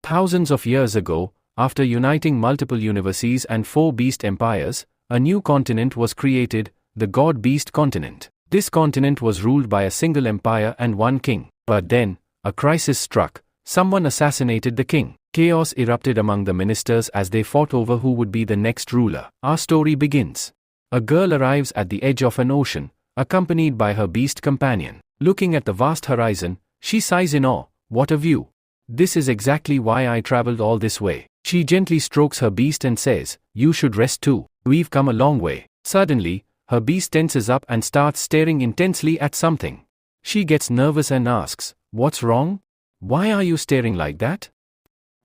Thousands of years ago, after uniting multiple universes and 4 beast empires, a new continent was created, the God-Beast continent. This continent was ruled by a single empire and one king. But then, a crisis struck. Someone assassinated the king. Chaos erupted among the ministers as they fought over who would be the next ruler. Our story begins. A girl arrives at the edge of an ocean, accompanied by her beast companion. Looking at the vast horizon, she sighs in awe. What a view! This is exactly why I traveled all this way. She gently strokes her beast and says, "You should rest too. We've come a long way." Suddenly, her beast tenses up and starts staring intensely at something. She gets nervous and asks, "What's wrong? Why are you staring like that?"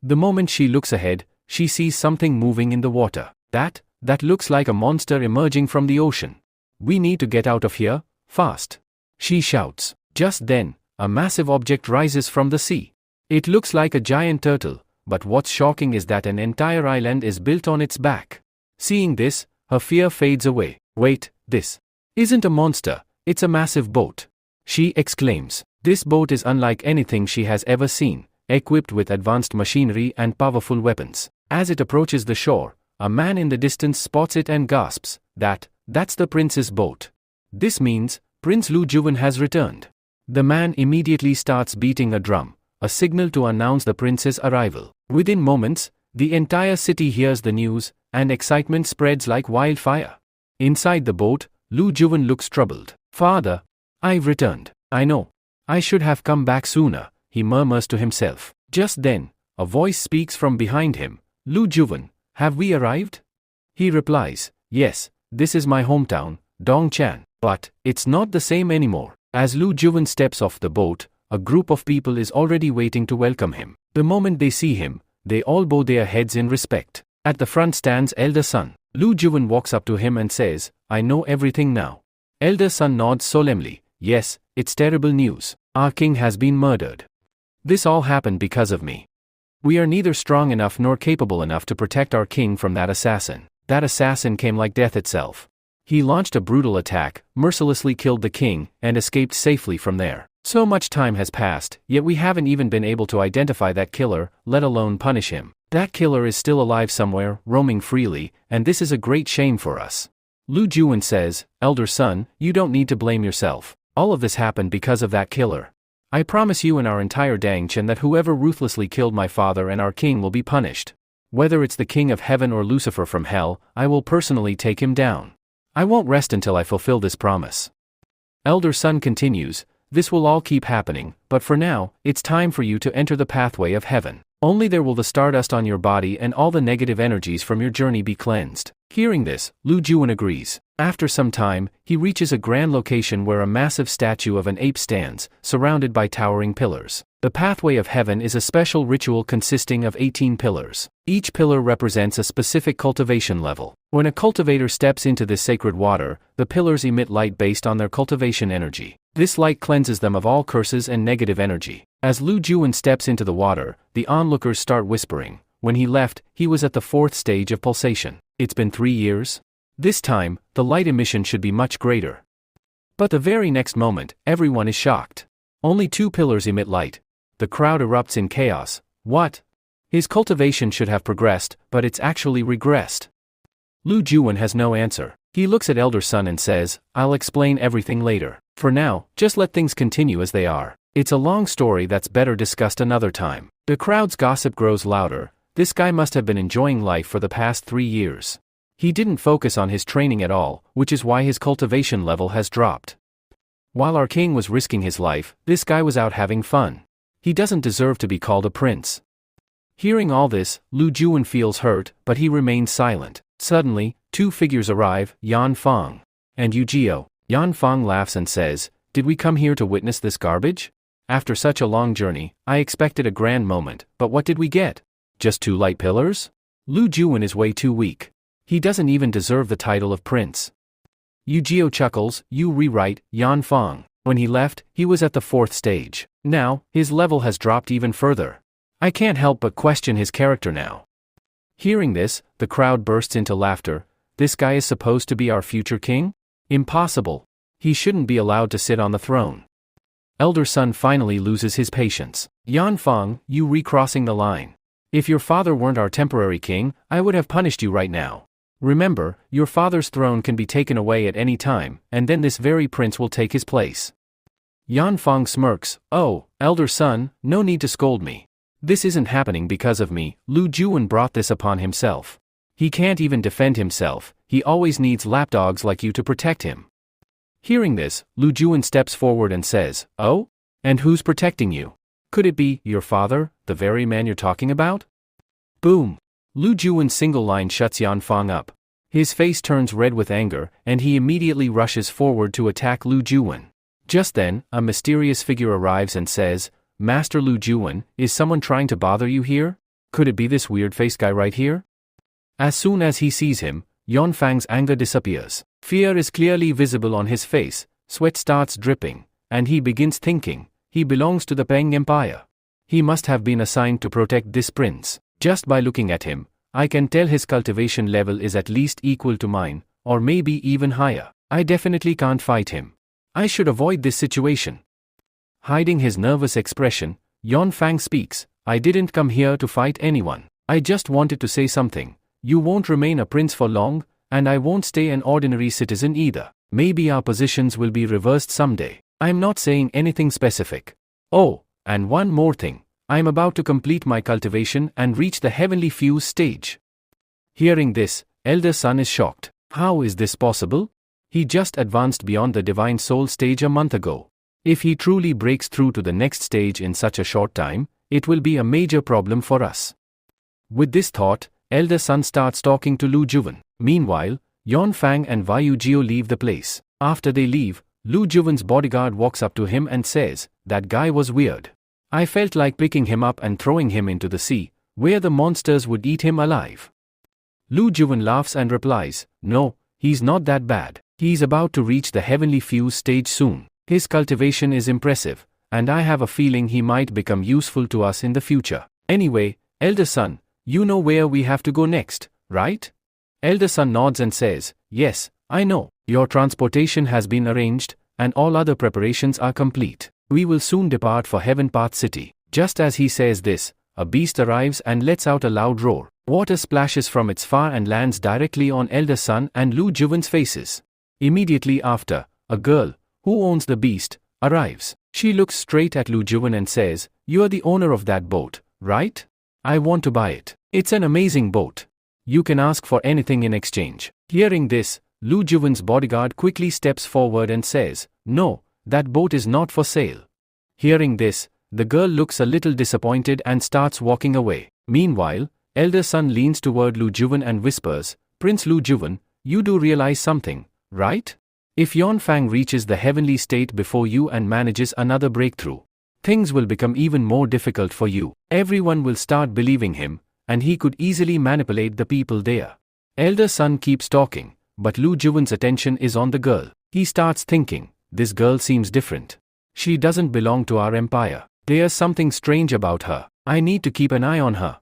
The moment she looks ahead, she sees something moving in the water. That looks like a monster emerging from the ocean. "We need to get out of here, fast," she shouts. Just then, a massive object rises from the sea. It looks like a giant turtle, but what's shocking is that an entire island is built on its back. Seeing this, her fear fades away. "Wait, this isn't a monster, it's a massive boat," she exclaims. This boat is unlike anything she has ever seen, equipped with advanced machinery and powerful weapons. As it approaches the shore, a man in the distance spots it and gasps, That's the prince's boat. This means, Prince Lu Juwen has returned." The man immediately starts beating a drum, a signal to announce the prince's arrival. Within moments, the entire city hears the news, and excitement spreads like wildfire. Inside the boat, Lu Juwen looks troubled. "Father, I've returned. I know. I should have come back sooner," he murmurs to himself. Just then, a voice speaks from behind him. "Lu Juwen, have we arrived?" He replies, "Yes, this is my hometown, Dongchan." But it's not the same anymore. As Lu Juwen steps off the boat, a group of people is already waiting to welcome him. The moment they see him, they all bow their heads in respect. At the front stands Elder Sun. Lu Juwen walks up to him and says, "I know everything now." Elder Sun nods solemnly. "Yes, it's terrible news. Our king has been murdered. This all happened because of me. We are neither strong enough nor capable enough to protect our king from that assassin. That assassin came like death itself. He launched a brutal attack, mercilessly killed the king, and escaped safely from there. So much time has passed, yet we haven't even been able to identify that killer, let alone punish him. That killer is still alive somewhere, roaming freely, and this is a great shame for us." Lu Juwen says, "Elder Sun, you don't need to blame yourself. All of this happened because of that killer. I promise you and our entire Dongchan that whoever ruthlessly killed my father and our king will be punished. Whether it's the king of heaven or Lucifer from hell, I will personally take him down. I won't rest until I fulfill this promise." Elder Sun continues, "This will all keep happening, but for now, it's time for you to enter the pathway of heaven. Only there will the stardust on your body and all the negative energies from your journey be cleansed." Hearing this, Lu Juwen agrees. After some time, he reaches a grand location where a massive statue of an ape stands, surrounded by towering pillars. The pathway of heaven is a special ritual consisting of 18 pillars. Each pillar represents a specific cultivation level. When a cultivator steps into this sacred water, the pillars emit light based on their cultivation energy. This light cleanses them of all curses and negative energy. As Lu Juwen steps into the water, the onlookers start whispering. When he left, he was at the 4th stage of pulsation. It's been 3 years? This time, the light emission should be much greater. But the very next moment, everyone is shocked. Only 2 pillars emit light. The crowd erupts in chaos. What? His cultivation should have progressed, but it's actually regressed. Lu Juwen has no answer. He looks at Elder Sun and says, "I'll explain everything later. For now, just let things continue as they are. It's a long story that's better discussed another time." The crowd's gossip grows louder. This guy must have been enjoying life for the past 3 years. He didn't focus on his training at all, which is why his cultivation level has dropped. While our king was risking his life, this guy was out having fun. He doesn't deserve to be called a prince. Hearing all this, Lu Juwen feels hurt, but he remains silent. Suddenly, 2 figures arrive, Yan Fang and Yu Jiao. Yan Fang laughs and says, "Did we come here to witness this garbage? After such a long journey, I expected a grand moment, but what did we get? Just 2 light pillars?" Lu Juwen is way too weak. He doesn't even deserve the title of prince. Yu Jiao chuckles. "You rewrite, Yan Fang. When he left, he was at the 4th stage. Now, his level has dropped even further. I can't help but question his character now." Hearing this, the crowd bursts into laughter. This guy is supposed to be our future king? Impossible. He shouldn't be allowed to sit on the throne. Elder Sun finally loses his patience. "Yan Fang, you recrossing the line. If your father weren't our temporary king, I would have punished you right now. Remember, your father's throne can be taken away at any time, and then this very prince will take his place. Yanfang smirks. Oh, elder son, no need to scold me. This isn't happening because of me. Lu Juwen brought this upon himself. He can't even defend himself, he always needs lapdogs like you to protect him. Hearing this, Lu Juwen steps forward and says, Oh? And who's protecting you? Could it be your father, the very man you're talking about? Boom! Lu Juwen's single line shuts Yanfang up. His face turns red with anger, and he immediately rushes forward to attack Lu Juwen. Just then, a mysterious figure arrives and says, Master Lu Juwen, is someone trying to bother you here? Could it be this weird-faced guy right here? As soon as he sees him, Yanfang's anger disappears. Fear is clearly visible on his face, sweat starts dripping, and he begins thinking, he belongs to the Peng Empire. He must have been assigned to protect this prince. Just by looking at him, I can tell his cultivation level is at least equal to mine, or maybe even higher. I definitely can't fight him. I should avoid this situation. Hiding his nervous expression, Yanfang speaks, I didn't come here to fight anyone. I just wanted to say something. You won't remain a prince for long, and I won't stay an ordinary citizen either. Maybe our positions will be reversed someday. I'm not saying anything specific. Oh, and one more thing. I'm about to complete my cultivation and reach the heavenly fuse stage. Hearing this, elder son is shocked. How is this possible? He just advanced beyond the divine soul stage a month ago. If he truly breaks through to the next stage in such a short time, it will be a major problem for us. With this thought, elder son starts talking to Lu Juwen. Meanwhile, Yanfang and Vayu Jiao leave the place. After they leave, Lu Juwen's bodyguard walks up to him and says, That guy was weird. I felt like picking him up and throwing him into the sea, where the monsters would eat him alive. Lu Juwen laughs and replies, No, he's not that bad. He's about to reach the heavenly fuse stage soon. His cultivation is impressive, and I have a feeling he might become useful to us in the future. Anyway, elder son, you know where we have to go next, right? Elder son nods and says, Yes, I know. Your transportation has been arranged, and all other preparations are complete. We will soon depart for Heaven Path City. Just as he says this, a beast arrives and lets out a loud roar. Water splashes from its far and lands directly on elder son and Lu Juwen's faces. Immediately after, a girl, who owns the beast, arrives. She looks straight at Lu Juwen and says, You are the owner of that boat, right? I want to buy it. It's an amazing boat. You can ask for anything in exchange. Hearing this, Lu Juwen's bodyguard quickly steps forward and says, No, that boat is not for sale. Hearing this, the girl looks a little disappointed and starts walking away. Meanwhile, elder son leans toward Lu Juwen and whispers, Prince Lu Juwen, you do realize something, right? If Yanfang reaches the heavenly state before you and manages another breakthrough, things will become even more difficult for you. Everyone will start believing him, and he could easily manipulate the people there. Elder son keeps talking, but Lu Juwen's attention is on the girl. He starts thinking, this girl seems different. She doesn't belong to our empire. There's something strange about her. I need to keep an eye on her.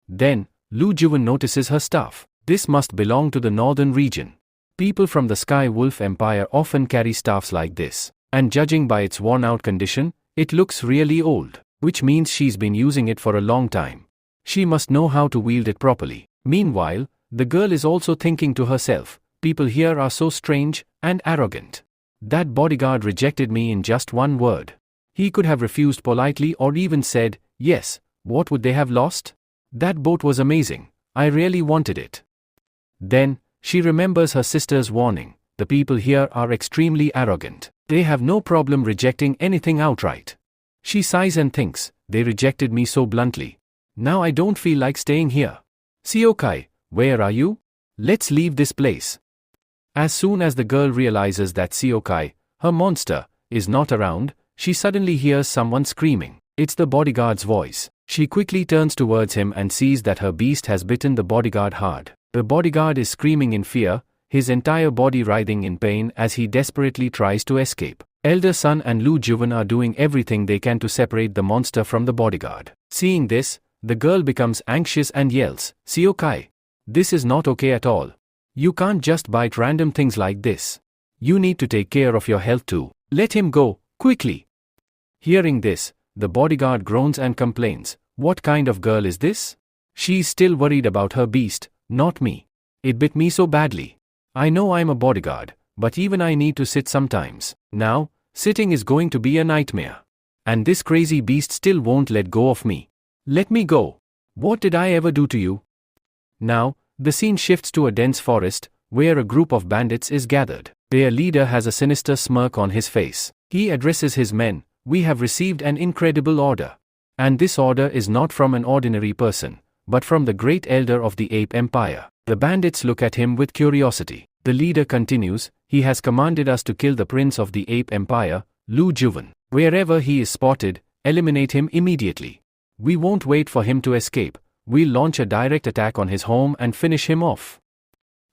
Then, Lu Juwen notices her staff. This must belong to the northern region. People from the Sky Wolf Empire often carry staffs like this, and judging by its worn-out condition, it looks really old, which means she's been using it for a long time. She must know how to wield it properly. Meanwhile, the girl is also thinking to herself, people here are so strange and arrogant. That bodyguard rejected me in just one word. He could have refused politely or even said, yes, what would they have lost? That boat was amazing. I really wanted it. Then, she remembers her sister's warning. The people here are extremely arrogant. They have no problem rejecting anything outright. She sighs and thinks, they rejected me so bluntly. Now I don't feel like staying here. Siokai, where are you? Let's leave this place. As soon as the girl realizes that Siokai, her monster, is not around, she suddenly hears someone screaming. It's the bodyguard's voice. She quickly turns towards him and sees that her beast has bitten the bodyguard hard. The bodyguard is screaming in fear, his entire body writhing in pain as he desperately tries to escape. Elder son and Lu Juwen are doing everything they can to separate the monster from the bodyguard. Seeing this, the girl becomes anxious and yells, Siokai, this is not okay at all. You can't just bite random things like this. You need to take care of your health too. Let him go, quickly. Hearing this, the bodyguard groans and complains, What kind of girl is this? She's still worried about her beast, not me. It bit me so badly. I know I'm a bodyguard, but even I need to sit sometimes. Now, sitting is going to be a nightmare. And this crazy beast still won't let go of me. Let me go. What did I ever do to you? Now, the scene shifts to a dense forest, where a group of bandits is gathered. Their leader has a sinister smirk on his face. He addresses his men, "We have received an incredible order. And this order is not from an ordinary person, but from the great elder of the Ape Empire." The bandits look at him with curiosity. The leader continues, "He has commanded us to kill the prince of the Ape Empire, Lu Juwen. Wherever he is spotted, eliminate him immediately. We won't wait for him to escape. We'll launch a direct attack on his home and finish him off."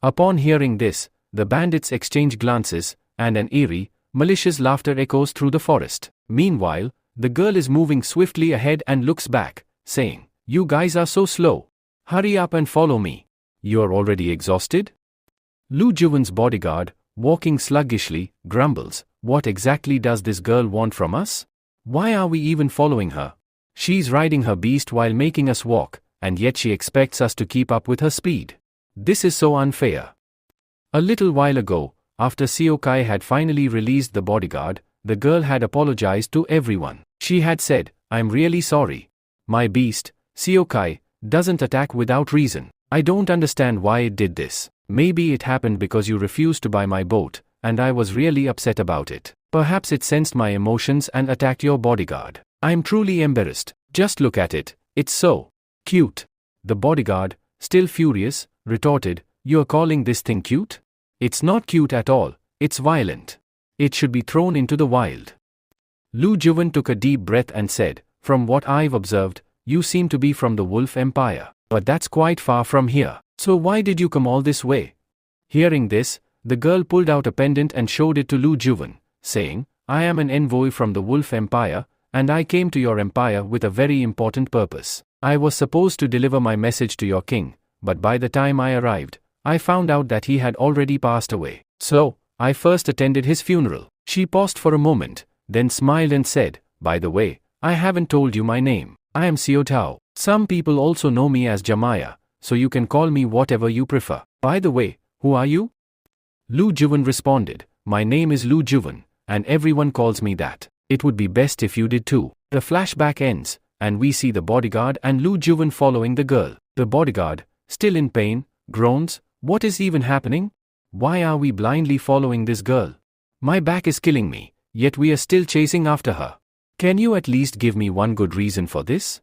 Upon hearing this, the bandits exchange glances, and an eerie, malicious laughter echoes through the forest. Meanwhile, the girl is moving swiftly ahead and looks back, saying, "You guys are so slow. Hurry up and follow me. You're already exhausted?" Lu Juwen's bodyguard, walking sluggishly, grumbles, "What exactly does this girl want from us? Why are we even following her? She's riding her beast while making us walk, and yet she expects us to keep up with her speed. This is so unfair." A little while ago, after Siokai had finally released the bodyguard, the girl had apologized to everyone. She had said, "I'm really sorry. My beast, Siokai, doesn't attack without reason. I don't understand why it did this. Maybe it happened because you refused to buy my boat, and I was really upset about it. Perhaps it sensed my emotions and attacked your bodyguard. I'm truly embarrassed. Just look at it, it's so cute." The bodyguard, still furious, retorted, "You're calling this thing cute? It's not cute at all, it's violent. It should be thrown into the wild." Lu Juwen took a deep breath and said, "From what I've observed, you seem to be from the Wolf Empire. But that's quite far from here. So why did you come all this way?" Hearing this, the girl pulled out a pendant and showed it to Lu Juwen, saying, "I am an envoy from the Wolf Empire, and I came to your empire with a very important purpose. I was supposed to deliver my message to your king, but by the time I arrived, I found out that he had already passed away. So, I first attended his funeral." She paused for a moment, then smiled and said, "By the way, I haven't told you my name. I am Xiao Tao. Some people also know me as Jamaya, so you can call me whatever you prefer. By the way, who are you?" Lu Juwen responded, "My name is Lu Juwen, and everyone calls me that. It would be best if you did too." The flashback ends, and we see the bodyguard and Lu Juwen following the girl. The bodyguard, still in pain, groans, "What is even happening? Why are we blindly following this girl? My back is killing me, yet we are still chasing after her. Can you at least give me one good reason for this?"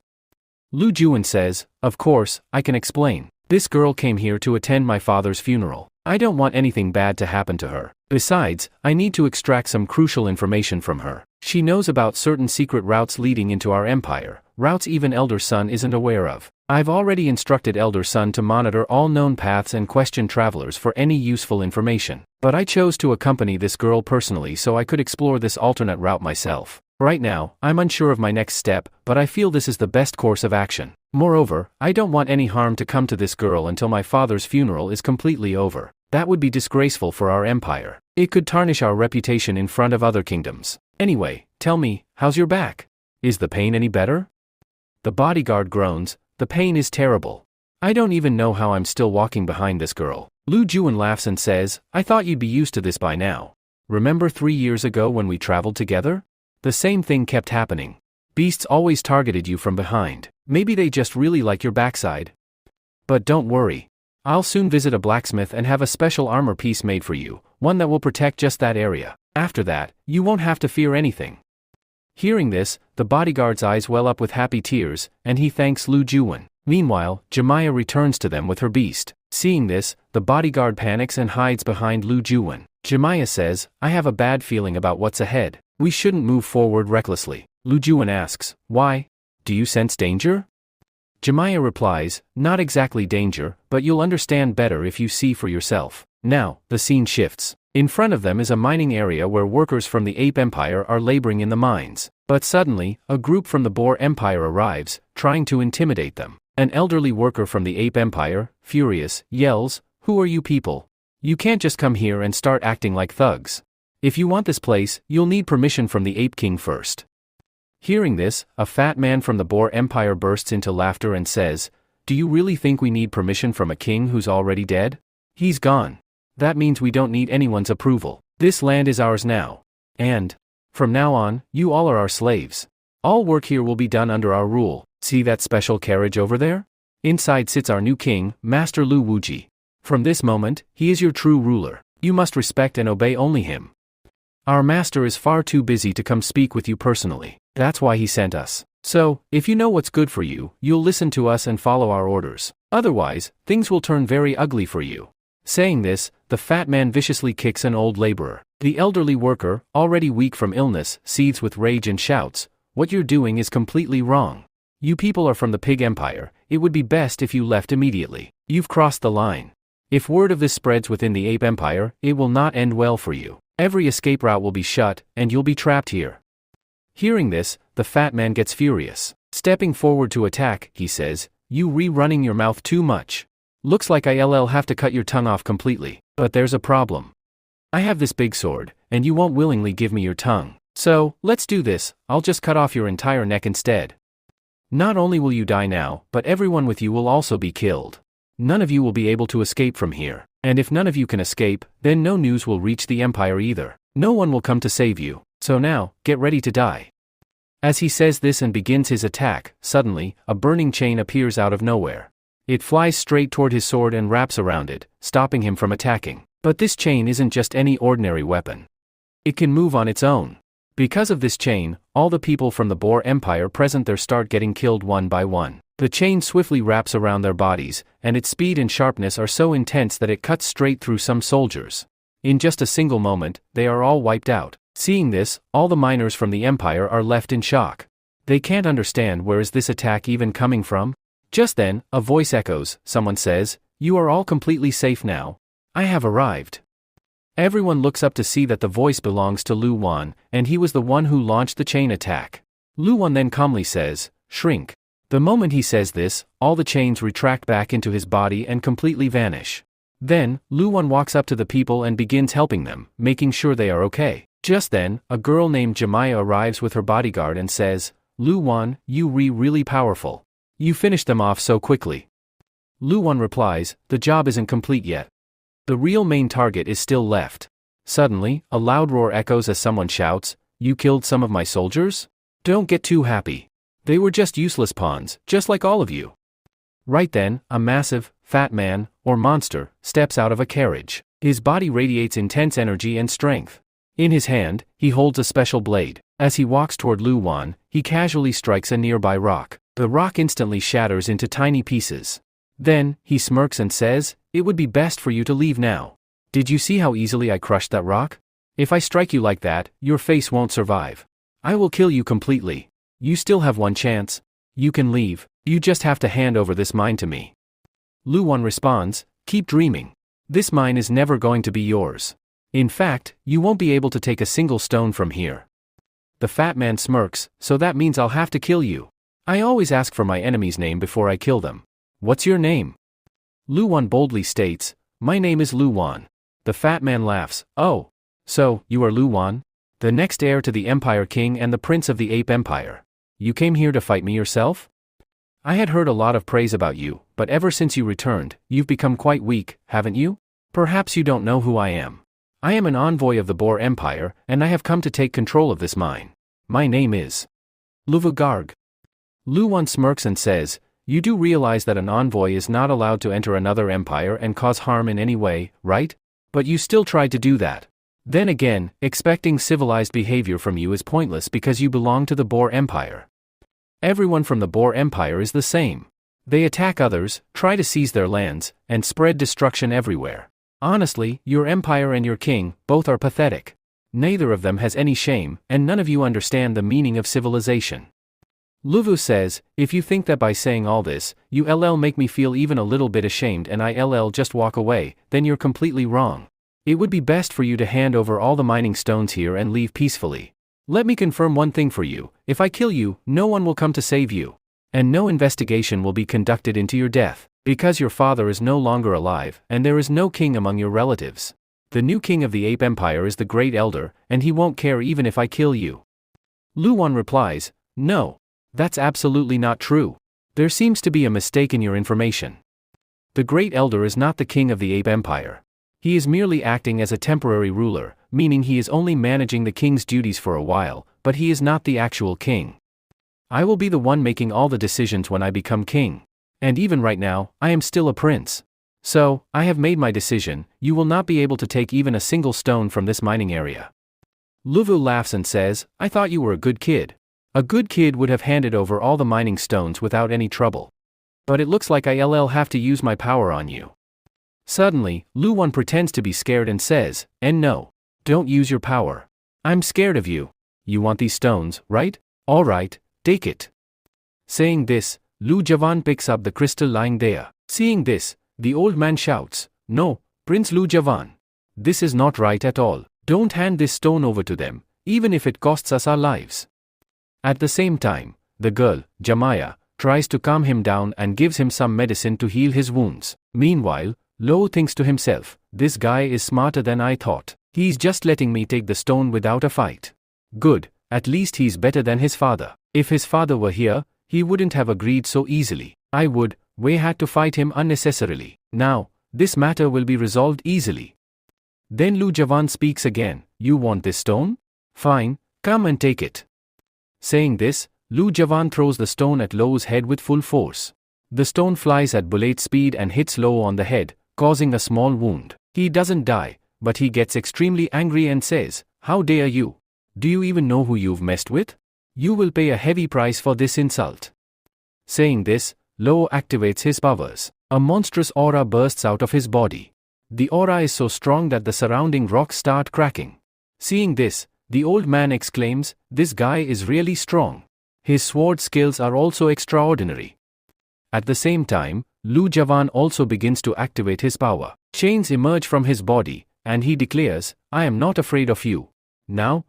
Lu Juwen says, "Of course, I can explain. This girl came here to attend my father's funeral. I don't want anything bad to happen to her. Besides, I need to extract some crucial information from her. She knows about certain secret routes leading into our empire, routes even Elder Sun isn't aware of. I've already instructed Elder Sun to monitor all known paths and question travelers for any useful information. But I chose to accompany this girl personally so I could explore this alternate route myself. Right now, I'm unsure of my next step, but I feel this is the best course of action. Moreover, I don't want any harm to come to this girl until my father's funeral is completely over. That would be disgraceful for our empire. It could tarnish our reputation in front of other kingdoms. Anyway, tell me, how's your back? Is the pain any better?" The bodyguard groans, "The pain is terrible. I don't even know how I'm still walking behind this girl." Lu Juwen laughs and says, "I thought you'd be used to this by now. Remember 3 years ago when we traveled together? The same thing kept happening. Beasts always targeted you from behind. Maybe they just really like your backside. But don't worry. I'll soon visit a blacksmith and have a special armor piece made for you, one that will protect just that area. After that, you won't have to fear anything." Hearing this, the bodyguard's eyes well up with happy tears, and he thanks Lu Juwen. Meanwhile, Jamaya returns to them with her beast. Seeing this, the bodyguard panics and hides behind Lu Juwen. Jamaya says, "I have a bad feeling about what's ahead. We shouldn't move forward recklessly." Lu Juwen asks, "Why? Do you sense danger?" Jamaya replies, "Not exactly danger, but you'll understand better if you see for yourself." Now, the scene shifts. In front of them is a mining area where workers from the Ape Empire are laboring in the mines. But suddenly, a group from the Boar Empire arrives, trying to intimidate them. An elderly worker from the Ape Empire, furious, yells, "Who are you people? You can't just come here and start acting like thugs. If you want this place, you'll need permission from the Ape King first." Hearing this, a fat man from the Boer Empire bursts into laughter and says, "Do you really think we need permission from a king who's already dead? He's gone. That means we don't need anyone's approval. This land is ours now. And, from now on, you all are our slaves. All work here will be done under our rule. See that special carriage over there? Inside sits our new king, Master Lu Wuji. From this moment, he is your true ruler. You must respect and obey only him. Our master is far too busy to come speak with you personally. That's why he sent us. So, if you know what's good for you, you'll listen to us and follow our orders. Otherwise, things will turn very ugly for you." Saying this, the fat man viciously kicks an old laborer. The elderly worker, already weak from illness, seethes with rage and shouts, "What you're doing is completely wrong. You people are from the Pig Empire. It would be best if you left immediately. You've crossed the line. If word of this spreads within the Ape Empire, it will not end well for you. Every escape route will be shut, and you'll be trapped here." Hearing this, the fat man gets furious. Stepping forward to attack, he says, "You running your mouth too much. Looks like I'll have to cut your tongue off completely. But there's a problem. I have this big sword, and you won't willingly give me your tongue. So, let's do this, I'll just cut off your entire neck instead. Not only will you die now, but everyone with you will also be killed. None of you will be able to escape from here. And if none of you can escape, then no news will reach the Empire either. No one will come to save you. So now, get ready to die." As he says this and begins his attack, suddenly, a burning chain appears out of nowhere. It flies straight toward his sword and wraps around it, stopping him from attacking. But this chain isn't just any ordinary weapon. It can move on its own. Because of this chain, all the people from the Boer Empire present there start getting killed one by one. The chain swiftly wraps around their bodies, and its speed and sharpness are so intense that it cuts straight through some soldiers. In just a single moment, they are all wiped out. Seeing this, all the miners from the Empire are left in shock. They can't understand where is this attack even coming from. Just then, a voice echoes. Someone says, "You are all completely safe now. I have arrived." Everyone looks up to see that the voice belongs to Lu Wan, and he was the one who launched the chain attack. Lu Wan then calmly says, "Shrink." The moment he says this, all the chains retract back into his body and completely vanish. Then, Lu Wan walks up to the people and begins helping them, making sure they are okay. Just then, a girl named Jemaya arrives with her bodyguard and says, "Lu Wan, you really powerful. You finished them off so quickly." Lu Wan replies, "The job isn't complete yet. The real main target is still left." Suddenly, a loud roar echoes as someone shouts, "You killed some of my soldiers? Don't get too happy. They were just useless pawns, just like all of you." Right then, a massive, fat man, or monster, steps out of a carriage. His body radiates intense energy and strength. In his hand, he holds a special blade. As he walks toward Lu Wan, he casually strikes a nearby rock. The rock instantly shatters into tiny pieces. Then, he smirks and says, "It would be best for you to leave now. Did you see how easily I crushed that rock? If I strike you like that, your face won't survive. I will kill you completely. You still have one chance. You can leave. You just have to hand over this mine to me." Lu Wan responds, "Keep dreaming. This mine is never going to be yours. In fact, you won't be able to take a single stone from here." The fat man smirks, "So that means I'll have to kill you. I always ask for my enemy's name before I kill them. What's your name?" Lu Wan boldly states, "My name is Lu Wan." The fat man laughs, "Oh. So, you are Lu Wan? The next heir to the Empire King and the Prince of the Ape Empire. You came here to fight me yourself? I had heard a lot of praise about you, but ever since you returned, you've become quite weak, haven't you? Perhaps you don't know who I am. I am an envoy of the Boer Empire, and I have come to take control of this mine. My name is Luvu Garg." Lu Wan smirks and says, "You do realize that an envoy is not allowed to enter another empire and cause harm in any way, right? But you still tried to do that. Then again, expecting civilized behavior from you is pointless because you belong to the Boer Empire. Everyone from the Boer Empire is the same. They attack others, try to seize their lands, and spread destruction everywhere. Honestly, your empire and your king, both are pathetic. Neither of them has any shame, and none of you understand the meaning of civilization." Luvu says, "If you think that by saying all this, you'll make me feel even a little bit ashamed and I'll just walk away, then you're completely wrong. It would be best for you to hand over all the mining stones here and leave peacefully. Let me confirm one thing for you, if I kill you, no one will come to save you. And no investigation will be conducted into your death, because your father is no longer alive, and there is no king among your relatives. The new king of the Ape Empire is the Great Elder, and he won't care even if I kill you." Lu Wan replies, No. That's absolutely not true. There seems to be a mistake in your information. The Great Elder is not the king of the Ape Empire. He is merely acting as a temporary ruler, meaning he is only managing the king's duties for a while, but he is not the actual king. I will be the one making all the decisions when I become king. And even right now, I am still a prince. So, I have made my decision. You will not be able to take even a single stone from this mining area. Lu Vu laughs and says, I thought you were a good kid. A good kid would have handed over all the mining stones without any trouble. But it looks like I'll have to use my power on you. Suddenly, Lu Wan pretends to be scared and says, no. Don't use your power. I'm scared of you. You want these stones, right? Alright, take it. Saying this, Lu Javan picks up the crystal lying there. Seeing this, the old man shouts, No, Prince Lu Javan. This is not right at all. Don't hand this stone over to them, even if it costs us our lives. At the same time, the girl, Jamaya, tries to calm him down and gives him some medicine to heal his wounds. Meanwhile, Lo thinks to himself, this guy is smarter than I thought. He's just letting me take the stone without a fight. Good, at least he's better than his father. If his father were here, he wouldn't have agreed so easily. We had to fight him unnecessarily. Now, this matter will be resolved easily. Then Lu Javan speaks again, you want this stone? Fine, come and take it. Saying this, Lu Javan throws the stone at Lo's head with full force. The stone flies at bullet speed and hits Lo on the head, causing a small wound. He doesn't die, but he gets extremely angry and says, How dare you? Do you even know who you've messed with? You will pay a heavy price for this insult. Saying this, Lo activates his powers. A monstrous aura bursts out of his body. The aura is so strong that the surrounding rocks start cracking. Seeing this, the old man exclaims, This guy is really strong. His sword skills are also extraordinary. At the same time, Lu Javan also begins to activate his power. Chains emerge from his body, and he declares, I am not afraid of you. Now,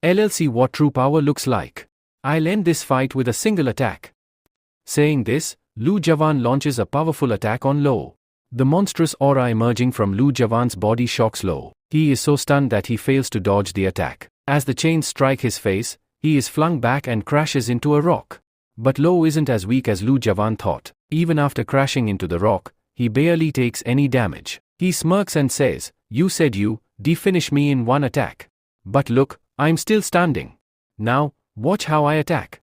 I'll see what true power looks like. I'll end this fight with a single attack. Saying this, Lu Javan launches a powerful attack on Lo. The monstrous aura emerging from Lu Javan's body shocks Lo. He is so stunned that he fails to dodge the attack. As the chains strike his face, he is flung back and crashes into a rock. But Lo isn't as weak as Lu Javan thought. Even after crashing into the rock, he barely takes any damage. He smirks and says, You said you'd finish me in one attack. But look, I'm still standing. Now, watch how I attack.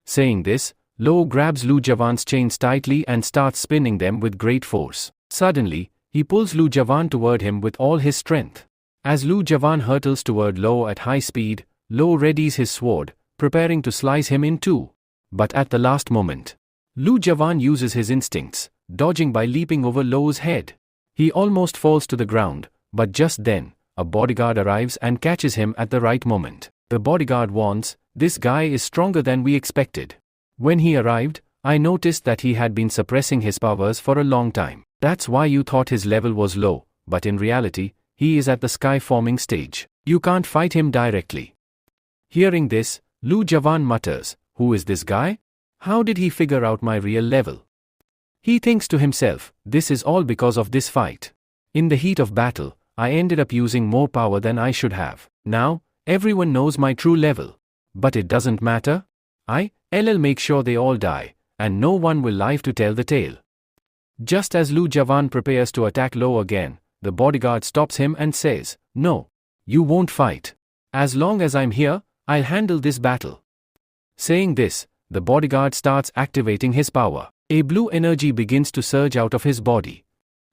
Saying this, Lo grabs Lu Javan's chains tightly and starts spinning them with great force. Suddenly, he pulls Lu Javan toward him with all his strength. As Lu Javan hurtles toward Lo at high speed, Lo readies his sword, preparing to slice him in two. But at the last moment, Lu Javan uses his instincts, dodging by leaping over Lo's head. He almost falls to the ground, but just then, a bodyguard arrives and catches him at the right moment. The bodyguard warns, This guy is stronger than we expected. When he arrived, I noticed that he had been suppressing his powers for a long time. That's why you thought his level was low, but in reality, he is at the sky-forming stage. You can't fight him directly. Hearing this, Lu Javan mutters, Who is this guy? How did he figure out my real level? He thinks to himself, This is all because of this fight. In the heat of battle, I ended up using more power than I should have. Now, everyone knows my true level. But it doesn't matter. I'll make sure they all die, and no one will live to tell the tale. Just as Lu Javan prepares to attack Lo again, the bodyguard stops him and says, No, you won't fight. As long as I'm here, I'll handle this battle. Saying this, the bodyguard starts activating his power. A blue energy begins to surge out of his body.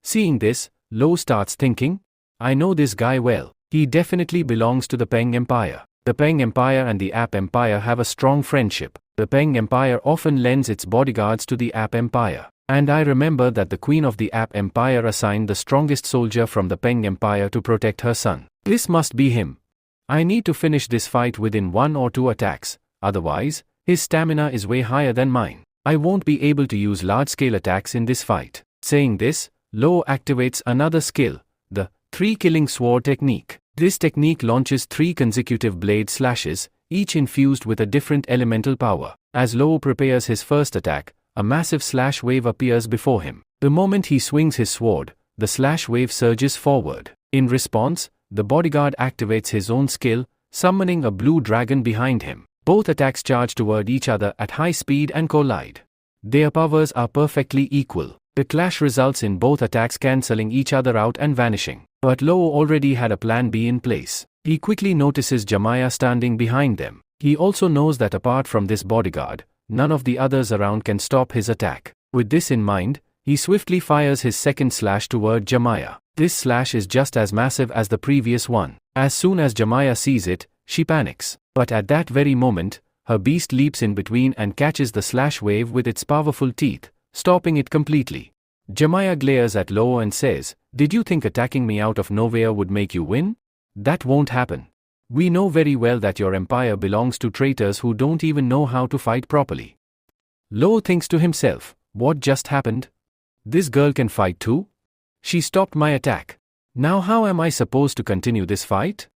Seeing this, Lo starts thinking, I know this guy well. He definitely belongs to the Peng Empire. The Peng Empire and the Ape Empire have a strong friendship. The Peng Empire often lends its bodyguards to the Ape Empire. And I remember that the Queen of the Ape Empire assigned the strongest soldier from the Peng Empire to protect her son. This must be him. I need to finish this fight within 1 or 2 attacks, otherwise, his stamina is way higher than mine. I won't be able to use large-scale attacks in this fight. Saying this, Lo activates another skill, the 3-killing sword technique. This technique launches 3 consecutive blade slashes, each infused with a different elemental power. As Lo prepares his first attack, a massive slash wave appears before him. The moment he swings his sword, the slash wave surges forward. In response, the bodyguard activates his own skill, summoning a blue dragon behind him. Both attacks charge toward each other at high speed and collide. Their powers are perfectly equal. The clash results in both attacks cancelling each other out and vanishing. But Lo already had a plan B in place. He quickly notices Jemiah standing behind them. He also knows that apart from this bodyguard, none of the others around can stop his attack. With this in mind, he swiftly fires his second slash toward Jemiah. This slash is just as massive as the previous one. As soon as Jemiah sees it, she panics. But at that very moment, her beast leaps in between and catches the slash wave with its powerful teeth, stopping it completely. Jemiah glares at Lo and says, "Did you think attacking me out of nowhere would make you win? That won't happen. We know very well that your empire belongs to traitors who don't even know how to fight properly." Lo thinks to himself, what just happened? This girl can fight too? She stopped my attack. Now how am I supposed to continue this fight?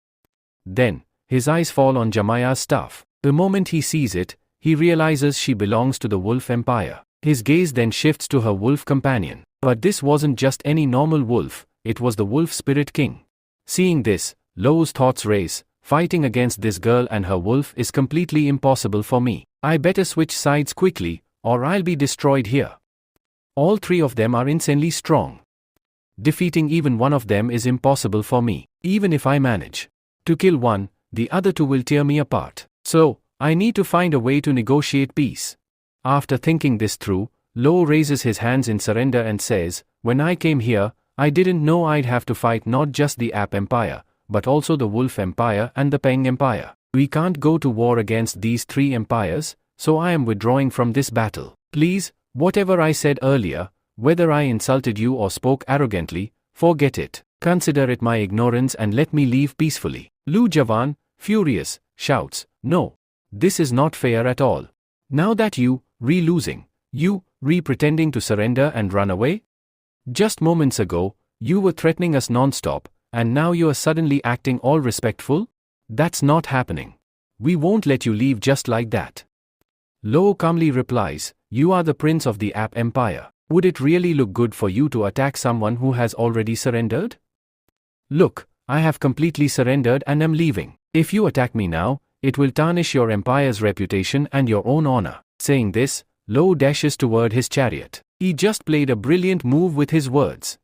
Then, his eyes fall on Jemiah's staff. The moment he sees it, he realizes she belongs to the Wolf Empire. His gaze then shifts to her wolf companion. But this wasn't just any normal wolf, it was the Wolf Spirit King. Seeing this, Lo's thoughts race. Fighting against this girl and her wolf is completely impossible for me. I better switch sides quickly, or I'll be destroyed here. All three of them are insanely strong. Defeating even one of them is impossible for me. Even if I manage to kill one, the other two will tear me apart. So, I need to find a way to negotiate peace. After thinking this through, Lo raises his hands in surrender and says, "When I came here, I didn't know I'd have to fight not just the App Empire, but also the Wolf Empire and the Peng Empire. We can't go to war against these three empires, so I am withdrawing from this battle. Please, whatever I said earlier, whether I insulted you or spoke arrogantly, forget it. Consider it my ignorance and let me leave peacefully." Lu Jawan, furious, shouts, "No. This is not fair at all. Now that you, losing, you, pretending to surrender and run away? Just moments ago, you were threatening us non-stop, and now you are suddenly acting all respectful? That's not happening. We won't let you leave just like that." Lo calmly replies, "You are the prince of the App Empire. Would it really look good for you to attack someone who has already surrendered? Look, I have completely surrendered and am leaving. If you attack me now, it will tarnish your empire's reputation and your own honor." Saying this, Lo dashes toward his chariot. He just played a brilliant move with his words.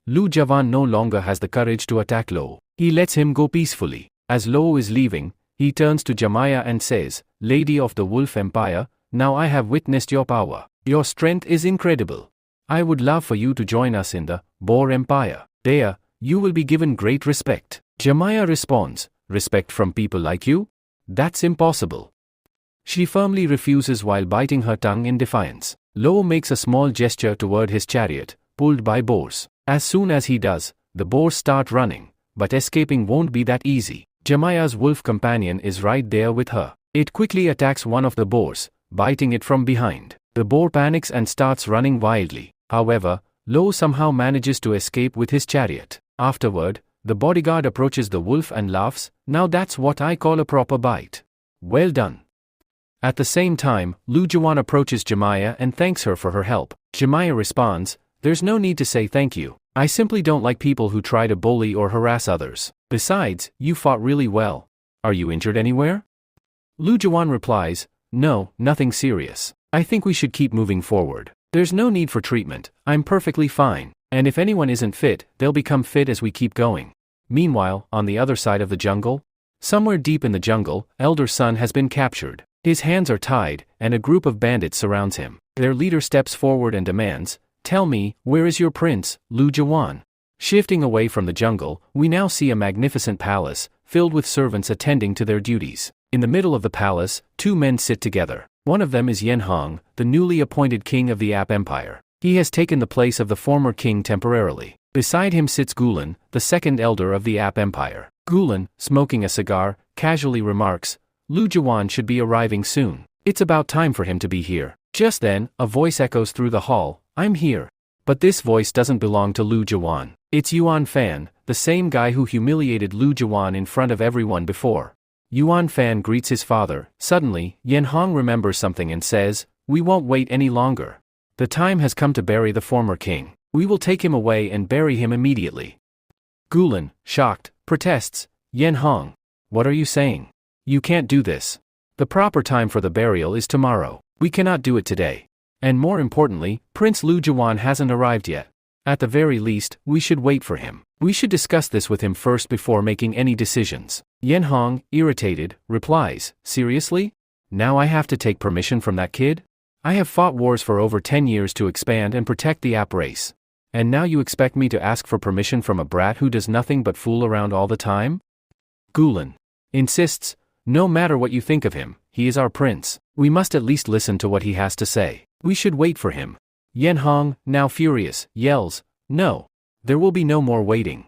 Lu Jawan no longer has the courage to attack Lo. He lets him go peacefully. As Lo is leaving, he turns to Jemiah and says, "Lady of the Wolf Empire, now I have witnessed your power. Your strength is incredible. I would love for you to join us in the Boar Empire. There, you will be given great respect." Jemiah responds, "Respect from people like you? That's impossible." She firmly refuses while biting her tongue in defiance. Lo makes a small gesture toward his chariot, pulled by boars. As soon as he does, the boars start running, but escaping won't be that easy. Jemiah's wolf companion is right there with her. It quickly attacks one of the boars, biting it from behind. The boar panics and starts running wildly. However, Lo somehow manages to escape with his chariot. Afterward, the bodyguard approaches the wolf and laughs, "Now that's what I call a proper bite. Well done." At the same time, Lu Jawan approaches Jemiah and thanks her for her help. Jemiah responds, "There's no need to say thank you. I simply don't like people who try to bully or harass others. Besides, you fought really well. Are you injured anywhere?" Lu Jawan replies, "No, nothing serious. I think we should keep moving forward. There's no need for treatment. I'm perfectly fine. And if anyone isn't fit, they'll become fit as we keep going." Meanwhile, on the other side of the jungle, somewhere deep in the jungle, Elder Sun has been captured. His hands are tied, and a group of bandits surrounds him. Their leader steps forward and demands, "Tell me, where is your prince, Lu Jawan?" Shifting away from the jungle, we now see a magnificent palace, filled with servants attending to their duties. In the middle of the palace, two men sit together. One of them is Yen Hong, the newly appointed king of the App Empire. He has taken the place of the former king temporarily. Beside him sits Gulen, the second elder of the App Empire. Gulen, smoking a cigar, casually remarks, "Lu Jawan should be arriving soon. It's about time for him to be here." Just then, a voice echoes through the hall, "I'm here." But this voice doesn't belong to Lu Jawan. It's Yuan Fan, the same guy who humiliated Lu Jawan in front of everyone before. Yuan Fan greets his father. Suddenly, Yen Hong remembers something and says, "We won't wait any longer. The time has come to bury the former king. We will take him away and bury him immediately." Gulen, shocked, protests, "Yen Hong, what are you saying? You can't do this. The proper time for the burial is tomorrow. We cannot do it today. And more importantly, Prince Lu Jiwan hasn't arrived yet. At the very least, we should wait for him. We should discuss this with him first before making any decisions. Yan Hong, irritated, replies, seriously? Now I have to take permission from that kid? I have fought wars for over 10 years to expand and protect the ape race. And now you expect me to ask for permission from a brat who does nothing but fool around all the time? Gulen insists, no matter what you think of him, he is our prince. We must at least listen to what he has to say. We should wait for him. Yan Hong, now furious, yells, no. There will be no more waiting.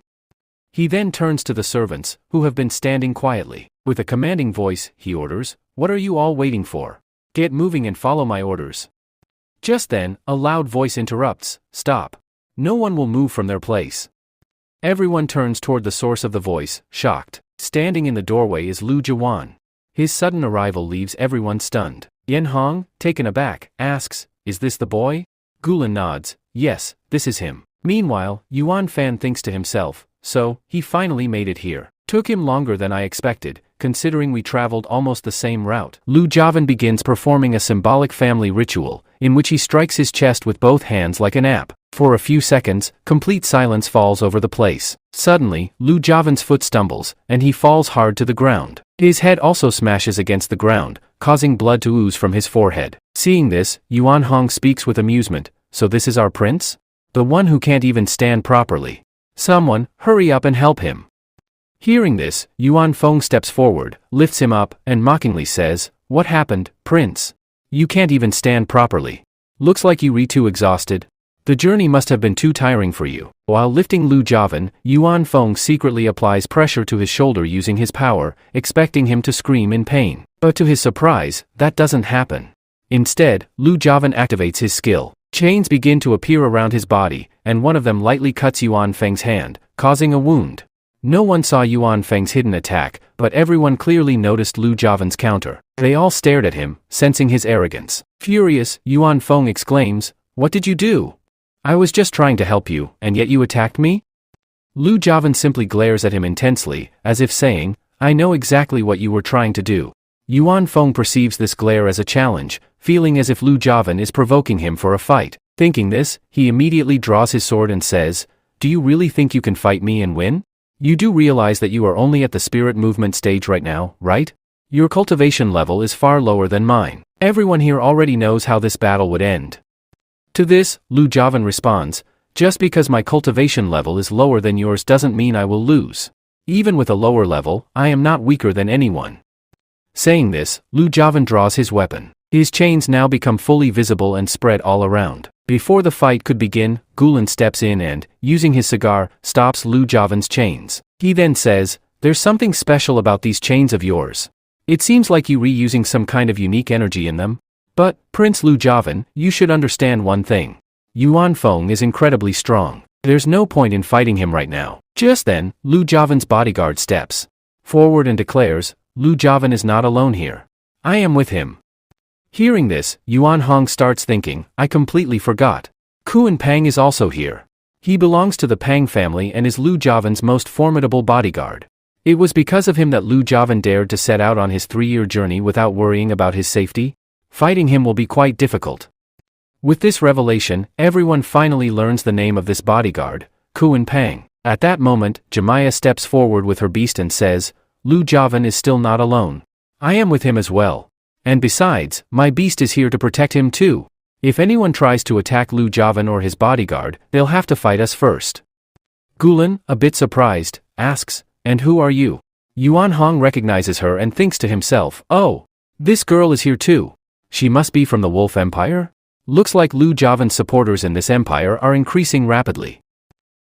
He then turns to the servants, who have been standing quietly. With a commanding voice, he orders, what are you all waiting for? Get moving and follow my orders. Just then, a loud voice interrupts, stop. No one will move from their place. Everyone turns toward the source of the voice, shocked. Standing in the doorway is Lu Jiwan. His sudden arrival leaves everyone stunned. Yan Hong, taken aback, asks, is this the boy? Gulen nods, yes, this is him. Meanwhile, Yuan Fan thinks to himself, so, he finally made it here. Took him longer than I expected, considering we traveled almost the same route. Lu Jiavan begins performing a symbolic family ritual, in which he strikes his chest with both hands like an ape. For a few seconds, complete silence falls over the place. Suddenly, Lu Jiavan's foot stumbles, and he falls hard to the ground. His head also smashes against the ground, causing blood to ooze from his forehead. Seeing this, Yuan Hong speaks with amusement, so this is our prince? The one who can't even stand properly. Someone, hurry up and help him. Hearing this, Yuan Feng steps forward, lifts him up, and mockingly says, what happened, prince? You can't even stand properly. Looks like you re too exhausted. The journey must have been too tiring for you. While lifting Lu Jiavan, Yuan Feng secretly applies pressure to his shoulder using his power, expecting him to scream in pain. But to his surprise, that doesn't happen. Instead, Lu Jiavan activates his skill. Chains begin to appear around his body, and one of them lightly cuts Yuan Feng's hand, causing a wound. No one saw Yuan Feng's hidden attack, but everyone clearly noticed Lu Jiavan's counter. They all stared at him, sensing his arrogance. Furious, Yuan Feng exclaims, what did you do? I was just trying to help you, and yet you attacked me? Lu Jiavan simply glares at him intensely, as if saying, I know exactly what you were trying to do. Yuan Feng perceives this glare as a challenge, feeling as if Lu Jiavan is provoking him for a fight. Thinking this, he immediately draws his sword and says, do you really think you can fight me and win? You do realize that you are only at the spirit movement stage right now, right? Your cultivation level is far lower than mine. Everyone here already knows how this battle would end. To this, Lu Jiavan responds, just because my cultivation level is lower than yours doesn't mean I will lose. Even with a lower level, I am not weaker than anyone. Saying this, Lu Jiavan draws his weapon. His chains now become fully visible and spread all around. Before the fight could begin, Gulen steps in and, using his cigar, stops Lu Jiavan's chains. He then says, there's something special about these chains of yours. It seems like you reusing some kind of unique energy in them. But, Prince Lu Jiavan, you should understand one thing. Yuan Feng is incredibly strong. There's no point in fighting him right now. Just then, Lu Jiavan's bodyguard steps forward and declares, Lu Jiavan is not alone here. I am with him. Hearing this, Yuan Hong starts thinking, I completely forgot. Kuan Pang is also here. He belongs to the Pang family and is Lu Jiavan's most formidable bodyguard. It was because of him that Lu Jiavan dared to set out on his 3-year journey without worrying about his safety. Fighting him will be quite difficult. With this revelation, everyone finally learns the name of this bodyguard, Kuan Pang. At that moment, Jemaya steps forward with her beast and says, Lu Jiavan is still not alone. I am with him as well. And besides, my beast is here to protect him too. If anyone tries to attack Lu Jiavan or his bodyguard, they'll have to fight us first. Gulen, a bit surprised, asks, and who are you? Yuan Hong recognizes her and thinks to himself, oh, this girl is here too. She must be from the Wolf Empire? Looks like Lu Jiavan's supporters in this empire are increasing rapidly.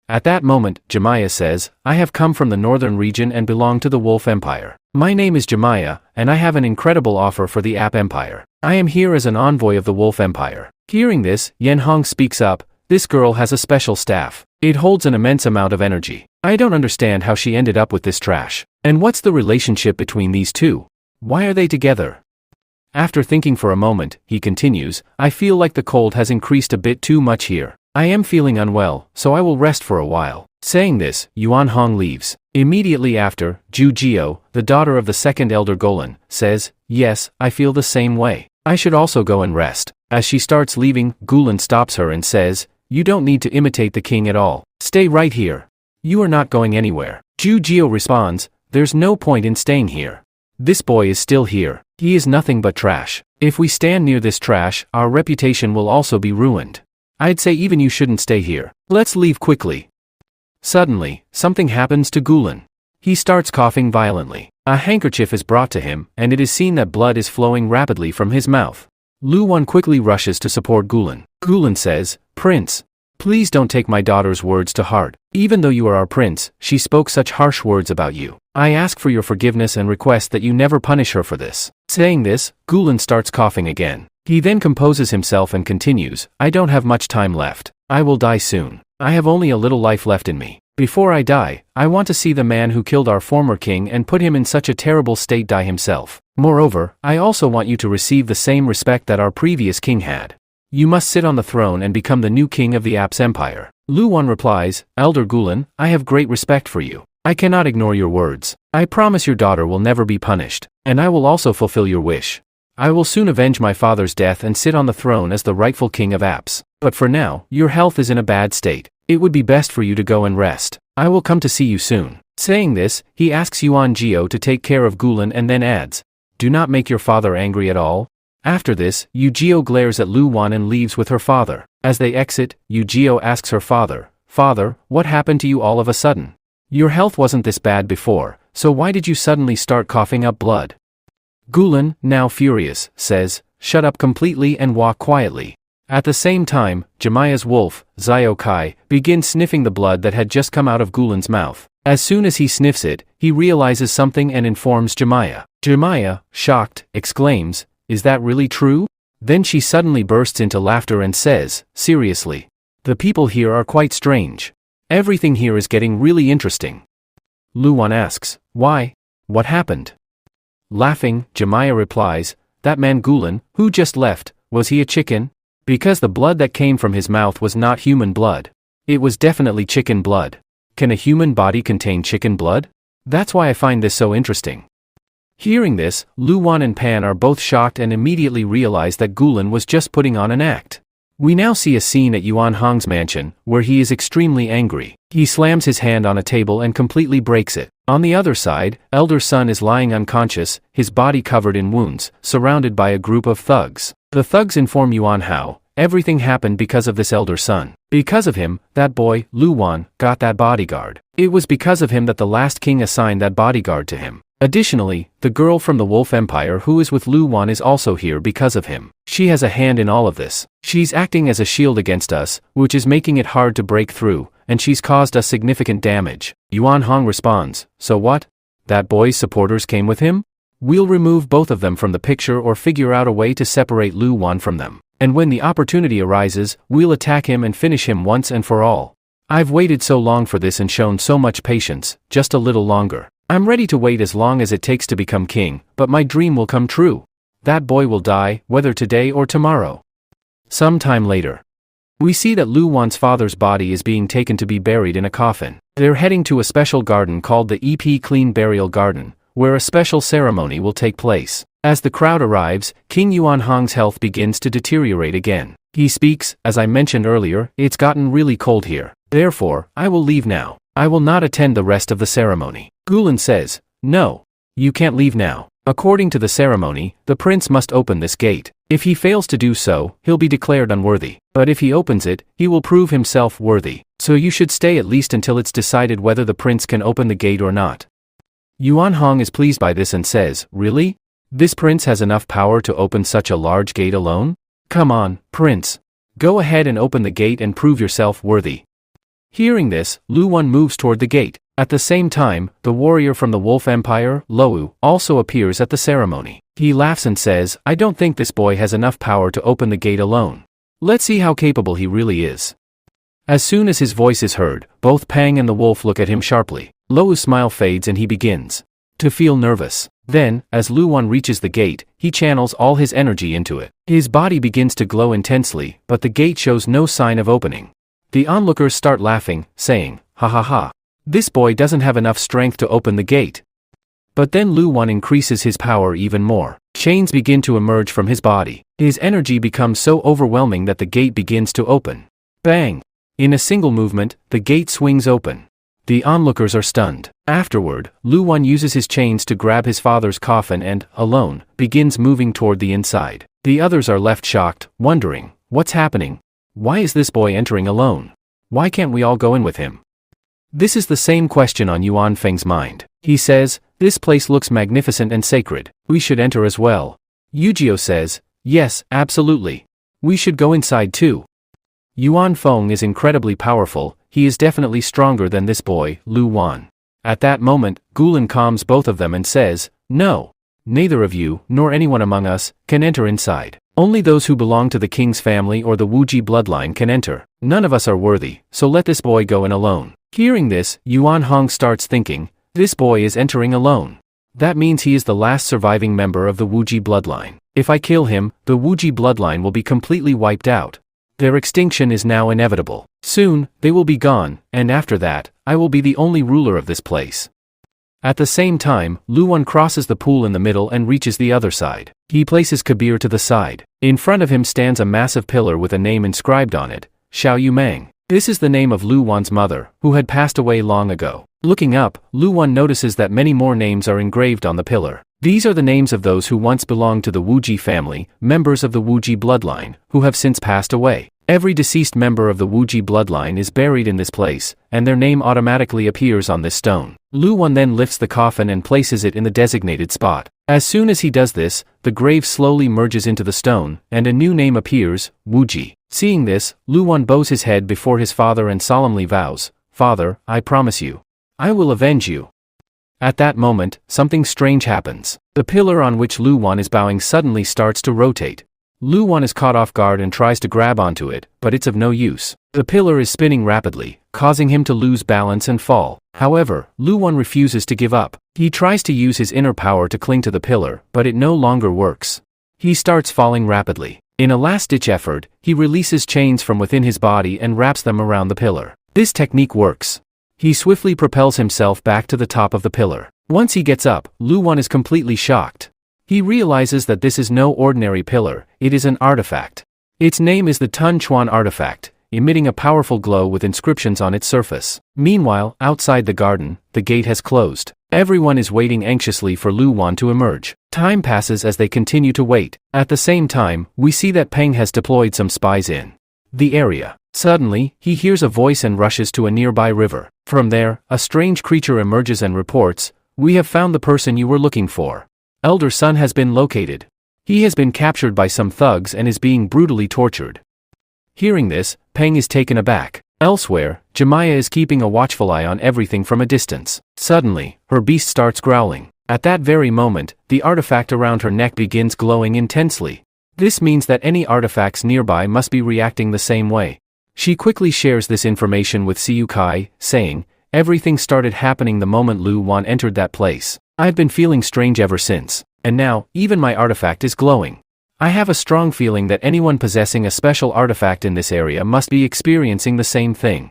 At that moment, Jemaya says, I have come from the northern region and belong to the Wolf Empire. My name is Jemaya, and I have an incredible offer for the Ape Empire. I am here as an envoy of the Wolf Empire. Hearing this, Yan Hong speaks up, this girl has a special staff. It holds an immense amount of energy. I don't understand how she ended up with this trash. And what's the relationship between these two? Why are they together? After thinking for a moment, he continues, I feel like the cold has increased a bit too much here. I am feeling unwell, so I will rest for a while. Saying this, Yuan Hong leaves. Immediately after, Zhu Jiao, the daughter of the second elder Golan, says, "Yes, I feel the same way. I should also go and rest." As she starts leaving, Gulan stops her and says, "You don't need to imitate the king at all. Stay right here. You are not going anywhere." Zhu Jiao responds, "There's no point in staying here. This boy is still here. He is nothing but trash. If we stand near this trash, our reputation will also be ruined. I'd say even you shouldn't stay here. Let's leave quickly." Suddenly, something happens to Gulan. He starts coughing violently. A handkerchief is brought to him, and it is seen that blood is flowing rapidly from his mouth. Lu Wan quickly rushes to support Gulan. Gulan says, "Prince, please don't take my daughter's words to heart. Even though you are our prince, she spoke such harsh words about you. I ask for your forgiveness and request that you never punish her for this." Saying this, Gulan starts coughing again. He then composes himself and continues, "I don't have much time left. I will die soon. I have only a little life left in me. Before I die, I want to see the man who killed our former king and put him in such a terrible state die himself. Moreover, I also want you to receive the same respect that our previous king had. You must sit on the throne and become the new king of the Ap's empire." Lu Wan replies, "Elder Gulan, I have great respect for you. I cannot ignore your words. I promise your daughter will never be punished, and I will also fulfill your wish. I will soon avenge my father's death and sit on the throne as the rightful king of Apps. But for now, your health is in a bad state. It would be best for you to go and rest. I will come to see you soon." Saying this, he asks Yuan Jiao to take care of Gulan and then adds, "Do not make your father angry at all." After this, Yu Jiao glares at Lu Wan and leaves with her father. As they exit, Yu Jiao asks her father, "Father, what happened to you all of a sudden? Your health wasn't this bad before, so why did you suddenly start coughing up blood?" Gulan, now furious, says, "Shut up completely and walk quietly." At the same time, Jemiah's wolf, Xiao Kai, begins sniffing the blood that had just come out of Gulan's mouth. As soon as he sniffs it, he realizes something and informs Jemiah. Jemiah, shocked, exclaims, "Is that really true?" Then she suddenly bursts into laughter and says, "Seriously? The people here are quite strange. Everything here is getting really interesting." Lu Wan asks, "Why? What happened?" Laughing, Jemiah replies, "That man Gulan, who just left, was he a chicken? Because the blood that came from his mouth was not human blood. It was definitely chicken blood. Can a human body contain chicken blood? That's why I find this so interesting." Hearing this, Lu Wan and Pan are both shocked and immediately realize that Gulan was just putting on an act. We now see a scene at Yuan Hong's mansion, where he is extremely angry. He slams his hand on a table and completely breaks it. On the other side, Elder Sun is lying unconscious, his body covered in wounds, surrounded by a group of thugs. The thugs inform Yuan how everything happened because of this Elder Sun. Because of him, that boy, Lu Wan, got that bodyguard. It was because of him that the last king assigned that bodyguard to him. Additionally, the girl from the Wolf Empire who is with Lu Wan is also here because of him. She has a hand in all of this. She's acting as a shield against us, which is making it hard to break through, and she's caused us significant damage. Yuan Hong responds, "So what? That boy's supporters came with him? We'll remove both of them from the picture or figure out a way to separate Lu Wan from them. And when the opportunity arises, we'll attack him and finish him once and for all. I've waited so long for this and shown so much patience, just a little longer. I'm ready to wait as long as it takes to become king, but my dream will come true. That boy will die, whether today or tomorrow." Some time later, we see that Lu Wan's father's body is being taken to be buried in a coffin. They're heading to a special garden called the EP Clean Burial Garden, where a special ceremony will take place. As the crowd arrives, King Yuan Hong's health begins to deteriorate again. He speaks, "As I mentioned earlier, it's gotten really cold here. Therefore, I will leave now. I will not attend the rest of the ceremony." Gulan says, "No. You can't leave now. According to the ceremony, the prince must open this gate. If he fails to do so, he'll be declared unworthy. But if he opens it, he will prove himself worthy. So you should stay at least until it's decided whether the prince can open the gate or not." Yuan Hong is pleased by this and says, "Really? This prince has enough power to open such a large gate alone? Come on, prince. Go ahead and open the gate and prove yourself worthy." Hearing this, Lu Wan moves toward the gate. At the same time, the warrior from the Wolf Empire, Lou, also appears at the ceremony. He laughs and says, "I don't think this boy has enough power to open the gate alone. Let's see how capable he really is." As soon as his voice is heard, both Pang and the wolf look at him sharply. Lou's smile fades and he begins to feel nervous. Then, as Lu Wan reaches the gate, he channels all his energy into it. His body begins to glow intensely, but the gate shows no sign of opening. The onlookers start laughing, saying, "Ha ha ha. This boy doesn't have enough strength to open the gate." But then Lu Wan increases his power even more. Chains begin to emerge from his body. His energy becomes so overwhelming that the gate begins to open. Bang! In a single movement, the gate swings open. The onlookers are stunned. Afterward, Lu Wan uses his chains to grab his father's coffin and, alone, begins moving toward the inside. The others are left shocked, wondering, what's happening? Why is this boy entering alone? Why can't we all go in with him? This is the same question on Yuan Feng's mind. He says, "This place looks magnificent and sacred. We should enter as well." Yujio says, "Yes, absolutely. We should go inside too." Yuan Feng is incredibly powerful. He is definitely stronger than this boy, Lu Wan. At that moment, Gulan calms both of them and says, "No. Neither of you, nor anyone among us, can enter inside. Only those who belong to the king's family or the Wuji bloodline can enter. None of us are worthy, so let this boy go in alone." Hearing this, Yuan Hong starts thinking, this boy is entering alone. That means he is the last surviving member of the Wuji bloodline. If I kill him, the Wuji bloodline will be completely wiped out. Their extinction is now inevitable. Soon, they will be gone, and after that, I will be the only ruler of this place. At the same time, Lu Wan crosses the pool in the middle and reaches the other side. He places Kabir to the side. In front of him stands a massive pillar with a name inscribed on it, Xiao Yumeng. This is the name of Lu Wan's mother, who had passed away long ago. Looking up, Lu Wan notices that many more names are engraved on the pillar. These are the names of those who once belonged to the Wuji family, members of the Wuji bloodline, who have since passed away. Every deceased member of the Wuji bloodline is buried in this place, and their name automatically appears on this stone. Lu Wan then lifts the coffin and places it in the designated spot. As soon as he does this, the grave slowly merges into the stone, and a new name appears, Wuji. Seeing this, Lu Wan bows his head before his father and solemnly vows, "Father, I promise you. I will avenge you." At that moment, something strange happens. The pillar on which Lu Wan is bowing suddenly starts to rotate. Lu Wan is caught off guard and tries to grab onto it, but it's of no use. The pillar is spinning rapidly, causing him to lose balance and fall. However, Lu Wan refuses to give up. He tries to use his inner power to cling to the pillar, but it no longer works. He starts falling rapidly. In a last-ditch effort, he releases chains from within his body and wraps them around the pillar. This technique works. He swiftly propels himself back to the top of the pillar. Once he gets up, Lu Wan is completely shocked. He realizes that this is no ordinary pillar, it is an artifact. Its name is the Tun Chuan artifact, emitting a powerful glow with inscriptions on its surface. Meanwhile, outside the garden, the gate has closed. Everyone is waiting anxiously for Lu Wan to emerge. Time passes as they continue to wait. At the same time, we see that Peng has deployed some spies in the area. Suddenly, he hears a voice and rushes to a nearby river. From there, a strange creature emerges and reports, "We have found the person you were looking for. Elder Sun has been located. He has been captured by some thugs and is being brutally tortured." Hearing this, Peng is taken aback. Elsewhere, Jemaya is keeping a watchful eye on everything from a distance. Suddenly, her beast starts growling. At that very moment, the artifact around her neck begins glowing intensely. This means that any artifacts nearby must be reacting the same way. She quickly shares this information with Siu Kai, saying, "Everything started happening the moment Lu Wan entered that place. I've been feeling strange ever since, and now, even my artifact is glowing. I have a strong feeling that anyone possessing a special artifact in this area must be experiencing the same thing.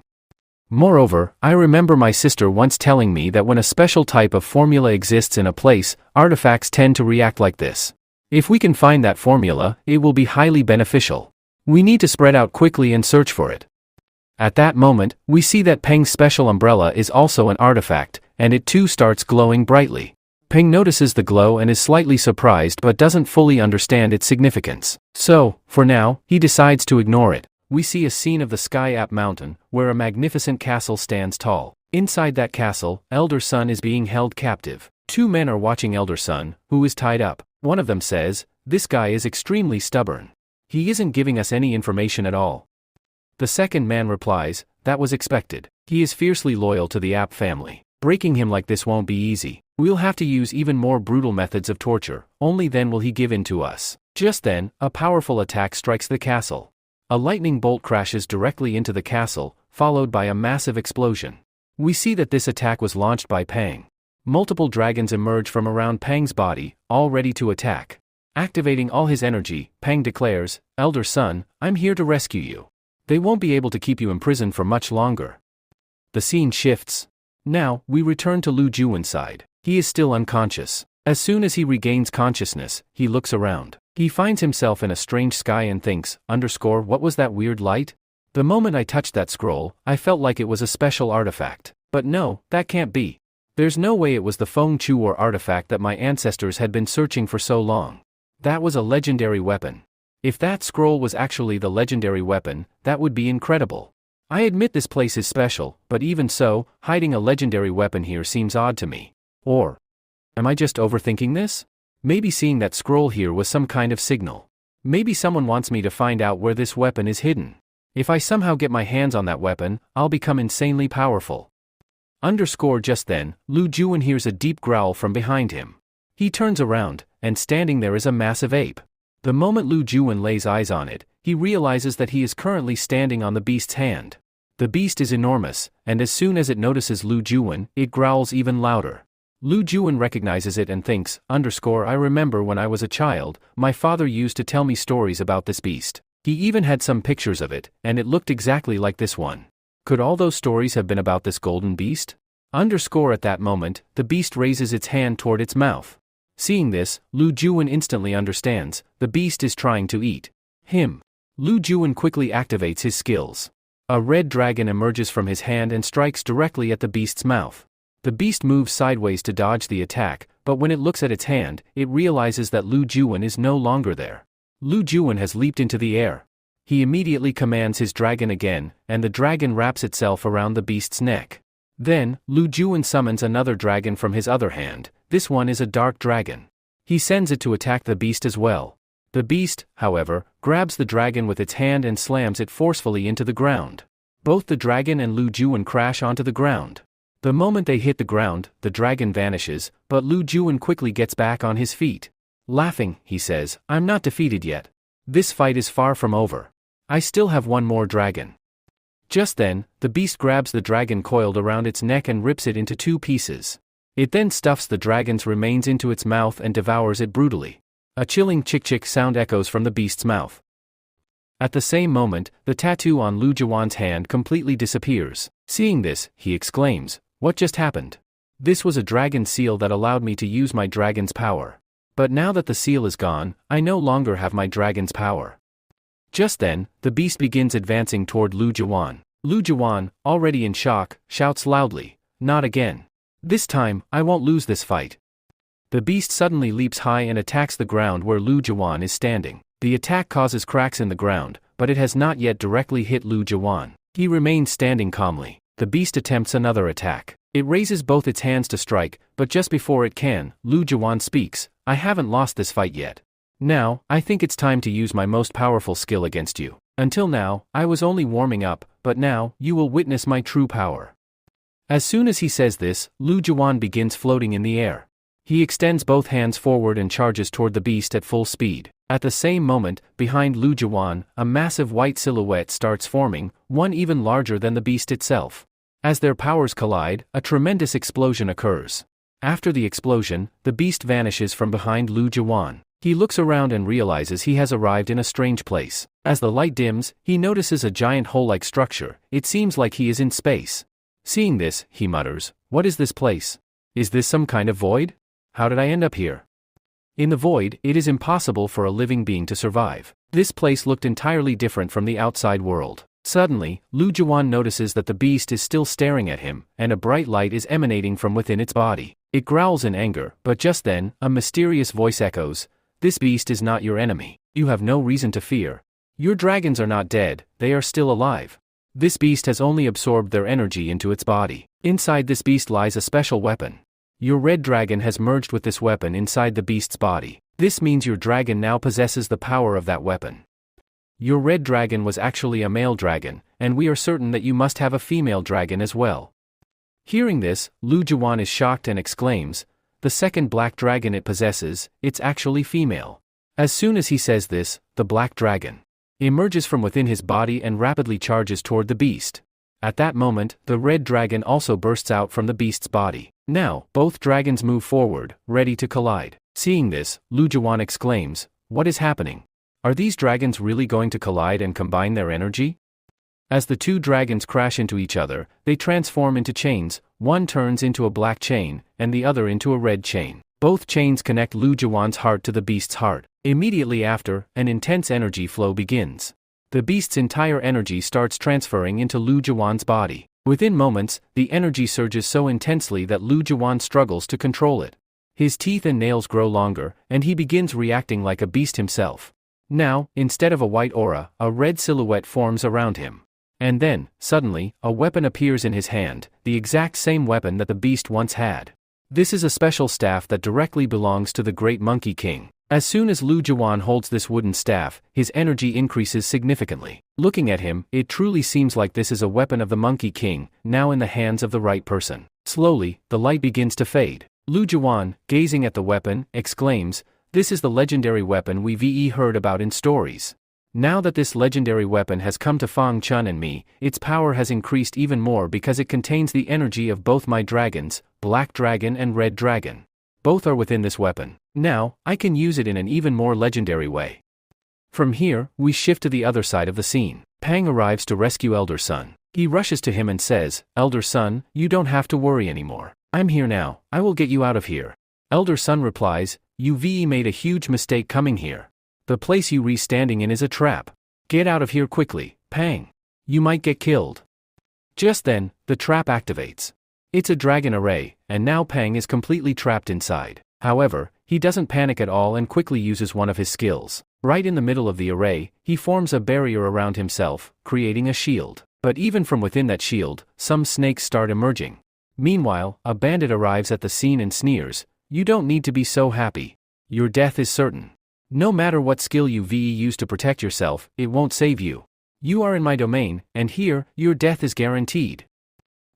Moreover, I remember my sister once telling me that when a special type of formula exists in a place, artifacts tend to react like this. If we can find that formula, it will be highly beneficial. We need to spread out quickly and search for it." At that moment, we see that Peng's special umbrella is also an artifact, and it too starts glowing brightly. Peng notices the glow and is slightly surprised but doesn't fully understand its significance. So, for now, he decides to ignore it. We see a scene of the Sky Ap Mountain, where a magnificent castle stands tall. Inside that castle, Elder Sun is being held captive. Two men are watching Elder Sun, who is tied up. One of them says, "This guy is extremely stubborn. He isn't giving us any information at all." The second man replies, "That was expected. He is fiercely loyal to the Ap family. Breaking him like this won't be easy. We'll have to use even more brutal methods of torture, only then will he give in to us." Just then, a powerful attack strikes the castle. A lightning bolt crashes directly into the castle, followed by a massive explosion. We see that this attack was launched by Peng. Multiple dragons emerge from around Peng's body, all ready to attack. Activating all his energy, Peng declares, "Elder Sun, I'm here to rescue you." They won't be able to keep you imprisoned for much longer. The scene shifts. Now, we return to Lu Juwen's side. He is still unconscious. As soon as he regains consciousness, he looks around. He finds himself in a strange sky and thinks, what was that weird light? The moment I touched that scroll, I felt like it was a special artifact. But no, that can't be. There's no way it was the Feng Chuo artifact that my ancestors had been searching for so long. That was a legendary weapon. If that scroll was actually the legendary weapon, that would be incredible. I admit this place is special, but even so, hiding a legendary weapon here seems odd to me. Or, am I just overthinking this? Maybe seeing that scroll here was some kind of signal. Maybe someone wants me to find out where this weapon is hidden. If I somehow get my hands on that weapon, I'll become insanely powerful. Just then, Lu Juwen hears a deep growl from behind him. He turns around, and standing there is a massive ape. The moment Lu Juwen lays eyes on it, he realizes that he is currently standing on the beast's hand. The beast is enormous, and as soon as it notices Lu Juwen, it growls even louder. Lu Juwen recognizes it and thinks, I remember when I was a child, my father used to tell me stories about this beast. He even had some pictures of it, and it looked exactly like this one. Could all those stories have been about this golden beast? At that moment, the beast raises its hand toward its mouth. Seeing this, Lu Juwen instantly understands, the beast is trying to eat him. Lu Juwen quickly activates his skills. A red dragon emerges from his hand and strikes directly at the beast's mouth. The beast moves sideways to dodge the attack, but when it looks at its hand, it realizes that Lu Juwen is no longer there. Lu Juwen has leaped into the air. He immediately commands his dragon again, and the dragon wraps itself around the beast's neck. Then, Lu Juwen summons another dragon from his other hand. This one is a dark dragon. He sends it to attack the beast as well. The beast, however, grabs the dragon with its hand and slams it forcefully into the ground. Both the dragon and Lu Juwen crash onto the ground. The moment they hit the ground, the dragon vanishes, but Lu Juwen quickly gets back on his feet. Laughing, he says, I'm not defeated yet. This fight is far from over. I still have one more dragon. Just then, the beast grabs the dragon coiled around its neck and rips it into two pieces. It then stuffs the dragon's remains into its mouth and devours it brutally. A chilling chick-chick sound echoes from the beast's mouth. At the same moment, the tattoo on Lu Juwen's hand completely disappears. Seeing this, he exclaims, what just happened? This was a dragon seal that allowed me to use my dragon's power. But now that the seal is gone, I no longer have my dragon's power. Just then, the beast begins advancing toward Lu Juwen. Lu Juwen, already in shock, shouts loudly, not again. This time, I won't lose this fight. The beast suddenly leaps high and attacks the ground where Lu Juwen is standing. The attack causes cracks in the ground, but it has not yet directly hit Lu Juwen. He remains standing calmly. The beast attempts another attack. It raises both its hands to strike, but just before it can, Lu Juwen speaks, I haven't lost this fight yet. Now, I think it's time to use my most powerful skill against you. Until now, I was only warming up, but now, you will witness my true power. As soon as he says this, Lu Juwen begins floating in the air. He extends both hands forward and charges toward the beast at full speed. At the same moment, behind Lu Juwen, a massive white silhouette starts forming, one even larger than the beast itself. As their powers collide, a tremendous explosion occurs. After the explosion, the beast vanishes from behind Lu Juwen. He looks around and realizes he has arrived in a strange place. As the light dims, he notices a giant hole-like structure. It seems like he is in space. Seeing this, he mutters, what is this place? Is this some kind of void? How did I end up here? In the void, it is impossible for a living being to survive. This place looked entirely different from the outside world. Suddenly, Lu Juwen notices that the beast is still staring at him, and a bright light is emanating from within its body. It growls in anger, but just then, a mysterious voice echoes, this beast is not your enemy. You have no reason to fear. Your dragons are not dead, they are still alive. This beast has only absorbed their energy into its body. Inside this beast lies a special weapon. Your red dragon has merged with this weapon inside the beast's body. This means your dragon now possesses the power of that weapon. Your red dragon was actually a male dragon, and we are certain that you must have a female dragon as well. Hearing this, Lu Juwen is shocked and exclaims, the second black dragon it possesses, it's actually female. As soon as he says this, the black dragon emerges from within his body and rapidly charges toward the beast. At that moment, the red dragon also bursts out from the beast's body. Now, both dragons move forward, ready to collide. Seeing this, Lu Juwen exclaims, what is happening? Are these dragons really going to collide and combine their energy? As the two dragons crash into each other, they transform into chains. One turns into a black chain, and the other into a red chain. Both chains connect Lu Jiwan's heart to the beast's heart. Immediately after, an intense energy flow begins. The beast's entire energy starts transferring into Lu Jiwan's body. Within moments, the energy surges so intensely that Lu Jiwan struggles to control it. His teeth and nails grow longer, and he begins reacting like a beast himself. Now, instead of a white aura, a red silhouette forms around him. And then, suddenly, a weapon appears in his hand, the exact same weapon that the beast once had. This is a special staff that directly belongs to the Great Monkey King. As soon as Lu Jiwan holds this wooden staff, his energy increases significantly. Looking at him, it truly seems like this is a weapon of the Monkey King, now in the hands of the right person. Slowly, the light begins to fade. Lu Jiwan, gazing at the weapon, exclaims, "This is the legendary weapon we've heard about in stories. Now that this legendary weapon has come to Fang Chun and me, its power has increased even more because it contains the energy of both my dragons, Black Dragon and Red Dragon. Both are within this weapon. Now, I can use it in an even more legendary way." From here, we shift to the other side of the scene. Pang arrives to rescue Elder Sun. He rushes to him and says, "Elder Sun, you don't have to worry anymore. I'm here now, I will get you out of here." Elder Sun replies, "You've made a huge mistake coming here. The place you're standing in is a trap. Get out of here quickly, Pang. You might get killed." Just then, the trap activates. It's a dragon array, and now Pang is completely trapped inside. However, he doesn't panic at all and quickly uses one of his skills. Right in the middle of the array, he forms a barrier around himself, creating a shield. But even from within that shield, some snakes start emerging. Meanwhile, a bandit arrives at the scene and sneers, "You don't need to be so happy. Your death is certain. No matter what skill you've used to protect yourself, it won't save you. You are in my domain, and here, your death is guaranteed."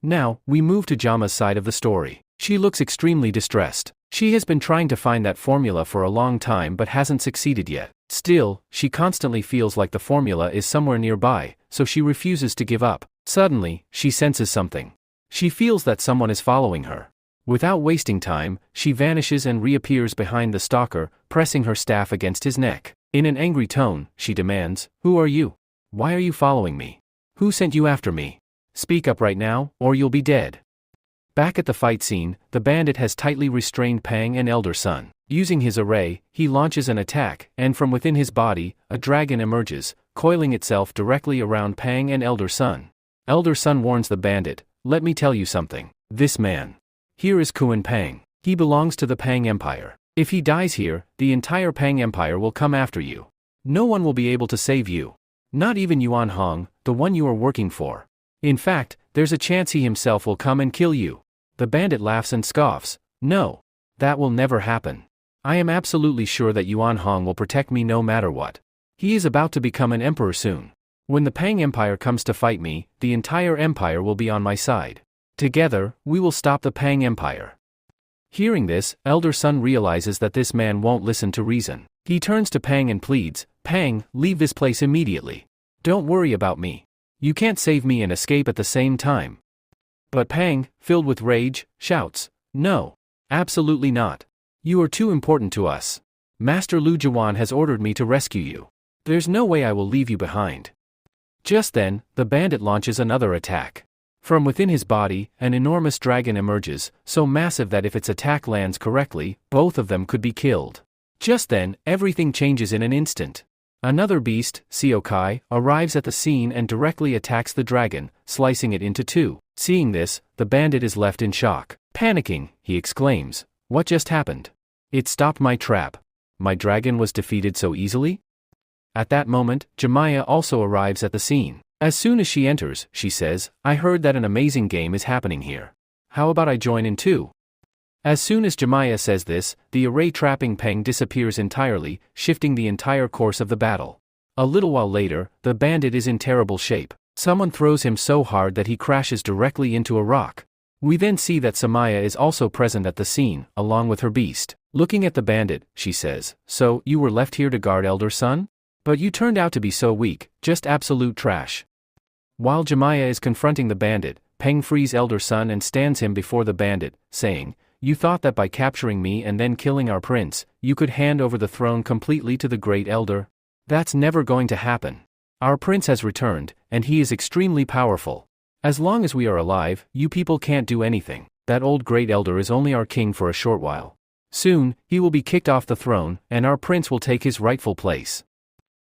Now, we move to Jama's side of the story. She looks extremely distressed. She has been trying to find that formula for a long time but hasn't succeeded yet. Still, she constantly feels like the formula is somewhere nearby, so she refuses to give up. Suddenly, she senses something. She feels that someone is following her. Without wasting time, she vanishes and reappears behind the stalker, pressing her staff against his neck. In an angry tone, she demands, "Who are you? Why are you following me? Who sent you after me? Speak up right now, or you'll be dead." Back at the fight scene, the bandit has tightly restrained Pang and Elder Sun. Using his array, he launches an attack, and from within his body, a dragon emerges, coiling itself directly around Pang and Elder Sun. Elder Sun warns the bandit, "Let me tell you something. This man. Here is Kuan Pang. He belongs to the Pang Empire. If he dies here, the entire Pang Empire will come after you. No one will be able to save you. Not even Yuan Hong, the one you are working for. In fact, there's a chance he himself will come and kill you." The bandit laughs and scoffs, "No. That will never happen. I am absolutely sure that Yuan Hong will protect me no matter what. He is about to become an emperor soon. When the Pang Empire comes to fight me, the entire empire will be on my side. Together, we will stop the Pang Empire." Hearing this, Elder Sun realizes that this man won't listen to reason. He turns to Pang and pleads, "Pang, leave this place immediately. Don't worry about me. You can't save me and escape at the same time." But Pang, filled with rage, shouts, "No. Absolutely not. You are too important to us. Master Lu Jiwan has ordered me to rescue you. There's no way I will leave you behind." Just then, the bandit launches another attack. From within his body, an enormous dragon emerges, so massive that if its attack lands correctly, both of them could be killed. Just then, everything changes in an instant. Another beast, Siokai, arrives at the scene and directly attacks the dragon, slicing it into two. Seeing this, the bandit is left in shock. Panicking, he exclaims, "What just happened? It stopped my trap. My dragon was defeated so easily?" At that moment, Jemaya also arrives at the scene. As soon as she enters, she says, "I heard that an amazing game is happening here. How about I join in too?" As soon as Jemaya says this, the array trapping Pang disappears entirely, shifting the entire course of the battle. A little while later, the bandit is in terrible shape. Someone throws him so hard that he crashes directly into a rock. We then see that Samaya is also present at the scene, along with her beast. Looking at the bandit, she says, "So, you were left here to guard Elder Sun? But you turned out to be so weak, just absolute trash." While Jemaya is confronting the bandit, Pang frees Elder Sun and stands him before the bandit, saying, "You thought that by capturing me and then killing our prince, you could hand over the throne completely to the great elder? That's never going to happen. Our prince has returned, and he is extremely powerful. As long as we are alive, you people can't do anything. That old great elder is only our king for a short while. Soon, he will be kicked off the throne, and our prince will take his rightful place."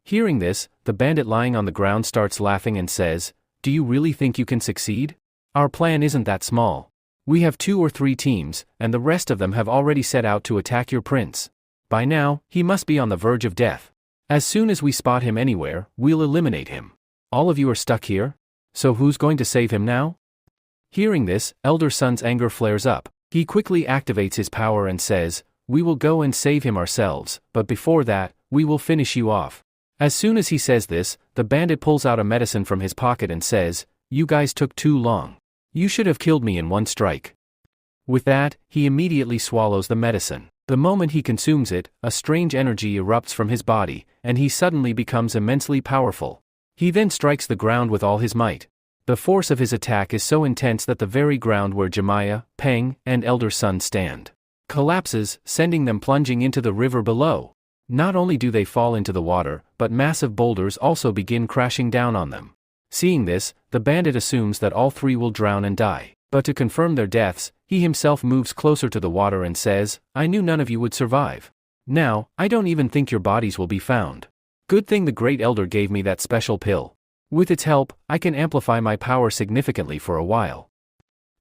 Hearing this, the bandit lying on the ground starts laughing and says, "Do you really think you can succeed? Our plan isn't that small. We have 2 or 3 teams, and the rest of them have already set out to attack your prince. By now, he must be on the verge of death. As soon as we spot him anywhere, we'll eliminate him. All of you are stuck here? So who's going to save him now?" Hearing this, Elder Sun's anger flares up. He quickly activates his power and says, "We will go and save him ourselves, but before that, we will finish you off." As soon as he says this, the bandit pulls out a medicine from his pocket and says, "You guys took too long. You should have killed me in one strike." With that, he immediately swallows the medicine. The moment he consumes it, a strange energy erupts from his body, and he suddenly becomes immensely powerful. He then strikes the ground with all his might. The force of his attack is so intense that the very ground where Jemiah, Peng, and Elder Sun stand collapses, sending them plunging into the river below. Not only do they fall into the water, but massive boulders also begin crashing down on them. Seeing this, the bandit assumes that all 3 will drown and die. But to confirm their deaths, he himself moves closer to the water and says, "I knew none of you would survive. Now, I don't even think your bodies will be found. Good thing the Great Elder gave me that special pill. With its help, I can amplify my power significantly for a while."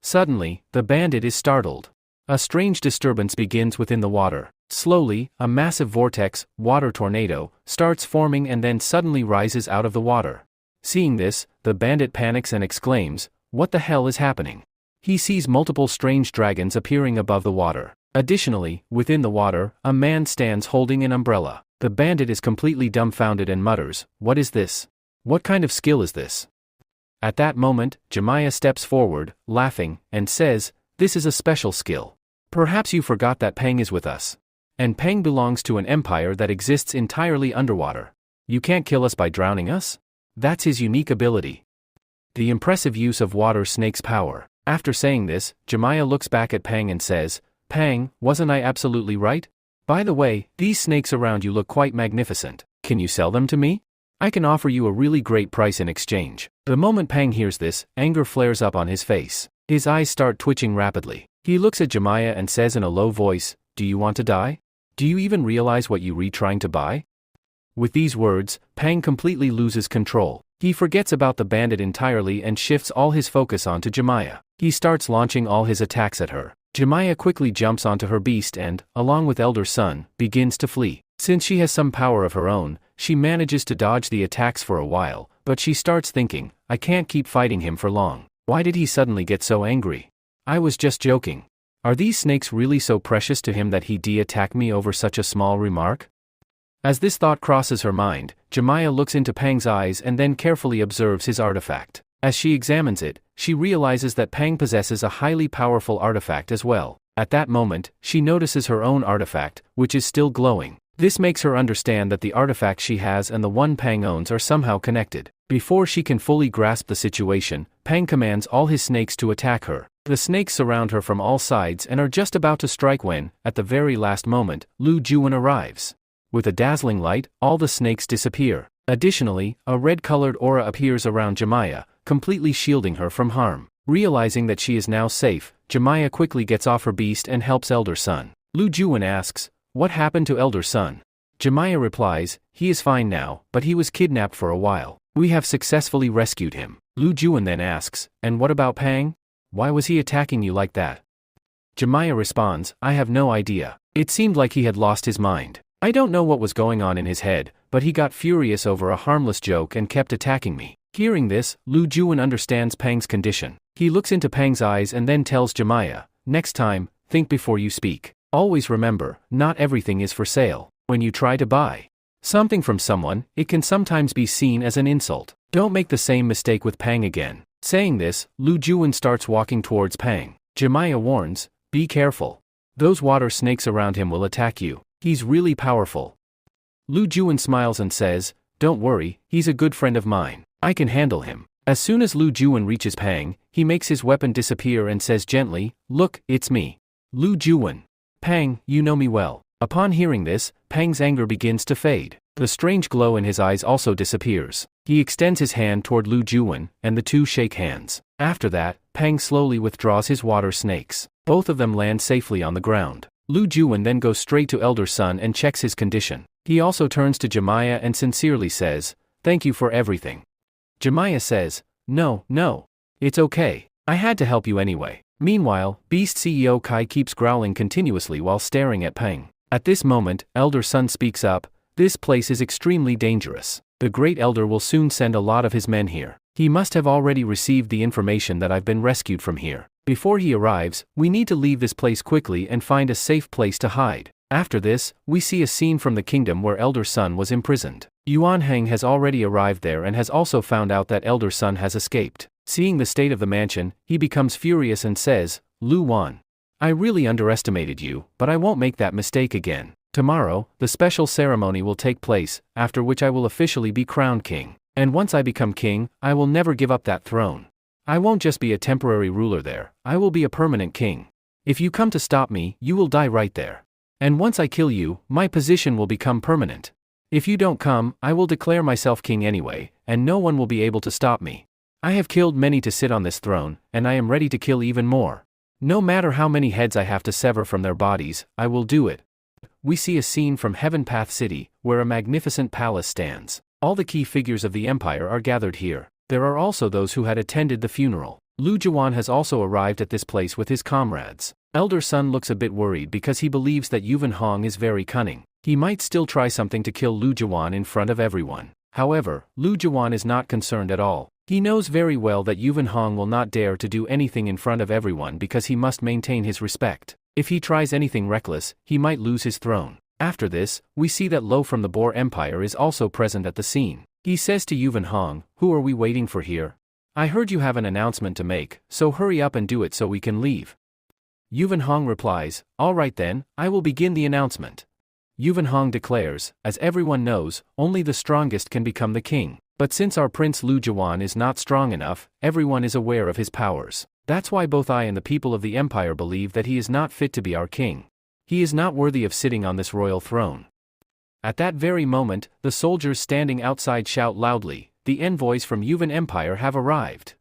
Suddenly, the bandit is startled. A strange disturbance begins within the water. Slowly, a massive vortex, water tornado, starts forming and then suddenly rises out of the water. Seeing this, the bandit panics and exclaims, "What the hell is happening?" He sees multiple strange dragons appearing above the water. Additionally, within the water, a man stands holding an umbrella. The bandit is completely dumbfounded and mutters, "What is this? What kind of skill is this?" At that moment, Jemiah steps forward, laughing, and says, "This is a special skill. Perhaps you forgot that Peng is with us. And Peng belongs to an empire that exists entirely underwater. You can't kill us by drowning us? That's his unique ability." The impressive use of water snake's power. After saying this, Jemiah looks back at Peng and says, "Peng, wasn't I absolutely right? By the way, these snakes around you look quite magnificent. Can you sell them to me? I can offer you a really great price in exchange." The moment Peng hears this, anger flares up on his face. His eyes start twitching rapidly. He looks at Jemiah and says in a low voice, "Do you want to die? Do you even realize what you're trying to buy?" With these words, Peng completely loses control. He forgets about the bandit entirely and shifts all his focus onto Jemiah. He starts launching all his attacks at her. Jemiah quickly jumps onto her beast and, along with Elder Sun, begins to flee. Since she has some power of her own, she manages to dodge the attacks for a while, but she starts thinking, "I can't keep fighting him for long. Why did he suddenly get so angry? I was just joking. Are these snakes really so precious to him that he attacked me over such a small remark?" As this thought crosses her mind, Jemiah looks into Peng's eyes and then carefully observes his artifact. As she examines it, she realizes that Peng possesses a highly powerful artifact as well. At that moment, she notices her own artifact, which is still glowing. This makes her understand that the artifact she has and the one Peng owns are somehow connected. Before she can fully grasp the situation, Peng commands all his snakes to attack her. The snakes surround her from all sides and are just about to strike when, at the very last moment, Lu Juwen arrives. With a dazzling light, all the snakes disappear. Additionally, a red-colored aura appears around Jemiah, completely shielding her from harm. Realizing that she is now safe, Jemiah quickly gets off her beast and helps Elder Sun. Lu Juwen asks, "What happened to Elder Sun?" Jemiah replies, "He is fine now, but he was kidnapped for a while. We have successfully rescued him." Lu Juwen then asks, "And what about Peng? Why was he attacking you like that?" Jemiah responds, "I have no idea. It seemed like he had lost his mind. I don't know what was going on in his head, but he got furious over a harmless joke and kept attacking me." Hearing this, Lu Juwen understands Peng's condition. He looks into Peng's eyes and then tells Jemiah, "Next time, think before you speak. Always remember, not everything is for sale. When you try to buy something from someone, it can sometimes be seen as an insult. Don't make the same mistake with Peng again." Saying this, Lu Juwen starts walking towards Peng. Jemiah warns, "Be careful. Those water snakes around him will attack you. He's really powerful." Lu Juwen smiles and says, "Don't worry, he's a good friend of mine. I can handle him." As soon as Lu Juwen reaches Peng, he makes his weapon disappear and says gently, "Look, it's me. Lu Juwen. Peng, you know me well." Upon hearing this, Peng's anger begins to fade. The strange glow in his eyes also disappears. He extends his hand toward Lu Juwan, and the two shake hands. After that, Peng slowly withdraws his water snakes. Both of them land safely on the ground. Lu Juwan then goes straight to Elder Sun and checks his condition. He also turns to Jemiah and sincerely says, "Thank you for everything." Jemiah says, No, it's okay. I had to help you anyway." Meanwhile, Beast CEO Kai keeps growling continuously while staring at Peng. At this moment, Elder Sun speaks up, "This place is extremely dangerous. The Great Elder will soon send a lot of his men here. He must have already received the information that I've been rescued from here. Before he arrives, we need to leave this place quickly and find a safe place to hide." After this, we see a scene from the kingdom where Elder Sun was imprisoned. Yuan Heng has already arrived there and has also found out that Elder Sun has escaped. Seeing the state of the mansion, he becomes furious and says, "Lu Wan, I really underestimated you, but I won't make that mistake again. Tomorrow, the special ceremony will take place, after which I will officially be crowned king. And once I become king, I will never give up that throne. I won't just be a temporary ruler there, I will be a permanent king. If you come to stop me, you will die right there. And once I kill you, my position will become permanent. If you don't come, I will declare myself king anyway, and no one will be able to stop me. I have killed many to sit on this throne, and I am ready to kill even more. No matter how many heads I have to sever from their bodies, I will do it." We see a scene from Heaven Path City, where a magnificent palace stands. All the key figures of the empire are gathered here. There are also those who had attended the funeral. Lu Juwan has also arrived at this place with his comrades. Elder Sun looks a bit worried because he believes that Yuvan Hong is very cunning. He might still try something to kill Lu Juwan in front of everyone. However, Lu Juwan is not concerned at all. He knows very well that Yuvan Hong will not dare to do anything in front of everyone because he must maintain his respect. If he tries anything reckless, he might lose his throne. After this, we see that Lo from the Boar Empire is also present at the scene. He says to Yuvan Hong, "Who are we waiting for here? I heard you have an announcement to make, so hurry up and do it so we can leave." Yuvan Hong replies, "All right then, I will begin the announcement." Yuvan Hong declares, "As everyone knows, only the strongest can become the king. But since our prince Lu Juwan is not strong enough, everyone is aware of his powers. That's why both I and the people of the empire believe that he is not fit to be our king. He is not worthy of sitting on this royal throne." At that very moment, the soldiers standing outside shout loudly, "The envoys from Yuvan Empire have arrived."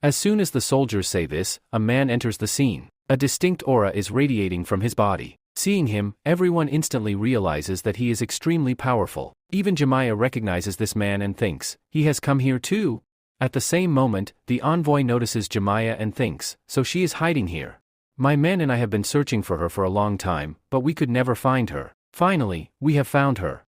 As soon as the soldiers say this, a man enters the scene. A distinct aura is radiating from his body. Seeing him, everyone instantly realizes that he is extremely powerful. Even Jemiah recognizes this man and thinks, "He has come here too?" At the same moment, the envoy notices Jemiah and thinks, "So she is hiding here. My men and I have been searching for her for a long time, but we could never find her. Finally, we have found her."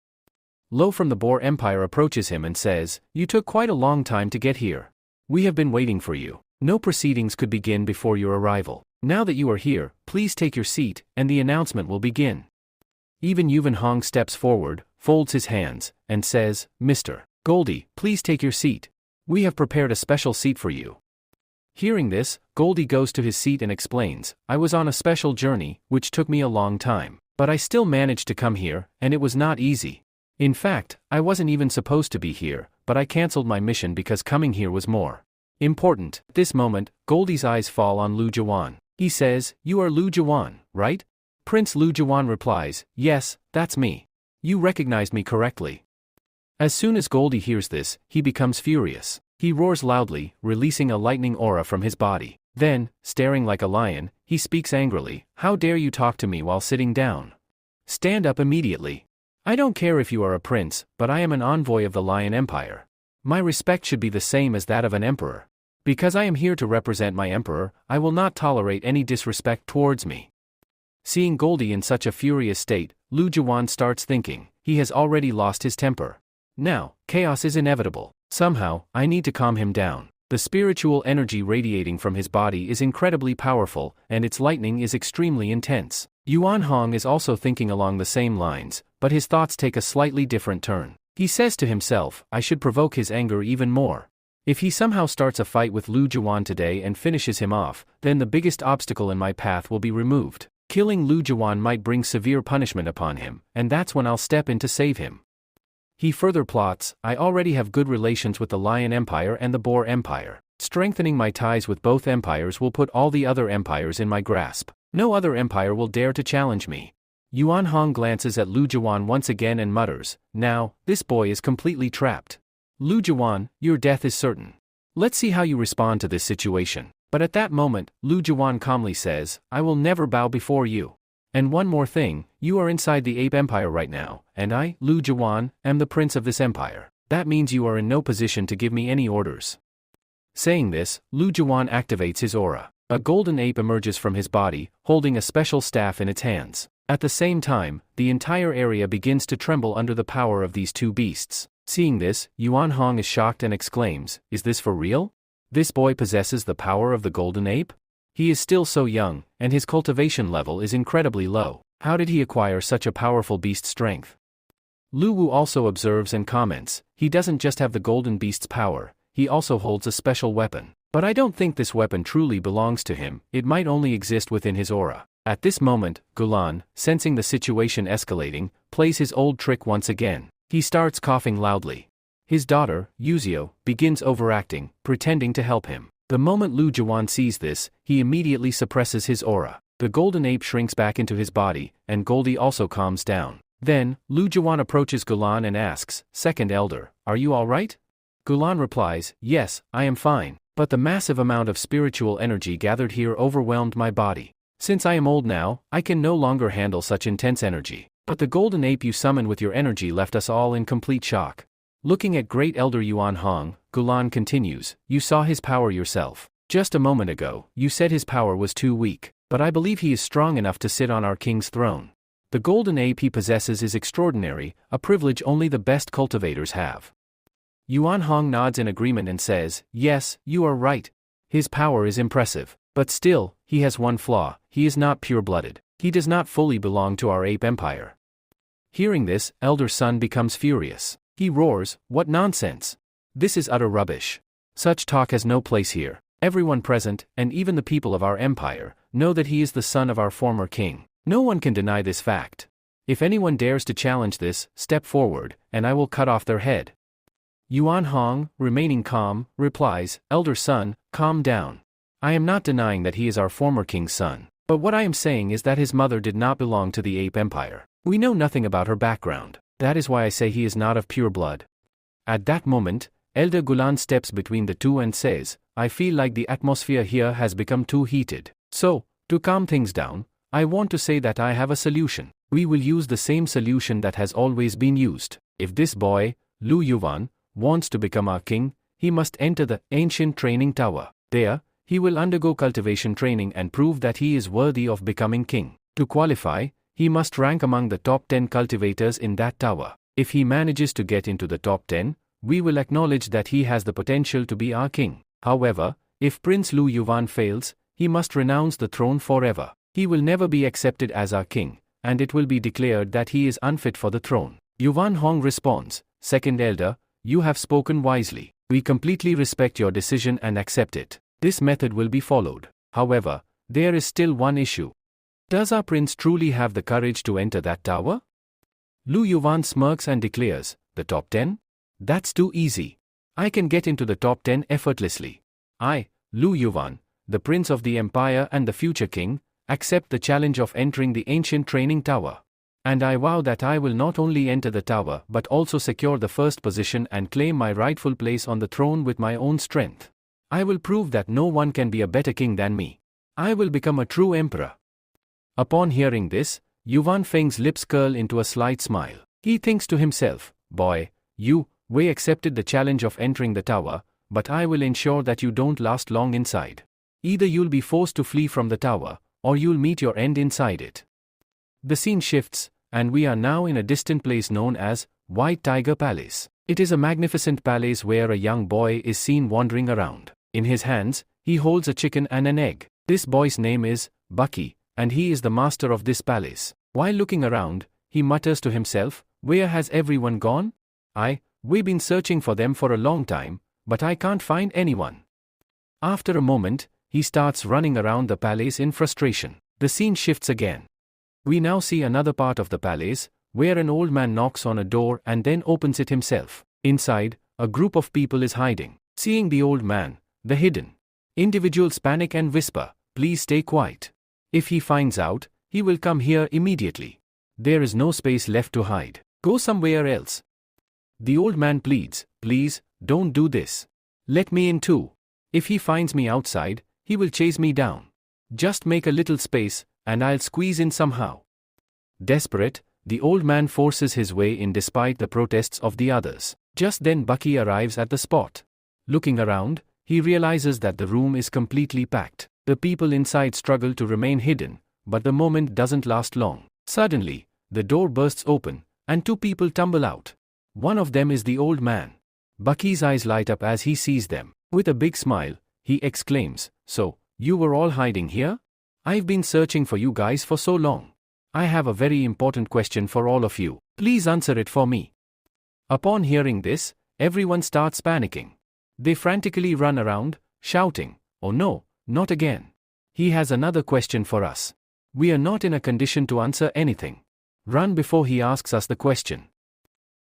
Lo from the Boar Empire approaches him and says, "You took quite a long time to get here. We have been waiting for you. No proceedings could begin before your arrival. Now that you are here, please take your seat, and the announcement will begin." Even Yuvan Hong steps forward, folds his hands, and says, "Mr. Goldie, please take your seat. We have prepared a special seat for you." Hearing this, Goldie goes to his seat and explains, "I was on a special journey, which took me a long time. But I still managed to come here, and it was not easy. In fact, I wasn't even supposed to be here, but I cancelled my mission because coming here was more important." At this moment, Goldie's eyes fall on Lu Juwan. He says, "You are Lu Juwan, right?" Prince Lu Juwan replies, "Yes, that's me. You recognized me correctly." As soon as Goldie hears this, he becomes furious. He roars loudly, releasing a lightning aura from his body. Then, staring like a lion, he speaks angrily, "How dare you talk to me while sitting down? Stand up immediately. I don't care if you are a prince, but I am an envoy of the Lion Empire. My respect should be the same as that of an emperor. Because I am here to represent my emperor, I will not tolerate any disrespect towards me." Seeing Goldie in such a furious state, Lu Juwan starts thinking, he has already lost his temper. Now, chaos is inevitable. Somehow, I need to calm him down. The spiritual energy radiating from his body is incredibly powerful, and its lightning is extremely intense. Yuan Hong is also thinking along the same lines, but his thoughts take a slightly different turn. He says to himself, "I should provoke his anger even more. If he somehow starts a fight with Lu Juwan today and finishes him off, then the biggest obstacle in my path will be removed. Killing Lu Juwan might bring severe punishment upon him, and that's when I'll step in to save him." He further plots, "I already have good relations with the Lion Empire and the Boar Empire. Strengthening my ties with both empires will put all the other empires in my grasp. No other empire will dare to challenge me." Yuan Hong glances at Lu Juwan once again and mutters, "Now, this boy is completely trapped." Lu Jiwan, your death is certain. Let's see how you respond to this situation. But at that moment, Lu Jiwan calmly says, I will never bow before you. And one more thing, you are inside the Ape Empire right now, and I, Lu Jiwan, am the prince of this empire. That means you are in no position to give me any orders. Saying this, Lu Jiwan activates his aura. A golden ape emerges from his body, holding a special staff in its hands. At the same time, the entire area begins to tremble under the power of these two beasts. Seeing this, Yuan Hong is shocked and exclaims, is this for real? This boy possesses the power of the golden ape? He is still so young, and his cultivation level is incredibly low. How did he acquire such a powerful beast strength? Lu Wu also observes and comments, he doesn't just have the golden beast's power, he also holds a special weapon. But I don't think this weapon truly belongs to him, it might only exist within his aura. At this moment, Gulan, sensing the situation escalating, plays his old trick once again. He starts coughing loudly. His daughter, Yuzio, begins overacting, pretending to help him. The moment Lu Jiwan sees this, he immediately suppresses his aura. The golden ape shrinks back into his body, and Goldie also calms down. Then, Lu Jiwan approaches Gulan and asks, Second Elder, are you alright? Gulan replies, yes, I am fine, but the massive amount of spiritual energy gathered here overwhelmed my body. Since I am old now, I can no longer handle such intense energy. But the golden ape you summoned with your energy left us all in complete shock. Looking at Great Elder Yuan Hong, Gulan continues, you saw his power yourself. Just a moment ago, you said his power was too weak, but I believe he is strong enough to sit on our king's throne. The golden ape he possesses is extraordinary, a privilege only the best cultivators have. Yuan Hong nods in agreement and says, yes, you are right. His power is impressive. But still, he has one flaw, he is not pure-blooded. He does not fully belong to our ape empire. Hearing this, Elder Sun becomes furious. He roars, what nonsense! This is utter rubbish. Such talk has no place here. Everyone present, and even the people of our empire, know that he is the son of our former king. No one can deny this fact. If anyone dares to challenge this, step forward, and I will cut off their head. Yuan Hong, remaining calm, replies, Elder Sun, calm down. I am not denying that he is our former king's son, but what I am saying is that his mother did not belong to the ape empire. We know nothing about her background. That is why I say he is not of pure blood. At that moment, Elder Gulan steps between the two and says, I feel like the atmosphere here has become too heated. So, to calm things down, I want to say that I have a solution. We will use the same solution that has always been used. If this boy, Lu Yuan, wants to become our king, he must enter the ancient training tower. There, he will undergo cultivation training and prove that he is worthy of becoming king. To qualify, he must rank among the top 10 cultivators in that tower. If he manages to get into the top 10, we will acknowledge that he has the potential to be our king. However, if Prince Lu Yuan fails, he must renounce the throne forever. He will never be accepted as our king, and it will be declared that he is unfit for the throne. Yuan Hong responds, Second Elder, you have spoken wisely. We completely respect your decision and accept it. This method will be followed. However, there is still one issue. Does our prince truly have the courage to enter that tower? Lu Yuan smirks and declares, the top 10? That's too easy. I can get into the top 10 effortlessly. I, Lu Yuan, the prince of the empire and the future king, accept the challenge of entering the ancient training tower. And I vow that I will not only enter the tower but also secure the first position and claim my rightful place on the throne with my own strength. I will prove that no one can be a better king than me. I will become a true emperor. Upon hearing this, Yuan Feng's lips curl into a slight smile. He thinks to himself, boy, you, Wei accepted the challenge of entering the tower, but I will ensure that you don't last long inside. Either you'll be forced to flee from the tower, or you'll meet your end inside it. The scene shifts, and we are now in a distant place known as White Tiger Palace. It is a magnificent palace where a young boy is seen wandering around. In his hands, he holds a chicken and an egg. This boy's name is Bucky, and he is the master of this palace. While looking around, he mutters to himself, where has everyone gone? We've been searching for them for a long time, but I can't find anyone. After a moment, he starts running around the palace in frustration. The scene shifts again. We now see another part of the palace, where an old man knocks on a door and then opens it himself. Inside, a group of people is hiding. Seeing the old man, the hidden individuals panic and whisper, please stay quiet. If he finds out, he will come here immediately. There is no space left to hide. Go somewhere else. The old man pleads, please, don't do this. Let me in too. If he finds me outside, he will chase me down. Just make a little space, and I'll squeeze in somehow. Desperate, the old man forces his way in despite the protests of the others. Just then Bucky arrives at the spot. Looking around, he realizes that the room is completely packed. The people inside struggle to remain hidden, but the moment doesn't last long. Suddenly, the door bursts open, and two people tumble out. One of them is the old man. Bucky's eyes light up as he sees them. With a big smile, he exclaims, "So, you were all hiding here? I've been searching for you guys for so long. I have a very important question for all of you. Please answer it for me." Upon hearing this, everyone starts panicking. They frantically run around, shouting, "Oh no, not again. He has another question for us. We are not in a condition to answer anything. Run before he asks us the question."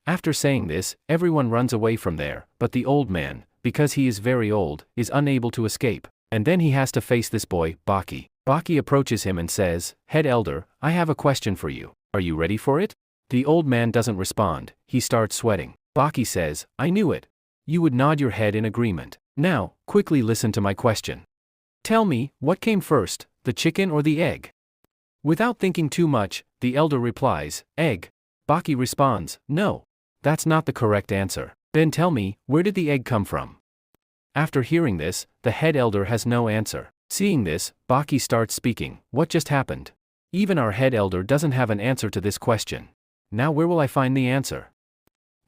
After saying this, everyone runs away from there, but the old man, because he is very old, is unable to escape. And then he has to face this boy, Bucky. Bucky approaches him and says, "Head Elder, I have a question for you. Are you ready for it?" The old man doesn't respond, he starts sweating. Bucky says, "I knew it." You would nod your head in agreement. Now, quickly listen to my question. Tell me, what came first, the chicken or the egg? Without thinking too much, the elder replies, "Egg." Bucky responds, "No. That's not the correct answer." Then tell me, where did the egg come from? After hearing this, the head elder has no answer. Seeing this, Bucky starts speaking. What just happened? Even our head elder doesn't have an answer to this question. Now where will I find the answer?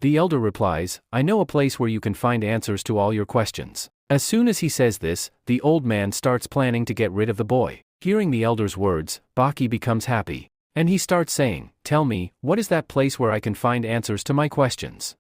The elder replies, "I know a place where you can find answers to all your questions." As soon as he says this, the old man starts planning to get rid of the boy. Hearing the elder's words, Bucky becomes happy. And he starts saying, "Tell me, what is that place where I can find answers to my questions?"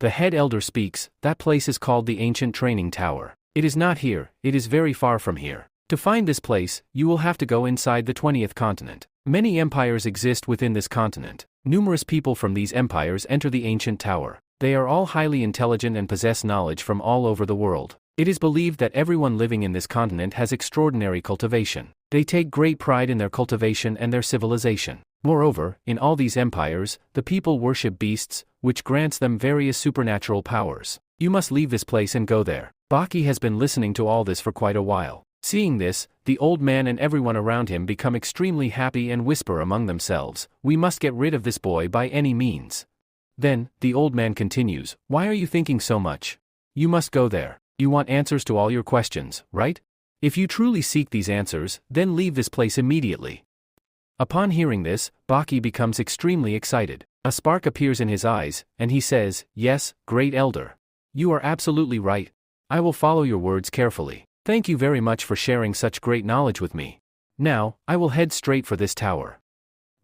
The head elder speaks, "That place is called the Ancient Training Tower. It is not here, it is very far from here. To find this place, you will have to go inside the 20th continent. Many empires exist within this continent. Numerous people from these empires enter the ancient tower. They are all highly intelligent and possess knowledge from all over the world. It is believed that everyone living in this continent has extraordinary cultivation. They take great pride in their cultivation and their civilization. Moreover, in all these empires, the people worship beasts, which grants them various supernatural powers. You must leave this place and go there." Bucky has been listening to all this for quite a while. Seeing this, the old man and everyone around him become extremely happy and whisper among themselves, "We must get rid of this boy by any means." Then, the old man continues, "Why are you thinking so much? You must go there. You want answers to all your questions, right? If you truly seek these answers, then leave this place immediately." Upon hearing this, Bucky becomes extremely excited. A spark appears in his eyes, and he says, "Yes, great elder. You are absolutely right. I will follow your words carefully. Thank you very much for sharing such great knowledge with me. Now, I will head straight for this tower.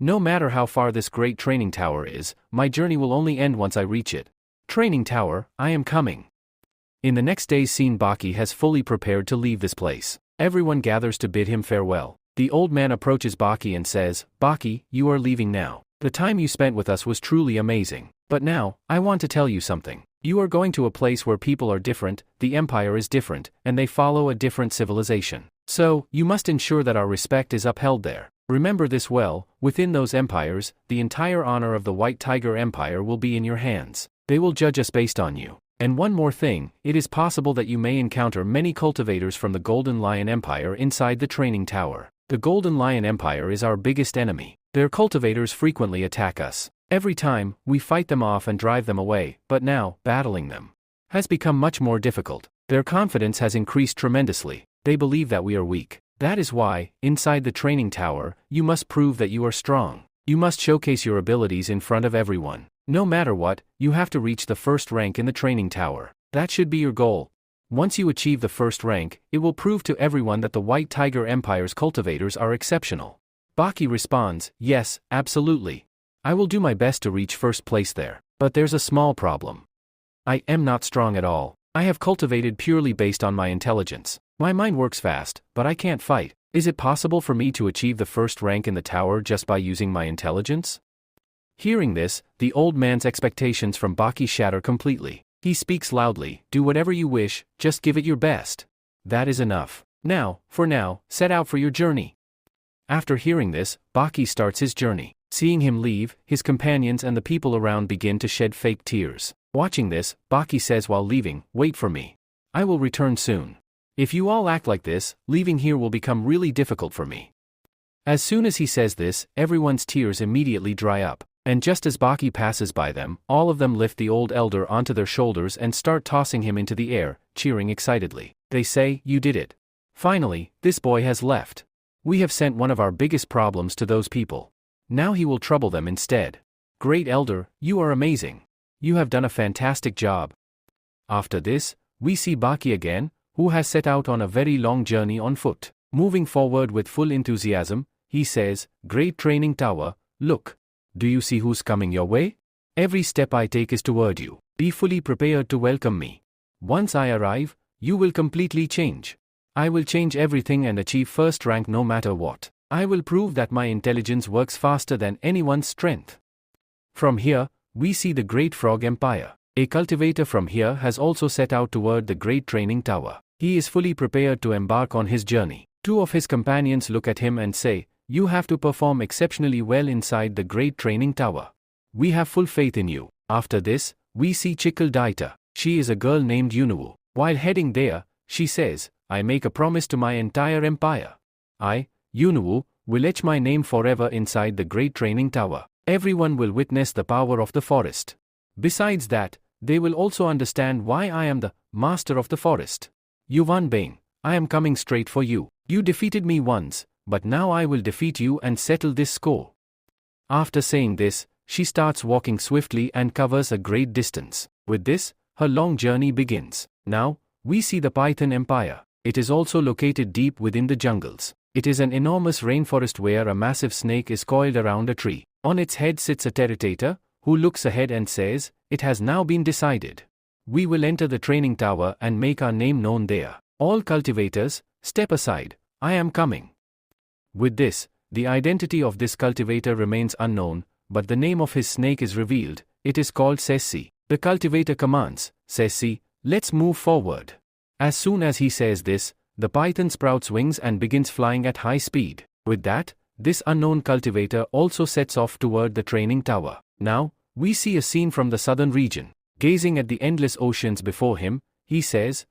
No matter how far this great training tower is, my journey will only end once I reach it. Training tower, I am coming." In the next day's scene, Bucky has fully prepared to leave this place. Everyone gathers to bid him farewell. The old man approaches Bucky and says, "Bucky, you are leaving now. The time you spent with us was truly amazing. But now, I want to tell you something. You are going to a place where people are different, the empire is different, and they follow a different civilization. So, you must ensure that our respect is upheld there. Remember this well, within those empires, the entire honor of the White Tiger Empire will be in your hands. They will judge us based on you. And one more thing, it is possible that you may encounter many cultivators from the Golden Lion Empire inside the training tower. The Golden Lion Empire is our biggest enemy. Their cultivators frequently attack us. Every time, we fight them off and drive them away, but now, battling them has become much more difficult. Their confidence has increased tremendously. They believe that we are weak. That is why, inside the training tower, you must prove that you are strong. You must showcase your abilities in front of everyone. No matter what, you have to reach the first rank in the training tower. That should be your goal. Once you achieve the first rank, it will prove to everyone that the White Tiger Empire's cultivators are exceptional." Bucky responds, "Yes, absolutely. I will do my best to reach first place there. But there's a small problem. I am not strong at all. I have cultivated purely based on my intelligence. My mind works fast, but I can't fight. Is it possible for me to achieve the first rank in the tower just by using my intelligence?" Hearing this, the old man's expectations from Bucky shatter completely. He speaks loudly, "Do whatever you wish, just give it your best. That is enough. Now, for now, set out for your journey." After hearing this, Bucky starts his journey. Seeing him leave, his companions and the people around begin to shed fake tears. Watching this, Baki says while leaving, "Wait for me. I will return soon. If you all act like this, leaving here will become really difficult for me." As soon as he says this, everyone's tears immediately dry up. And just as Baki passes by them, all of them lift the old elder onto their shoulders and start tossing him into the air, cheering excitedly. They say, "You did it. Finally, this boy has left. We have sent one of our biggest problems to those people. Now he will trouble them instead. Great elder, you are amazing. You have done a fantastic job." After this, we see Baki again, who has set out on a very long journey on foot. Moving forward with full enthusiasm, he says, "Great training tower, look. Do you see who's coming your way? Every step I take is toward you. Be fully prepared to welcome me. Once I arrive, you will completely change. I will change everything and achieve first rank no matter what. I will prove that my intelligence works faster than anyone's strength." From here, we see the Great Frog Empire. A cultivator from here has also set out toward the Great Training Tower. He is fully prepared to embark on his journey. Two of his companions look at him and say, "You have to perform exceptionally well inside the Great Training Tower. We have full faith in you." After this, we see Chikkal Daita. She is a girl named Yunuwu. While heading there, she says, "I make a promise to my entire empire. I, Yunuwu, will etch my name forever inside the Great Training Tower. Everyone will witness the power of the forest. Besides that, they will also understand why I am the master of the forest. Yuan Bang, I am coming straight for you. You defeated me once, but now I will defeat you and settle this score." After saying this, she starts walking swiftly and covers a great distance. With this, her long journey begins. Now, we see the Python Empire. It is also located deep within the jungles. It is an enormous rainforest where a massive snake is coiled around a tree. On its head sits a Pterodator, who looks ahead and says, "It has now been decided. We will enter the training tower and make our name known there. All cultivators, step aside. I am coming." With this, the identity of this cultivator remains unknown, but the name of his snake is revealed. It is called Sessi. The cultivator commands, "Sessi, let's move forward." As soon as he says this, the python sprouts wings and begins flying at high speed. With that, this unknown cultivator also sets off toward the training tower. Now, we see a scene from the southern region. Gazing at the endless oceans before him, he says,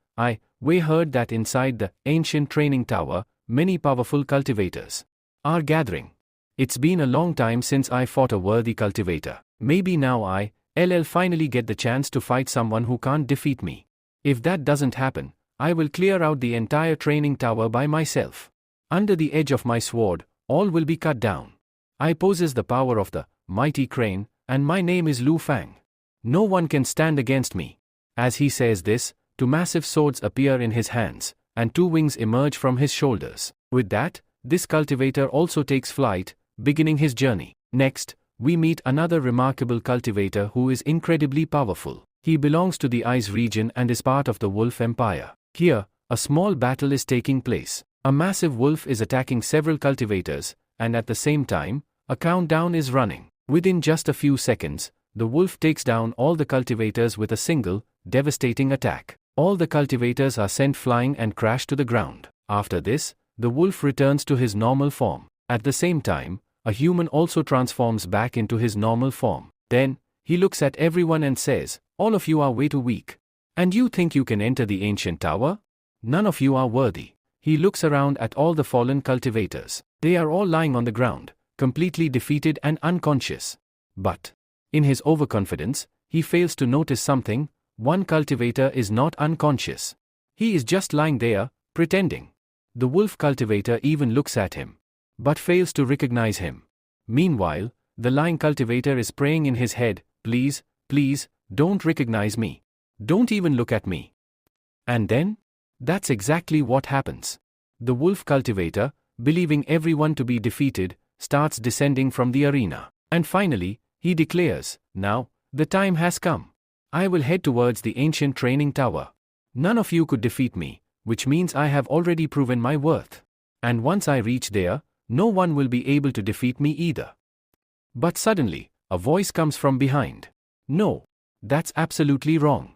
"We heard that inside the ancient training tower, many powerful cultivators are gathering. It's been a long time since I fought a worthy cultivator. Maybe now I'll finally get the chance to fight someone who can't defeat me. If that doesn't happen, I will clear out the entire training tower by myself. Under the edge of my sword, all will be cut down. I possess the power of the mighty crane, and my name is Lu Fang. No one can stand against me." As he says this, two massive swords appear in his hands, and two wings emerge from his shoulders. With that, this cultivator also takes flight, beginning his journey. Next, we meet another remarkable cultivator who is incredibly powerful. He belongs to the Ice region and is part of the Wolf Empire. Here, a small battle is taking place. A massive wolf is attacking several cultivators, and at the same time, a countdown is running. Within just a few seconds, the wolf takes down all the cultivators with a single, devastating attack. All the cultivators are sent flying and crash to the ground. After this, the wolf returns to his normal form. At the same time, a human also transforms back into his normal form. Then, he looks at everyone and says, "All of you are way too weak. And you think you can enter the ancient tower? None of you are worthy." He looks around at all the fallen cultivators. They are all lying on the ground, completely defeated and unconscious. But, in his overconfidence, he fails to notice something. One cultivator is not unconscious. He is just lying there, pretending. The wolf cultivator even looks at him, but fails to recognize him. Meanwhile, the lying cultivator is praying in his head, "Please, please, don't recognize me. Don't even look at me." And then? That's exactly what happens. The wolf cultivator, believing everyone to be defeated, starts descending from the arena. And finally, he declares, "Now, the time has come. I will head towards the ancient training tower. None of you could defeat me, which means I have already proven my worth. And once I reach there, no one will be able to defeat me either." But suddenly, a voice comes from behind. "No, that's absolutely wrong."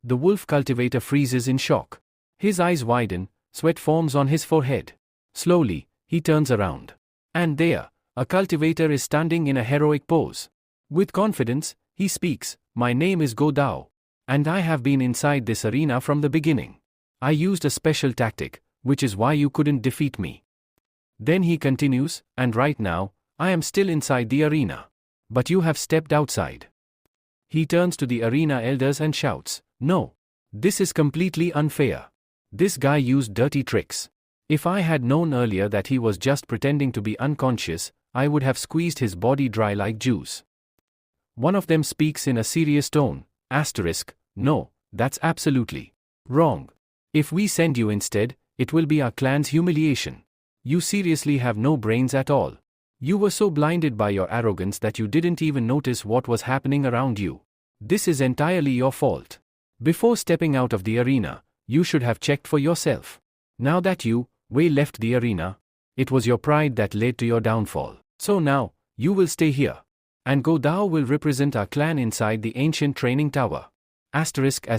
The wolf cultivator freezes in shock. His eyes widen, sweat forms on his forehead. Slowly, he turns around. And there, a cultivator is standing in a heroic pose. With confidence, He speaks, "My name is Go Dao. And I have been inside this arena from the beginning. I used a special tactic, which is why you couldn't defeat me." Then he continues, "And right now, I am still inside the arena. But you have stepped outside." He turns to the arena elders and shouts, "No. This is completely unfair. This guy used dirty tricks. If I had known earlier that he was just pretending to be unconscious, I would have squeezed his body dry like juice." One of them speaks in a serious tone, "No, that's absolutely wrong. If we send you instead, it will be our clan's humiliation. You seriously have no brains at all. You were so blinded by your arrogance that you didn't even notice what was happening around you. This is entirely your fault. Before stepping out of the arena, you should have checked for yourself. Now that you, Wei, left the arena, it was your pride that led to your downfall. So now, you will stay here. And Go Dao will represent our clan inside the ancient training tower." As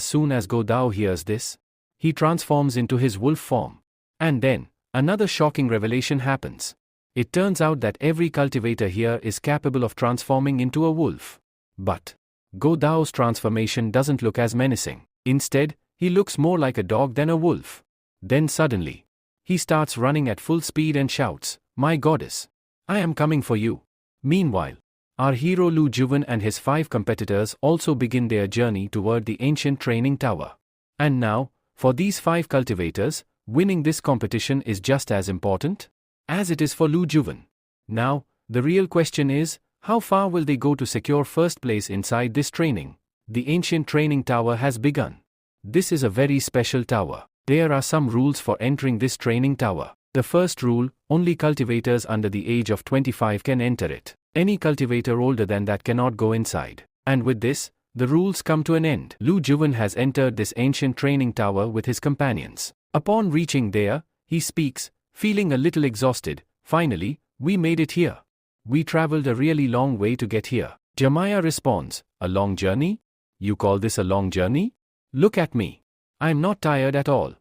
soon as Go Dao hears this, he transforms into his wolf form. And then, another shocking revelation happens. It turns out that every cultivator here is capable of transforming into a wolf. But Go Dao's transformation doesn't look as menacing. Instead, he looks more like a dog than a wolf. Then suddenly, he starts running at full speed and shouts, "My goddess! I am coming for you." Meanwhile, our hero Lu Juven and his 5 competitors also begin their journey toward the ancient training tower. And now, for these 5 cultivators, winning this competition is just as important as it is for Lu Juven. Now, the real question is, how far will they go to secure first place inside this training? The ancient training tower has begun. This is a very special tower. There are some rules for entering this training tower. The first rule, only cultivators under the age of 25 can enter it. Any cultivator older than that cannot go inside. And with this, the rules come to an end. Lu Juven has entered this ancient training tower with his companions. Upon reaching there, he speaks, feeling a little exhausted, "Finally, we made it here. We traveled a really long way to get here." Jemiah responds, "A long journey? You call this a long journey? Look at me. I'm not tired at all."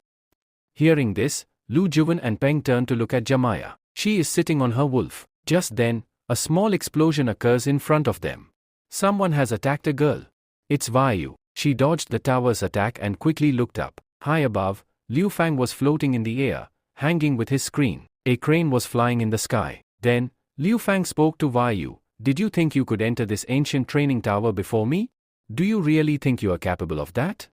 Hearing this, Lu Juven and Peng turn to look at Jemiah. She is sitting on her wolf. Just then, a small explosion occurs in front of them. Someone has attacked a girl. It's Vayu. She dodged the tower's attack and quickly looked up. High above, Liu Fang was floating in the air, hanging with his screen. A crane was flying in the sky. Then, Liu Fang spoke to Vayu, "Did you think you could enter this ancient training tower before me? Do you really think you are capable of that?"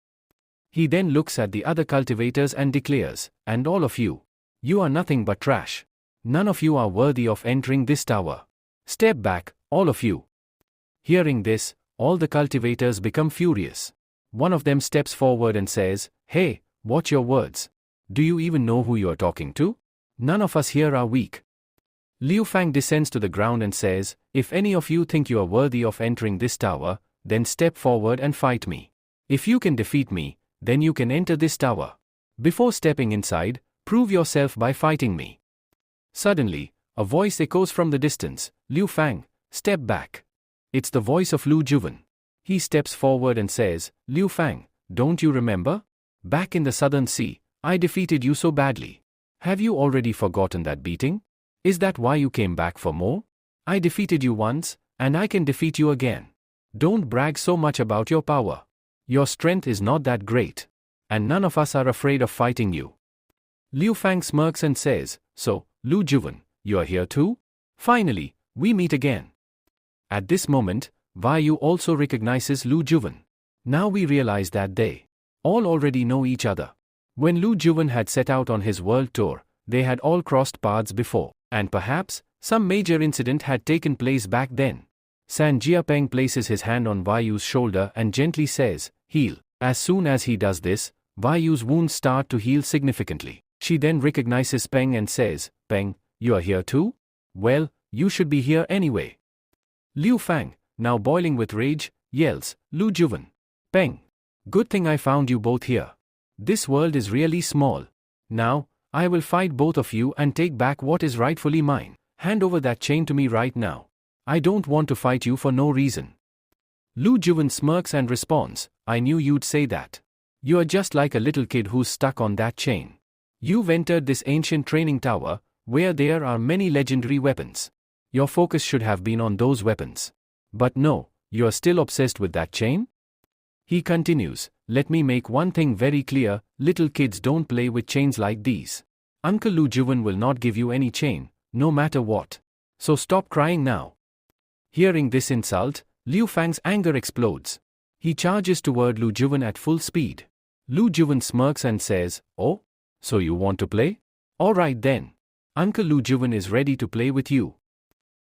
He then looks at the other cultivators and declares, "And all of you. You are nothing but trash. None of you are worthy of entering this tower. Step back, all of you." Hearing this, all the cultivators become furious. One of them steps forward and says, "Hey, watch your words. Do you even know who you are talking to? None of us here are weak." Liu Fang descends to the ground and says, "If any of you think you are worthy of entering this tower, then step forward and fight me. If you can defeat me, then you can enter this tower. Before stepping inside, prove yourself by fighting me." Suddenly, a voice echoes from the distance, "Liu Fang, step back." It's the voice of Lu Juven. He steps forward and says, "Liu Fang, don't you remember? Back in the Southern Sea, I defeated you so badly. Have you already forgotten that beating? Is that why you came back for more? I defeated you once, and I can defeat you again. Don't brag so much about your power. Your strength is not that great. And none of us are afraid of fighting you." Liu Fang smirks and says, "So, Lu Juven, you are here too? Finally, we meet again." At this moment, Vayu also recognizes Lu Juven. Now we realize that they all already know each other. When Lu Juven had set out on his world tour, they had all crossed paths before, and perhaps, some major incident had taken place back then. San Jiapeng places his hand on Vayu's shoulder and gently says, "Heal." As soon as he does this, Vayu's wounds start to heal significantly. She then recognizes Peng and says, "Peng, you are here too? Well, you should be here anyway." Liu Fang, now boiling with rage, yells, "Lu Juven! Peng! Good thing I found you both here. This world is really small. Now, I will fight both of you and take back what is rightfully mine. Hand over that chain to me right now. I don't want to fight you for no reason." Lu Juven smirks and responds, "I knew you'd say that. You are just like a little kid who's stuck on that chain. You've entered this ancient training tower, where there are many legendary weapons. Your focus should have been on those weapons. But no, You are still obsessed with that chain? He continues, let me make one thing very clear, little kids don't play with chains like these. Uncle Lu Jiwen will not give you any chain, no matter what. So stop crying now. Hearing this insult, Liu Fang's anger explodes. He charges toward Lu Jiwen at full speed. Lu Jiwen smirks and says, oh? So you want to play? Alright then. Uncle Lu Jiwen is ready to play with you.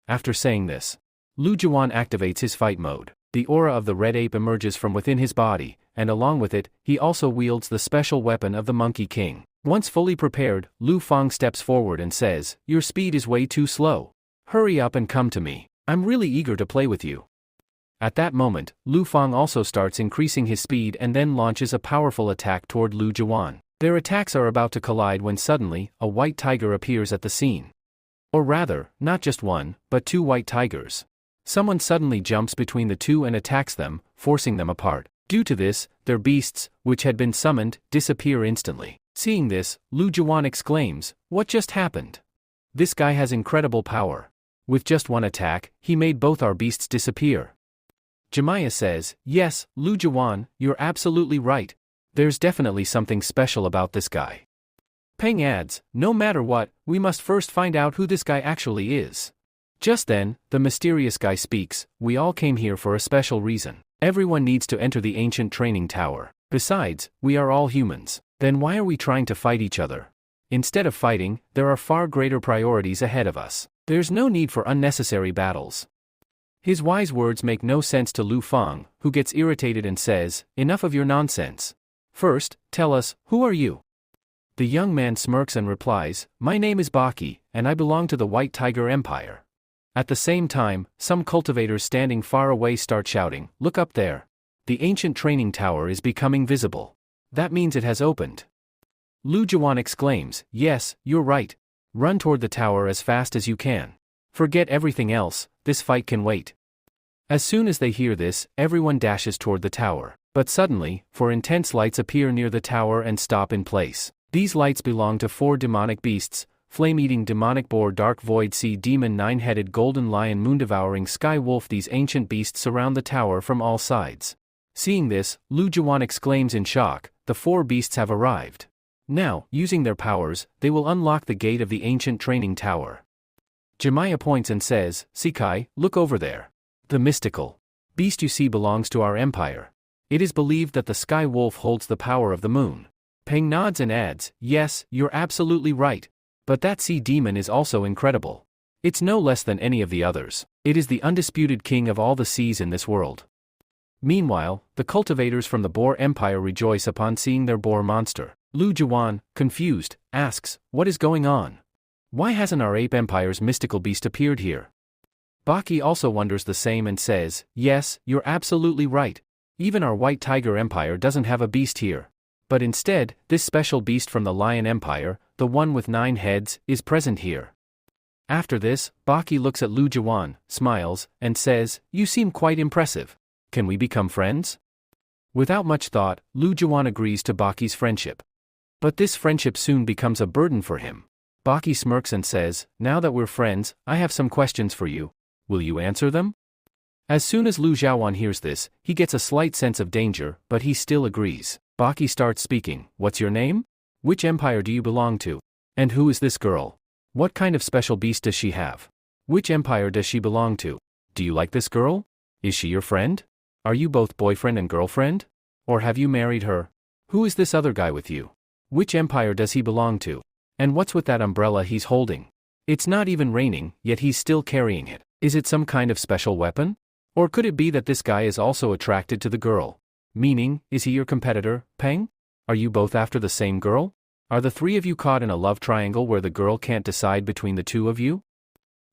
After saying this, Lu Jiwen activates his fight mode. The aura of the red ape emerges from within his body, and along with it, he also wields the special weapon of the Monkey King. Once fully prepared, Lu Fang steps forward and says, your speed is way too slow. Hurry up and come to me. I'm really eager to play with you. At that moment, Lu Fang also starts increasing his speed and then launches a powerful attack toward Lu Jiwen. Their attacks are about to collide when suddenly, a white tiger appears at the scene. Or rather, not just one, but two white tigers. Someone suddenly jumps between the two and attacks them, forcing them apart. Due to this, their beasts, which had been summoned, disappear instantly. Seeing this, Lu Jiwen exclaims, what just happened? This guy has incredible power. With just one attack, he made both our beasts disappear. Jemiah says, yes, Lu Jiwen, you're absolutely right. There's definitely something special about this guy. Peng adds, no matter what, we must first find out who this guy actually is. Just then, the mysterious guy speaks, we all came here for a special reason. Everyone needs to enter the ancient training tower. Besides, we are all humans. Then why are we trying to fight each other? Instead of fighting, there are far greater priorities ahead of us. There's no need for unnecessary battles. His wise words make no sense to Lu Fang, who gets irritated and says, enough of your nonsense. First, tell us, who are you? The young man smirks and replies, my name is Baki, and I belong to the White Tiger Empire. At the same time, some cultivators standing far away start shouting, look up there. The ancient training tower is becoming visible. That means it has opened. Lu Jiwen exclaims, yes, you're right. Run toward the tower as fast as you can. Forget everything else, this fight can wait. As soon as they hear this, everyone dashes toward the tower. But suddenly, four intense lights appear near the tower and stop in place. These lights belong to four demonic beasts, flame-eating demonic boar, dark void sea demon, nine-headed golden lion, moon-devouring sky wolf. These ancient beasts surround the tower from all sides. Seeing this, Lu Jiwen exclaims in shock, the four beasts have arrived. Now, using their powers, they will unlock the gate of the ancient training tower. Jemiah points and says, Sikai, look over there. The mystical beast you see belongs to our empire. It is believed that the sky wolf holds the power of the moon. Peng nods and adds, yes, you're absolutely right. But that sea demon is also incredible. It's no less than any of the others. It is the undisputed king of all the seas in this world. Meanwhile, the cultivators from the Boar Empire rejoice upon seeing their boar monster. Lu Jiwen, confused, asks, what is going on? Why hasn't our ape empire's mystical beast appeared here? Baki also wonders the same and says, yes, you're absolutely right. Even our White Tiger Empire doesn't have a beast here. But instead, this special beast from the Lion Empire, the one with 9 heads, is present here. After this, Baki looks at Lu Jiwen, smiles, and says, you seem quite impressive. Can we become friends? Without much thought, Lu Jiwen agrees to Baki's friendship. But this friendship soon becomes a burden for him. Baki smirks and says, now that we're friends, I have some questions for you. Will you answer them? As soon as Lu Jiwen hears this, he gets a slight sense of danger, but he still agrees. Baki starts speaking, what's your name? Which empire do you belong to? And who is this girl? What kind of special beast does she have? Which empire does she belong to? Do you like this girl? Is she your friend? Are you both boyfriend and girlfriend? Or have you married her? Who is this other guy with you? Which empire does he belong to? And what's with that umbrella he's holding? It's not even raining, yet he's still carrying it. Is it some kind of special weapon? Or could it be that this guy is also attracted to the girl? Meaning, is he your competitor, Peng? Are you both after the same girl? Are the three of you caught in a love triangle where the girl can't decide between the two of you?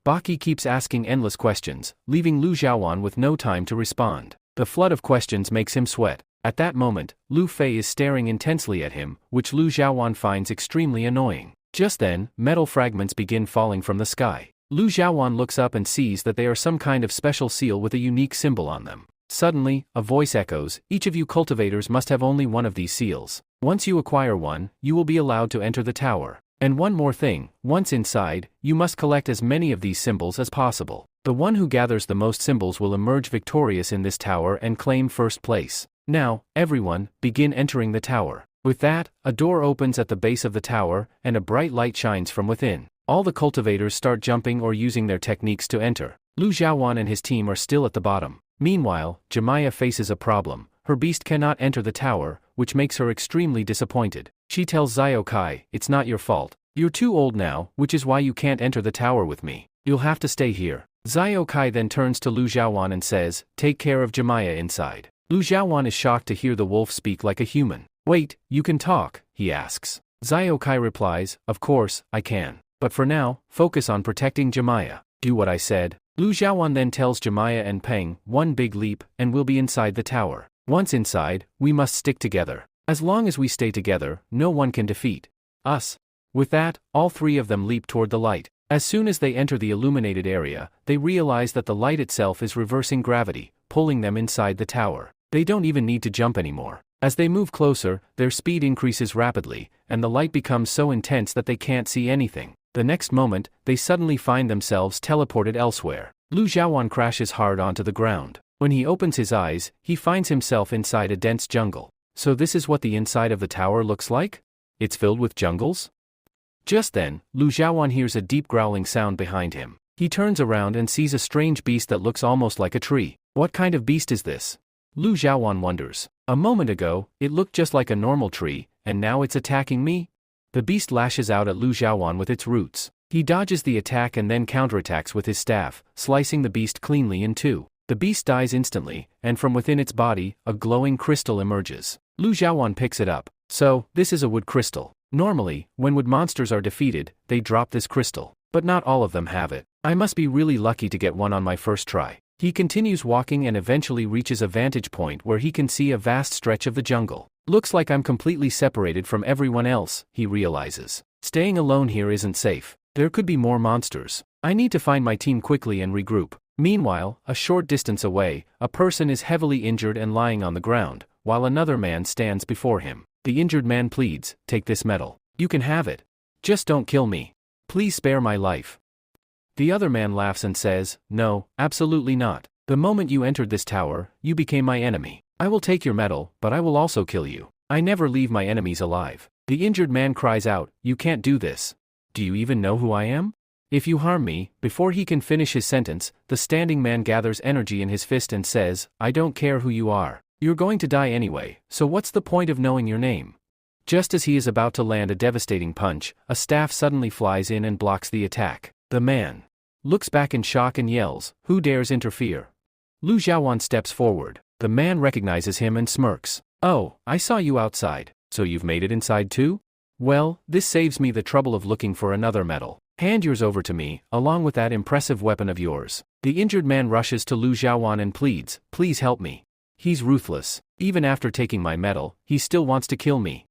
Baki keeps asking endless questions, leaving Lu Jiwen with no time to respond. The flood of questions makes him sweat. At that moment, Lu Fei is staring intensely at him, which Lu Jiwen finds extremely annoying. Just then, metal fragments begin falling from the sky. Lu Jiwen looks up and sees that they are some kind of special seal with a unique symbol on them. Suddenly, a voice echoes, each of you cultivators must have only one of these seals. Once you acquire one, you will be allowed to enter the tower. And one more thing, once inside, you must collect as many of these symbols as possible. The one who gathers the most symbols will emerge victorious in this tower and claim first place. Now, everyone, begin entering the tower. With that, a door opens at the base of the tower, and a bright light shines from within. All the cultivators start jumping or using their techniques to enter. Lu Xiaowan and his team are still at the bottom. Meanwhile, Jemiah faces a problem. Her beast cannot enter the tower, which makes her extremely disappointed. She tells Xiao Kai, "It's not your fault. You're too old now, which is why you can't enter the tower with me. You'll have to stay here." Xiao Kai then turns to Lu Xiaowan and says, "Take care of Jemiah inside." Lu Xiaowan is shocked to hear the wolf speak like a human. "Wait, you can talk?" he asks. Xiao Kai replies, "Of course, I can. But for now, focus on protecting Jemiah. Do what I said." Lu Xiaowan then tells Jemiah and Peng, "One big leap, and we'll be inside the tower. Once inside, we must stick together. As long as we stay together, no one can defeat us." With that, all three of them leap toward the light. As soon as they enter the illuminated area, they realize that the light itself is reversing gravity, pulling them inside the tower. They don't even need to jump anymore. As they move closer, their speed increases rapidly, and the light becomes so intense that they can't see anything. The next moment, they suddenly find themselves teleported elsewhere. Lu Xiaowan crashes hard onto the ground. When he opens his eyes, he finds himself inside a dense jungle. So this is what the inside of the tower looks like? It's filled with jungles? Just then, Lu Xiaowan hears a deep growling sound behind him. He turns around and sees a strange beast that looks almost like a tree. What kind of beast is this? Lu Xiaowan wonders. A moment ago, it looked just like a normal tree, and now it's attacking me? The beast lashes out at Lu Xiaowan with its roots. He dodges the attack and then counterattacks with his staff, slicing the beast cleanly in two. The beast dies instantly, and from within its body, a glowing crystal emerges. Lu Xiaowan picks it up. So, this is a wood crystal. Normally, when wood monsters are defeated, they drop this crystal. But not all of them have it. I must be really lucky to get one on my first try. He continues walking and eventually reaches a vantage point where he can see a vast stretch of the jungle. Looks like I'm completely separated from everyone else, he realizes. Staying alone here isn't safe. There could be more monsters. I need to find my team quickly and regroup. Meanwhile, a short distance away, a person is heavily injured and lying on the ground, while another man stands before him. The injured man pleads, "Take this medal. You can have it. Just don't kill me. Please spare my life." The other man laughs and says, "No, absolutely not. The moment you entered this tower, you became my enemy. I will take your medal, but I will also kill you. I never leave my enemies alive." The injured man cries out, "You can't do this. Do you even know who I am? If you harm me," before he can finish his sentence, the standing man gathers energy in his fist and says, "I don't care who you are. You're going to die anyway, so what's the point of knowing your name?" Just as he is about to land a devastating punch, a staff suddenly flies in and blocks the attack. The man looks back in shock and yells, "Who dares interfere?" Lu Xiaowan steps forward. The man recognizes him and smirks. "Oh, I saw you outside, so you've made it inside too? Well, this saves me the trouble of looking for another medal. Hand yours over to me, along with that impressive weapon of yours." The injured man rushes to Lu Xiaowan and pleads, "Please help me." He's ruthless. Even after taking my medal, he still wants to kill me.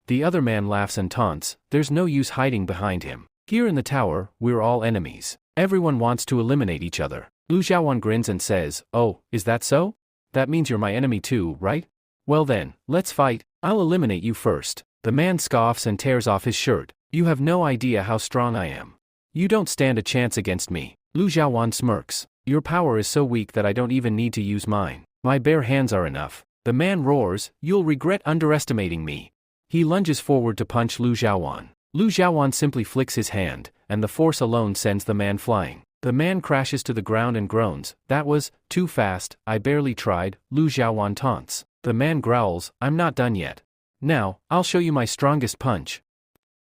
The other man laughs and taunts, "There's no use hiding behind him. Here in the tower, we're all enemies. Everyone wants to eliminate each other." Lu Xiaowan grins and says, "Oh, is that so? That means you're my enemy too, right? Well then, let's fight. I'll eliminate you first." The man scoffs and tears off his shirt. "You have no idea how strong I am. You don't stand a chance against me." Lu Xiaowan smirks. "Your power is so weak that I don't even need to use mine. My bare hands are enough." The man roars, "You'll regret underestimating me." He lunges forward to punch Lu Xiaowan. Lu Xiaowan simply flicks his hand, and the force alone sends the man flying. The man crashes to the ground and groans, "That was too fast, I barely tried." Lu Xiaowan taunts. The man growls, "I'm not done yet. Now, I'll show you my strongest punch."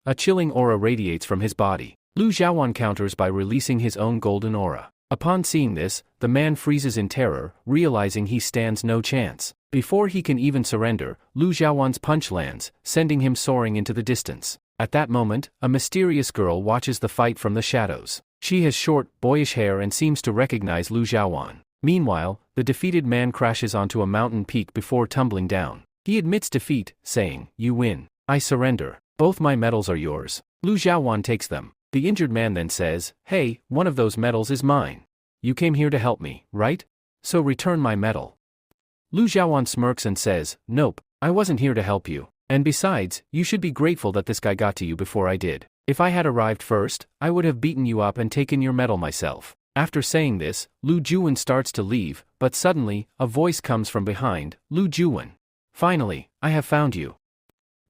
A chilling aura radiates from his body. Lu Xiaowan counters by releasing his own golden aura. Upon seeing this, the man freezes in terror, realizing he stands no chance. Before he can even surrender, Lu Xiaowan's punch lands, sending him soaring into the distance. At that moment, a mysterious girl watches the fight from the shadows. She has short, boyish hair and seems to recognize Lu Xiaowan. Meanwhile, the defeated man crashes onto a mountain peak before tumbling down. He admits defeat, saying, "You win. I surrender. Both my medals are yours." Lu Xiaowan takes them. The injured man then says, "Hey, one of those medals is mine. You came here to help me, right? So return my medal." Lu Xiaowan smirks and says, "Nope, I wasn't here to help you. And besides, you should be grateful that this guy got to you before I did. If I had arrived first, I would have beaten you up and taken your medal myself." After saying this, Lu Juwen starts to leave, but suddenly, a voice comes from behind. Lu Juwen. Finally, I have found you.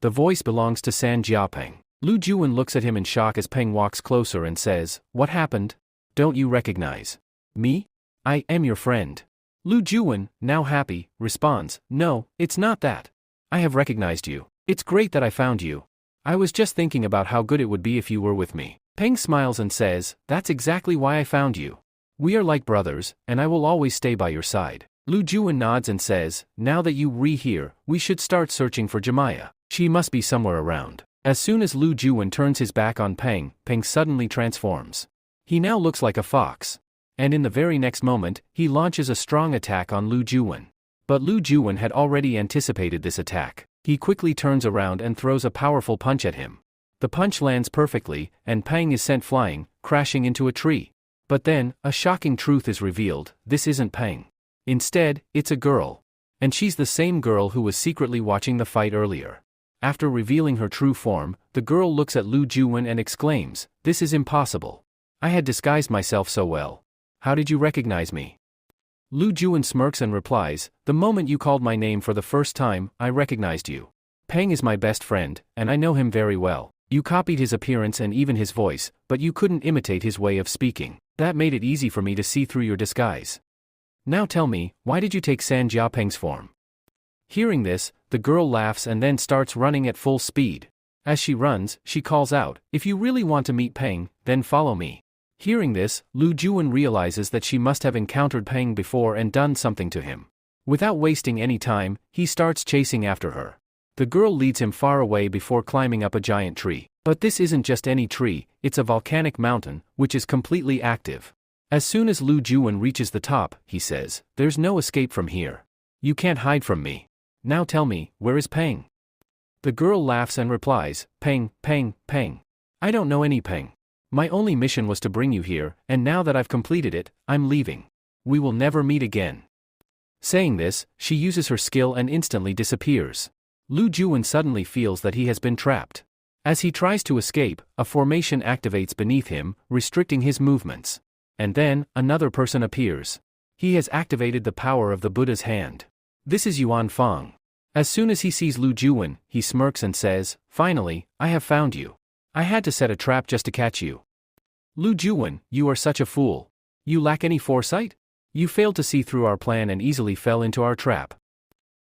The voice belongs to San Jiapeng. Lu Juwen looks at him in shock as Peng walks closer and says, "What happened? Don't you recognize me? I am your friend." Lu Juwen, now happy, responds, "No, it's not that. I have recognized you. It's great that I found you. I was just thinking about how good it would be if you were with me." Peng smiles and says, "That's exactly why I found you. We are like brothers, and I will always stay by your side." Lu Juwen nods and says, "Now that you here, we should start searching for Jemaya. She must be somewhere around." As soon as Lu Juwen turns his back on Peng, Peng suddenly transforms. He now looks like a fox. And in the very next moment, he launches a strong attack on Lu Juwen. But Lu Juwen had already anticipated this attack. He quickly turns around and throws a powerful punch at him. The punch lands perfectly, and Peng is sent flying, crashing into a tree. But then, a shocking truth is revealed: this isn't Peng. Instead, it's a girl. And she's the same girl who was secretly watching the fight earlier. After revealing her true form, the girl looks at Lu Juwen and exclaims, "This is impossible. I had disguised myself so well. How did you recognize me?" Lu Juwen smirks and replies, "The moment you called my name for the first time, I recognized you. Peng is my best friend, and I know him very well. You copied his appearance and even his voice, but you couldn't imitate his way of speaking. That made it easy for me to see through your disguise. Now tell me, why did you take San Jiapeng's form?" Hearing this, the girl laughs and then starts running at full speed. As she runs, she calls out, "If you really want to meet Peng, then follow me." Hearing this, Lu Juwen realizes that she must have encountered Peng before and done something to him. Without wasting any time, he starts chasing after her. The girl leads him far away before climbing up a giant tree. But this isn't just any tree, it's a volcanic mountain, which is completely active. As soon as Lu Juwen reaches the top, he says, "There's no escape from here. You can't hide from me. Now tell me, where is Peng?" The girl laughs and replies, "Peng, Peng, Peng. I don't know any Peng. My only mission was to bring you here, and now that I've completed it, I'm leaving. We will never meet again." Saying this, she uses her skill and instantly disappears. Lu Juwen suddenly feels that he has been trapped. As he tries to escape, a formation activates beneath him, restricting his movements. And then, another person appears. He has activated the power of the Buddha's hand. This is Yuan Fang. As soon as he sees Lu Juwen, he smirks and says, "Finally, I have found you. I had to set a trap just to catch you. Lu Juwen, you are such a fool. You lack any foresight? You failed to see through our plan and easily fell into our trap.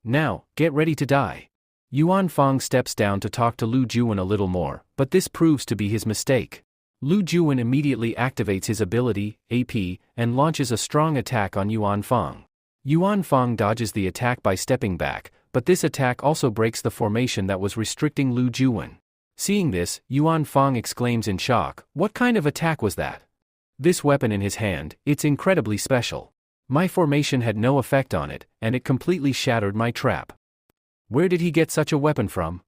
Now, get ready to die." Yuan Fang steps down to talk to Lu Juwen a little more, but this proves to be his mistake. Lu Juwen immediately activates his ability, AP, and launches a strong attack on Yuan Fang. Yuan Fang dodges the attack by stepping back, but this attack also breaks the formation that was restricting Lu Juwen. Seeing this, Yuan Fang exclaims in shock, "What kind of attack was that? This weapon in his hand, it's incredibly special. My formation had no effect on it, and it completely shattered my trap. Where did he get such a weapon from?"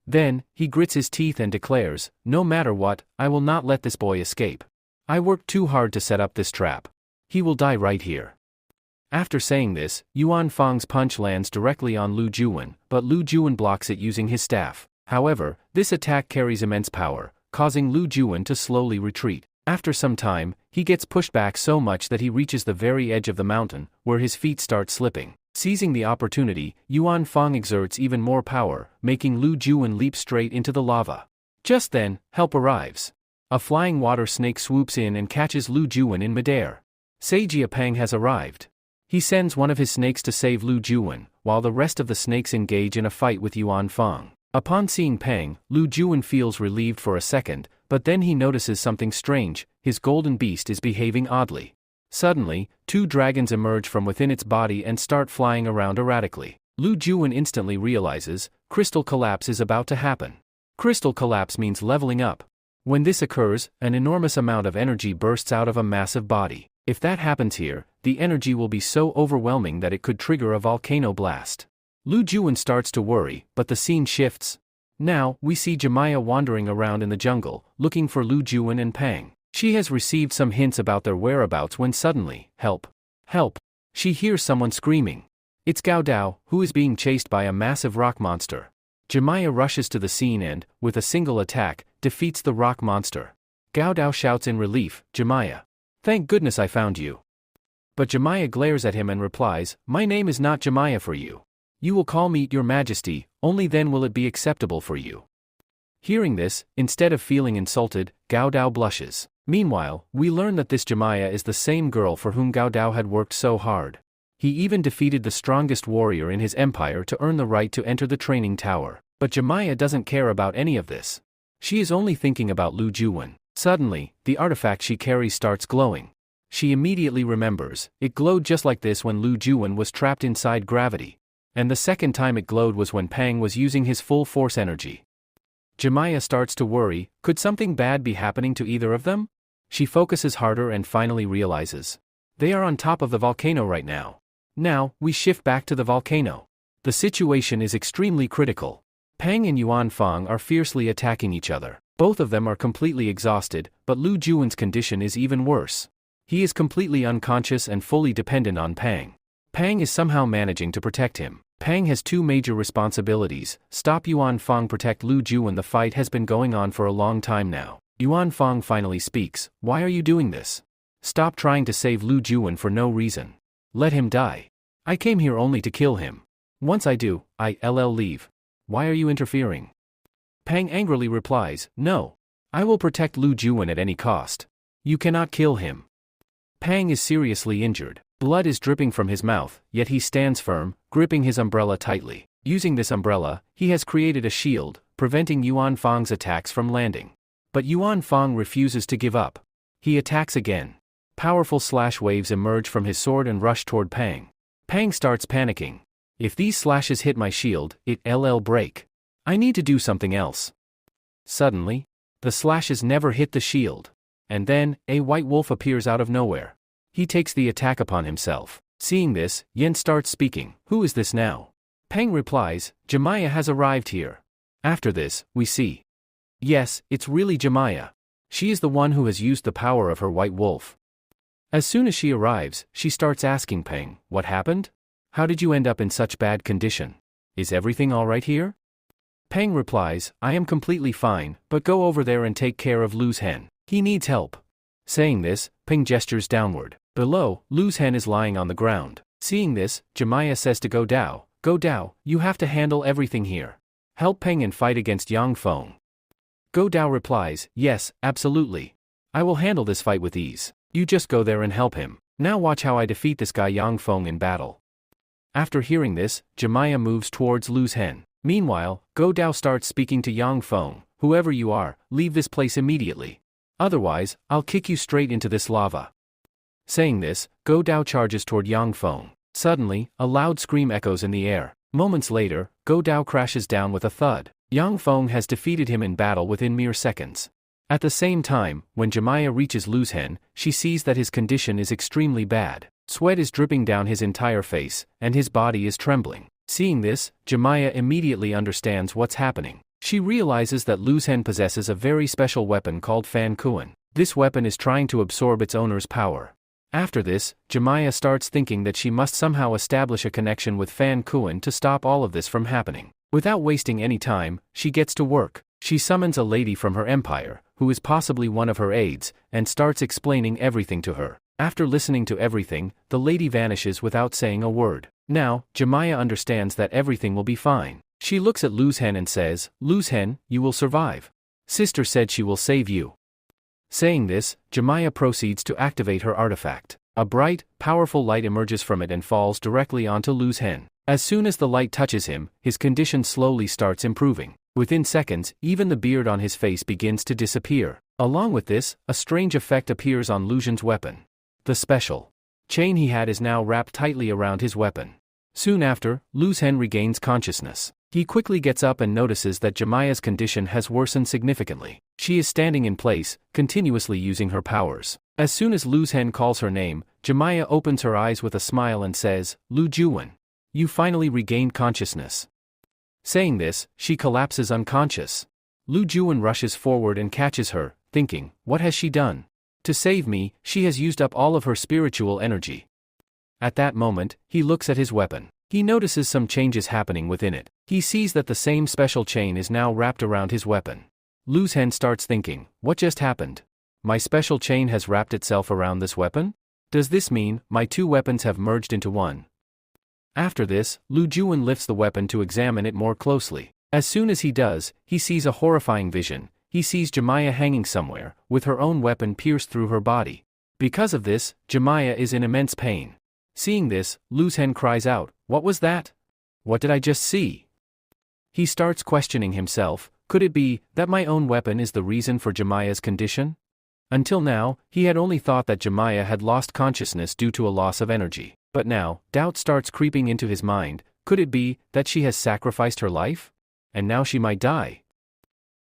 Then, he grits his teeth and declares, "No matter what, I will not let this boy escape. I worked too hard to set up this trap. He will die right here." After saying this, Yuan Fang's punch lands directly on Lu Juwen, but Lu Juwen blocks it using his staff. However, this attack carries immense power, causing Lu Juwen to slowly retreat. After some time, he gets pushed back so much that he reaches the very edge of the mountain, where his feet start slipping. Seizing the opportunity, Yuan Fang exerts even more power, making Lu Juwen leap straight into the lava. Just then, help arrives. A flying water snake swoops in and catches Lu Juwen in midair. San Jiapeng has arrived. He sends one of his snakes to save Lu Juwen, while the rest of the snakes engage in a fight with Yuan Fang. Upon seeing Peng, Lu Juwen feels relieved for a second, but then he notices something strange: his golden beast is behaving oddly. Suddenly, two dragons emerge from within its body and start flying around erratically. Lu Juwen instantly realizes, crystal collapse is about to happen. Crystal collapse means leveling up. When this occurs, an enormous amount of energy bursts out of a massive body. If that happens here, the energy will be so overwhelming that it could trigger a volcano blast. Lu Juwen starts to worry, but the scene shifts. Now, we see Jemaya wandering around in the jungle, looking for Lu Juwen and Peng. She has received some hints about their whereabouts when suddenly, help! Help! She hears someone screaming. It's Gao Dao, who is being chased by a massive rock monster. Jemaya rushes to the scene and, with a single attack, defeats the rock monster. Gao Dao shouts in relief, "Jemaya! Thank goodness I found you. But Jemiah glares at him and replies, my name is not Jemiah for you. You will call me Your Majesty, only then will it be acceptable for you. Hearing this, instead of feeling insulted, Gao Dao blushes. Meanwhile, we learn that this Jemiah is the same girl for whom Gao Dao had worked so hard. He even defeated the strongest warrior in his empire to earn the right to enter the training tower. But Jemiah doesn't care about any of this. She is only thinking about Lu Juwen. Suddenly, the artifact she carries starts glowing. She immediately remembers, it glowed just like this when Lu Juwen was trapped inside gravity. And the second time it glowed was when Pang was using his full force energy. Jemiah starts to worry, could something bad be happening to either of them? She focuses harder and finally realizes. They are on top of the volcano right now. Now, we shift back to the volcano. The situation is extremely critical. Pang and Yuan Fang are fiercely attacking each other. Both of them are completely exhausted, but Lu Juwen's condition is even worse. He is completely unconscious and fully dependent on Pang. Pang is somehow managing to protect him. Pang has two major responsibilities: stop Yuan Fang, protect Lu Juwen. The fight has been going on for a long time now. Yuan Fang finally speaks, why are you doing this? Stop trying to save Lu Juwen for no reason. Let him die. I came here only to kill him. Once I do, I'll leave. Why are you interfering? Pang angrily replies, no. I will protect Lu Juwen at any cost. You cannot kill him. Pang is seriously injured. Blood is dripping from his mouth, yet he stands firm, gripping his umbrella tightly. Using this umbrella, he has created a shield, preventing Yuan Fang's attacks from landing. But Yuan Fang refuses to give up. He attacks again. Powerful slash waves emerge from his sword and rush toward Pang. Pang starts panicking. If these slashes hit my shield, it'll break. I need to do something else. Suddenly, the slashes never hit the shield. And then, a white wolf appears out of nowhere. He takes the attack upon himself. Seeing this, Yen starts speaking. Who is this now? Pang replies, Jemiah has arrived here. After this, we see. Yes, it's really Jemiah. She is the one who has used the power of her white wolf. As soon as she arrives, she starts asking Pang, what happened? How did you end up in such bad condition? Is everything all right here? Pang replies, I am completely fine, but go over there and take care of Lu's hen. He needs help. Saying this, Pang gestures downward. Below, Lu's hen is lying on the ground. Seeing this, Jemiah says to Gao Dao, you have to handle everything here. Help Pang and fight against Yang Feng. Gao Dao replies, yes, absolutely. I will handle this fight with ease. You just go there and help him. Now watch how I defeat this guy Yang Feng in battle. After hearing this, Jemiah moves towards Lu's hen. Meanwhile, Gao Dao starts speaking to Yang Feng, whoever you are, leave this place immediately. Otherwise, I'll kick you straight into this lava. Saying this, Gao Dao charges toward Yang Feng. Suddenly, a loud scream echoes in the air. Moments later, Gao Dao crashes down with a thud. Yang Feng has defeated him in battle within mere seconds. At the same time, when Jemiah reaches Lu's hen, she sees that his condition is extremely bad. Sweat is dripping down his entire face, and his body is trembling. Seeing this, Jemiah immediately understands what's happening. She realizes that Lu's hen possesses a very special weapon called Fan Kuan. This weapon is trying to absorb its owner's power. After this, Jemiah starts thinking that she must somehow establish a connection with Fan Kuan to stop all of this from happening. Without wasting any time, she gets to work. She summons a lady from her empire, who is possibly one of her aides, and starts explaining everything to her. After listening to everything, the lady vanishes without saying a word. Now, Jemiah understands that everything will be fine. She looks at Lu's hen and says, Lu's hen, you will survive. Sister said she will save you. Saying this, Jemiah proceeds to activate her artifact. A bright, powerful light emerges from it and falls directly onto Lu's hen. As soon as the light touches him, his condition slowly starts improving. Within seconds, even the beard on his face begins to disappear. Along with this, a strange effect appears on Lu Zhen's weapon. The special chain he had is now wrapped tightly around his weapon. Soon after, Lu's hen regains consciousness. He quickly gets up and notices that Jemiah's condition has worsened significantly. She is standing in place, continuously using her powers. As soon as Lu's hen calls her name, Jemiah opens her eyes with a smile and says, Lu Juwen, you finally regained consciousness. Saying this, she collapses unconscious. Lu Juwen rushes forward and catches her, thinking, what has she done? To save me, she has used up all of her spiritual energy. At that moment, he looks at his weapon. He notices some changes happening within it. He sees that the same special chain is now wrapped around his weapon. Lu's hen starts thinking, what just happened? My special chain has wrapped itself around this weapon? Does this mean my two weapons have merged into one? After this, Lu Juwen lifts the weapon to examine it more closely. As soon as he does, he sees a horrifying vision. He sees Jemiah hanging somewhere, with her own weapon pierced through her body. Because of this, Jemiah is in immense pain. Seeing this, Lu Zhen cries out, "What was that? What did I just see?" He starts questioning himself. Could it be that my own weapon is the reason for Jemiah's condition? Until now, he had only thought that Jemiah had lost consciousness due to a loss of energy. But now, doubt starts creeping into his mind. Could it be that she has sacrificed her life? And now she might die.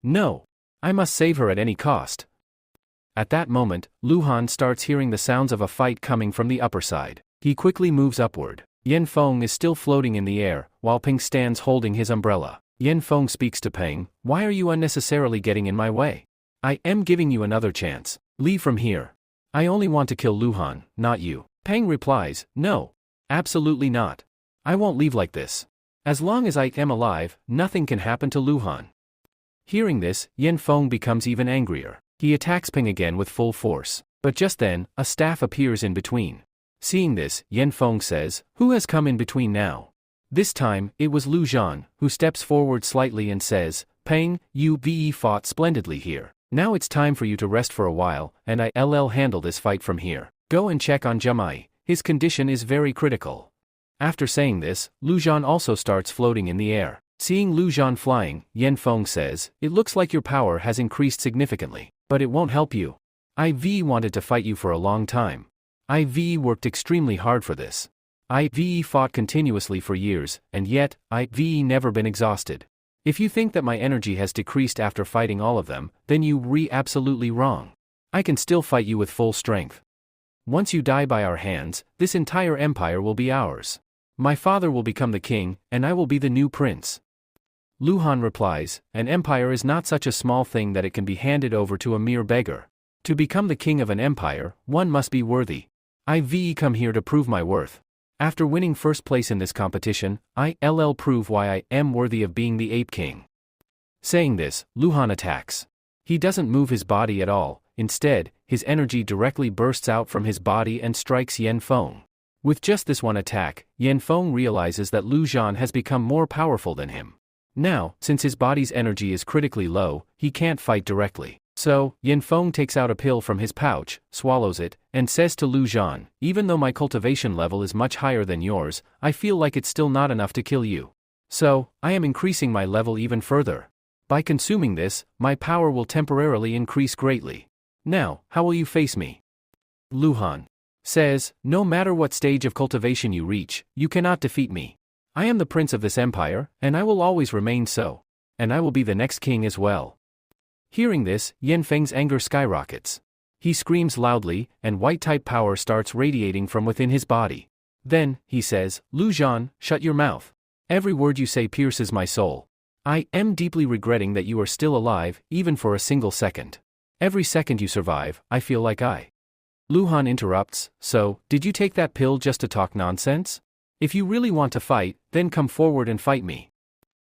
No. I must save her at any cost. At that moment, Lu Han starts hearing the sounds of a fight coming from the upper side. He quickly moves upward. Yan Feng is still floating in the air, while Peng stands holding his umbrella. Yan Feng speaks to Peng, "Why are you unnecessarily getting in my way? I am giving you another chance. Leave from here. I only want to kill Lu Han, not you." Peng replies, "No. Absolutely not. I won't leave like this. As long as I am alive, nothing can happen to Lu Han." Hearing this, Yan Feng becomes even angrier. He attacks Peng again with full force. But just then, a staff appears in between. Seeing this, Yan Feng says, "Who has come in between now?" This time, it was Lu Zhan, who steps forward slightly and says, "Peng, you fought splendidly here. Now it's time for you to rest for a while, and I'll handle this fight from here. Go and check on Jemiah. His condition is very critical." After saying this, Lu Zhan also starts floating in the air. Seeing Lu Zhan flying, Yan Feng says, "It looks like your power has increased significantly, but it won't help you. IV wanted to fight you for a long time. IV worked extremely hard for this. IV fought continuously for years, and yet, IV never been exhausted. If you think that my energy has decreased after fighting all of them, then you absolutely wrong. I can still fight you with full strength. Once you die by our hands, this entire empire will be ours. My father will become the king, and I will be the new prince." Lu Han replies, "An empire is not such a small thing that it can be handed over to a mere beggar. To become the king of an empire, one must be worthy. I've come here to prove my worth. After winning first place in this competition, I'll prove why I am worthy of being the Ape King." Saying this, Lu Han attacks. He doesn't move his body at all. Instead, his energy directly bursts out from his body and strikes Yan Feng. With just this one attack, Yan Feng realizes that Lu Zhan has become more powerful than him. Now, since his body's energy is critically low, he can't fight directly. So, Yan Feng takes out a pill from his pouch, swallows it, and says to Lu Zhan, "Even though my cultivation level is much higher than yours, I feel like it's still not enough to kill you. So, I am increasing my level even further. By consuming this, my power will temporarily increase greatly. Now, how will you face me?" Lu Han says, "No matter what stage of cultivation you reach, you cannot defeat me. I am the prince of this empire, and I will always remain so. And I will be the next king as well." Hearing this, Yan Feng's anger skyrockets. He screams loudly, and white-type power starts radiating from within his body. Then, he says, "Lu Zhan, shut your mouth. Every word you say pierces my soul. I am deeply regretting that you are still alive, even for a single second. Every second you survive, I feel like I." Lu Han interrupts, "So, did you take that pill just to talk nonsense? If you really want to fight, then come forward and fight me."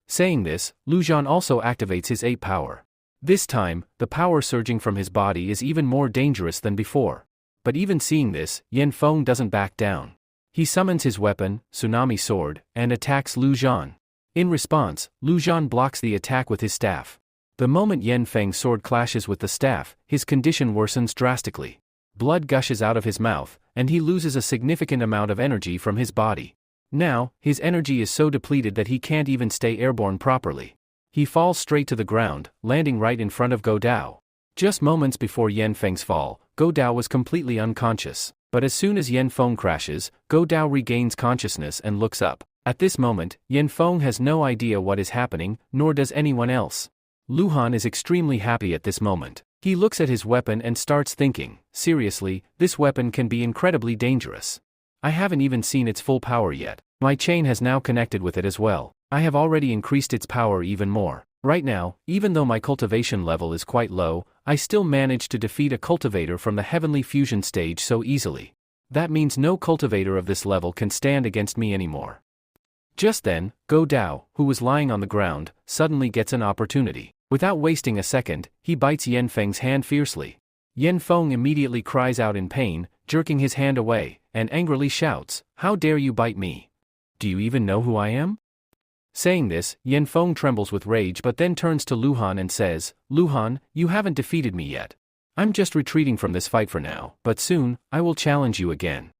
Saying this, Lu Zhan also activates his ape power. This time, the power surging from his body is even more dangerous than before. But even seeing this, Yan Feng doesn't back down. He summons his weapon, Tsunami Sword, and attacks Lu Zhan. In response, Lu Zhan blocks the attack with his staff. The moment Yan Feng's sword clashes with the staff, his condition worsens drastically. Blood gushes out of his mouth, and he loses a significant amount of energy from his body. Now, his energy is so depleted that he can't even stay airborne properly. He falls straight to the ground, landing right in front of Go Dao. Just moments before Yan Feng's fall, Go Dao was completely unconscious. But as soon as Yan Feng crashes, Go Dao regains consciousness and looks up. At this moment, Yan Feng has no idea what is happening, nor does anyone else. Lu Han is extremely happy at this moment. He looks at his weapon and starts thinking, seriously, this weapon can be incredibly dangerous. I haven't even seen its full power yet. My chain has now connected with it as well. I have already increased its power even more. Right now, even though my cultivation level is quite low, I still manage to defeat a cultivator from the heavenly fusion stage so easily. That means no cultivator of this level can stand against me anymore." Just then, Go Dao, who was lying on the ground, suddenly gets an opportunity. Without wasting a second, he bites Yan Feng's hand fiercely. Yan Feng immediately cries out in pain, jerking his hand away, and angrily shouts, "How dare you bite me? Do you even know who I am?" Saying this, Yan Feng trembles with rage but then turns to Lu Han and says, "Lu Han, you haven't defeated me yet. I'm just retreating from this fight for now, but soon, I will challenge you again.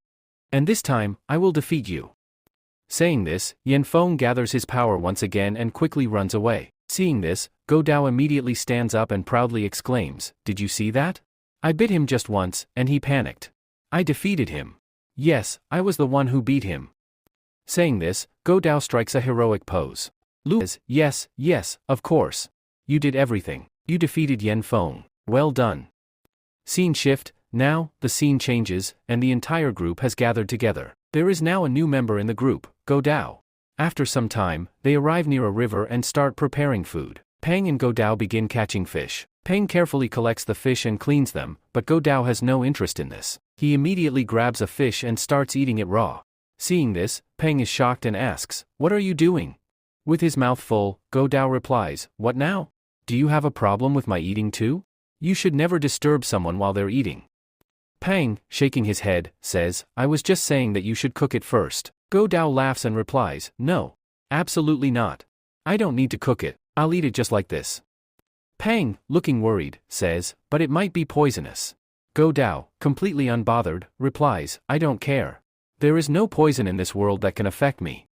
And this time, I will defeat you." Saying this, Yan Feng gathers his power once again and quickly runs away. Seeing this, Go Dao immediately stands up and proudly exclaims, "Did you see that? I bit him just once, and he panicked. I defeated him. Yes, I was the one who beat him." Saying this, Go Dao strikes a heroic pose. Lu says, yes, of course. You did everything. You defeated Yan Feng. Well done." Scene shift. Now, the scene changes, and the entire group has gathered together. There is now a new member in the group, Go Dao. After some time, they arrive near a river and start preparing food. Peng and Go Dao begin catching fish. Peng carefully collects the fish and cleans them, but Go Dao has no interest in this. He immediately grabs a fish and starts eating it raw. Seeing this, Peng is shocked and asks, "What are you doing?" With his mouth full, Go Dao replies, "What now? Do you have a problem with my eating too? You should never disturb someone while they're eating." Peng, shaking his head, says, "I was just saying that you should cook it first." Go Dao laughs and replies, "No. Absolutely not. I don't need to cook it, I'll eat it just like this." Peng, looking worried, says, "But it might be poisonous." Go Dao, completely unbothered, replies, "I don't care. There is no poison in this world that can affect me."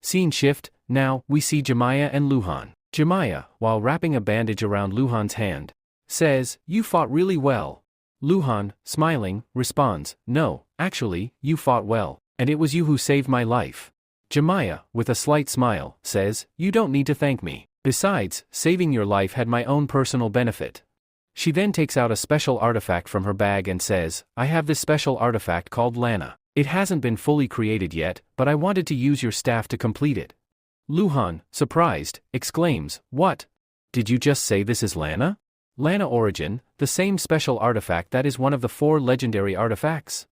Scene shift. Now, we see Jemaya and Lu Han. Jemaya, while wrapping a bandage around Lu Han's hand, says, "You fought really well." Lu Han, smiling, responds, "No, actually, you fought well, and it was you who saved my life." Jemaya, with a slight smile, says, "You don't need to thank me. Besides, saving your life had my own personal benefit." She then takes out a special artifact from her bag and says, "I have this special artifact called Lana. It hasn't been fully created yet, but I wanted to use your staff to complete it." Lu Han, surprised, exclaims, "What? Did you just say this is Lana? Lana Origin, the same special artifact that is one of the 4 legendary artifacts?"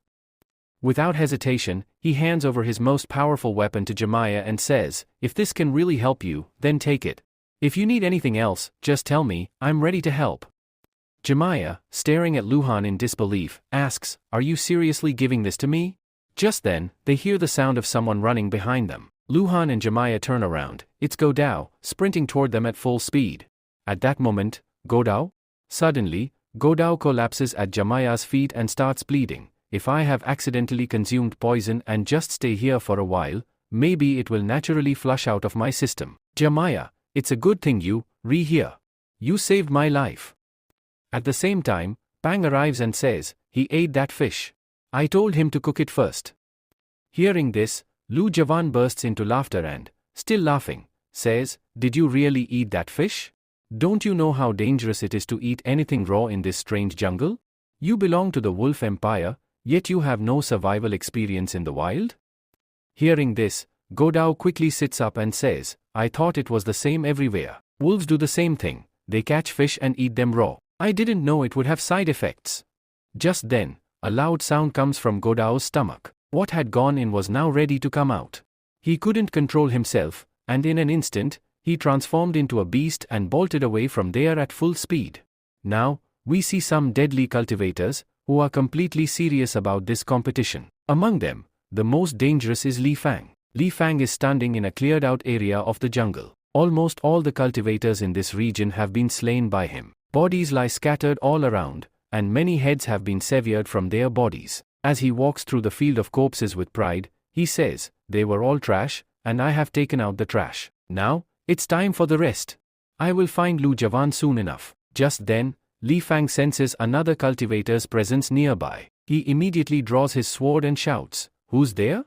Without hesitation, he hands over his most powerful weapon to Jemaya and says, "If this can really help you, then take it. If you need anything else, just tell me, I'm ready to help." Jemaya, staring at Lu Han in disbelief, asks, "Are you seriously giving this to me?" Just then, they hear the sound of someone running behind them. Lu Han and Jemaya turn around. It's Go Dao, sprinting toward them at full speed. At that moment, Go Dao? Suddenly, Go Dao collapses at Jemaya's feet and starts bleeding. "If I have accidentally consumed poison and just stay here for a while, maybe it will naturally flush out of my system. Jemaya, it's a good thing you, here. You saved my life." At the same time, Pang arrives and says, "He ate that fish. I told him to cook it first." Hearing this, Lu Javan bursts into laughter and, still laughing, says, "Did you really eat that fish? Don't you know how dangerous it is to eat anything raw in this strange jungle? You belong to the Wolf Empire, yet you have no survival experience in the wild?" Hearing this, Go Dao quickly sits up and says, "I thought it was the same everywhere. Wolves do the same thing, they catch fish and eat them raw. I didn't know it would have side effects." Just then, a loud sound comes from Go Dao's stomach. What had gone in was now ready to come out. He couldn't control himself, and in an instant, he transformed into a beast and bolted away from there at full speed. Now, we see some deadly cultivators, who are completely serious about this competition. Among them, the most dangerous is Li Fang. Li Fang is standing in a cleared-out area of the jungle. Almost all the cultivators in this region have been slain by him. Bodies lie scattered all around, and many heads have been severed from their bodies. As he walks through the field of corpses with pride, he says, "They were all trash, and I have taken out the trash. Now, it's time for the rest. I will find Lu Javan soon enough." Just then, Li Fang senses another cultivator's presence nearby. He immediately draws his sword and shouts, "Who's there?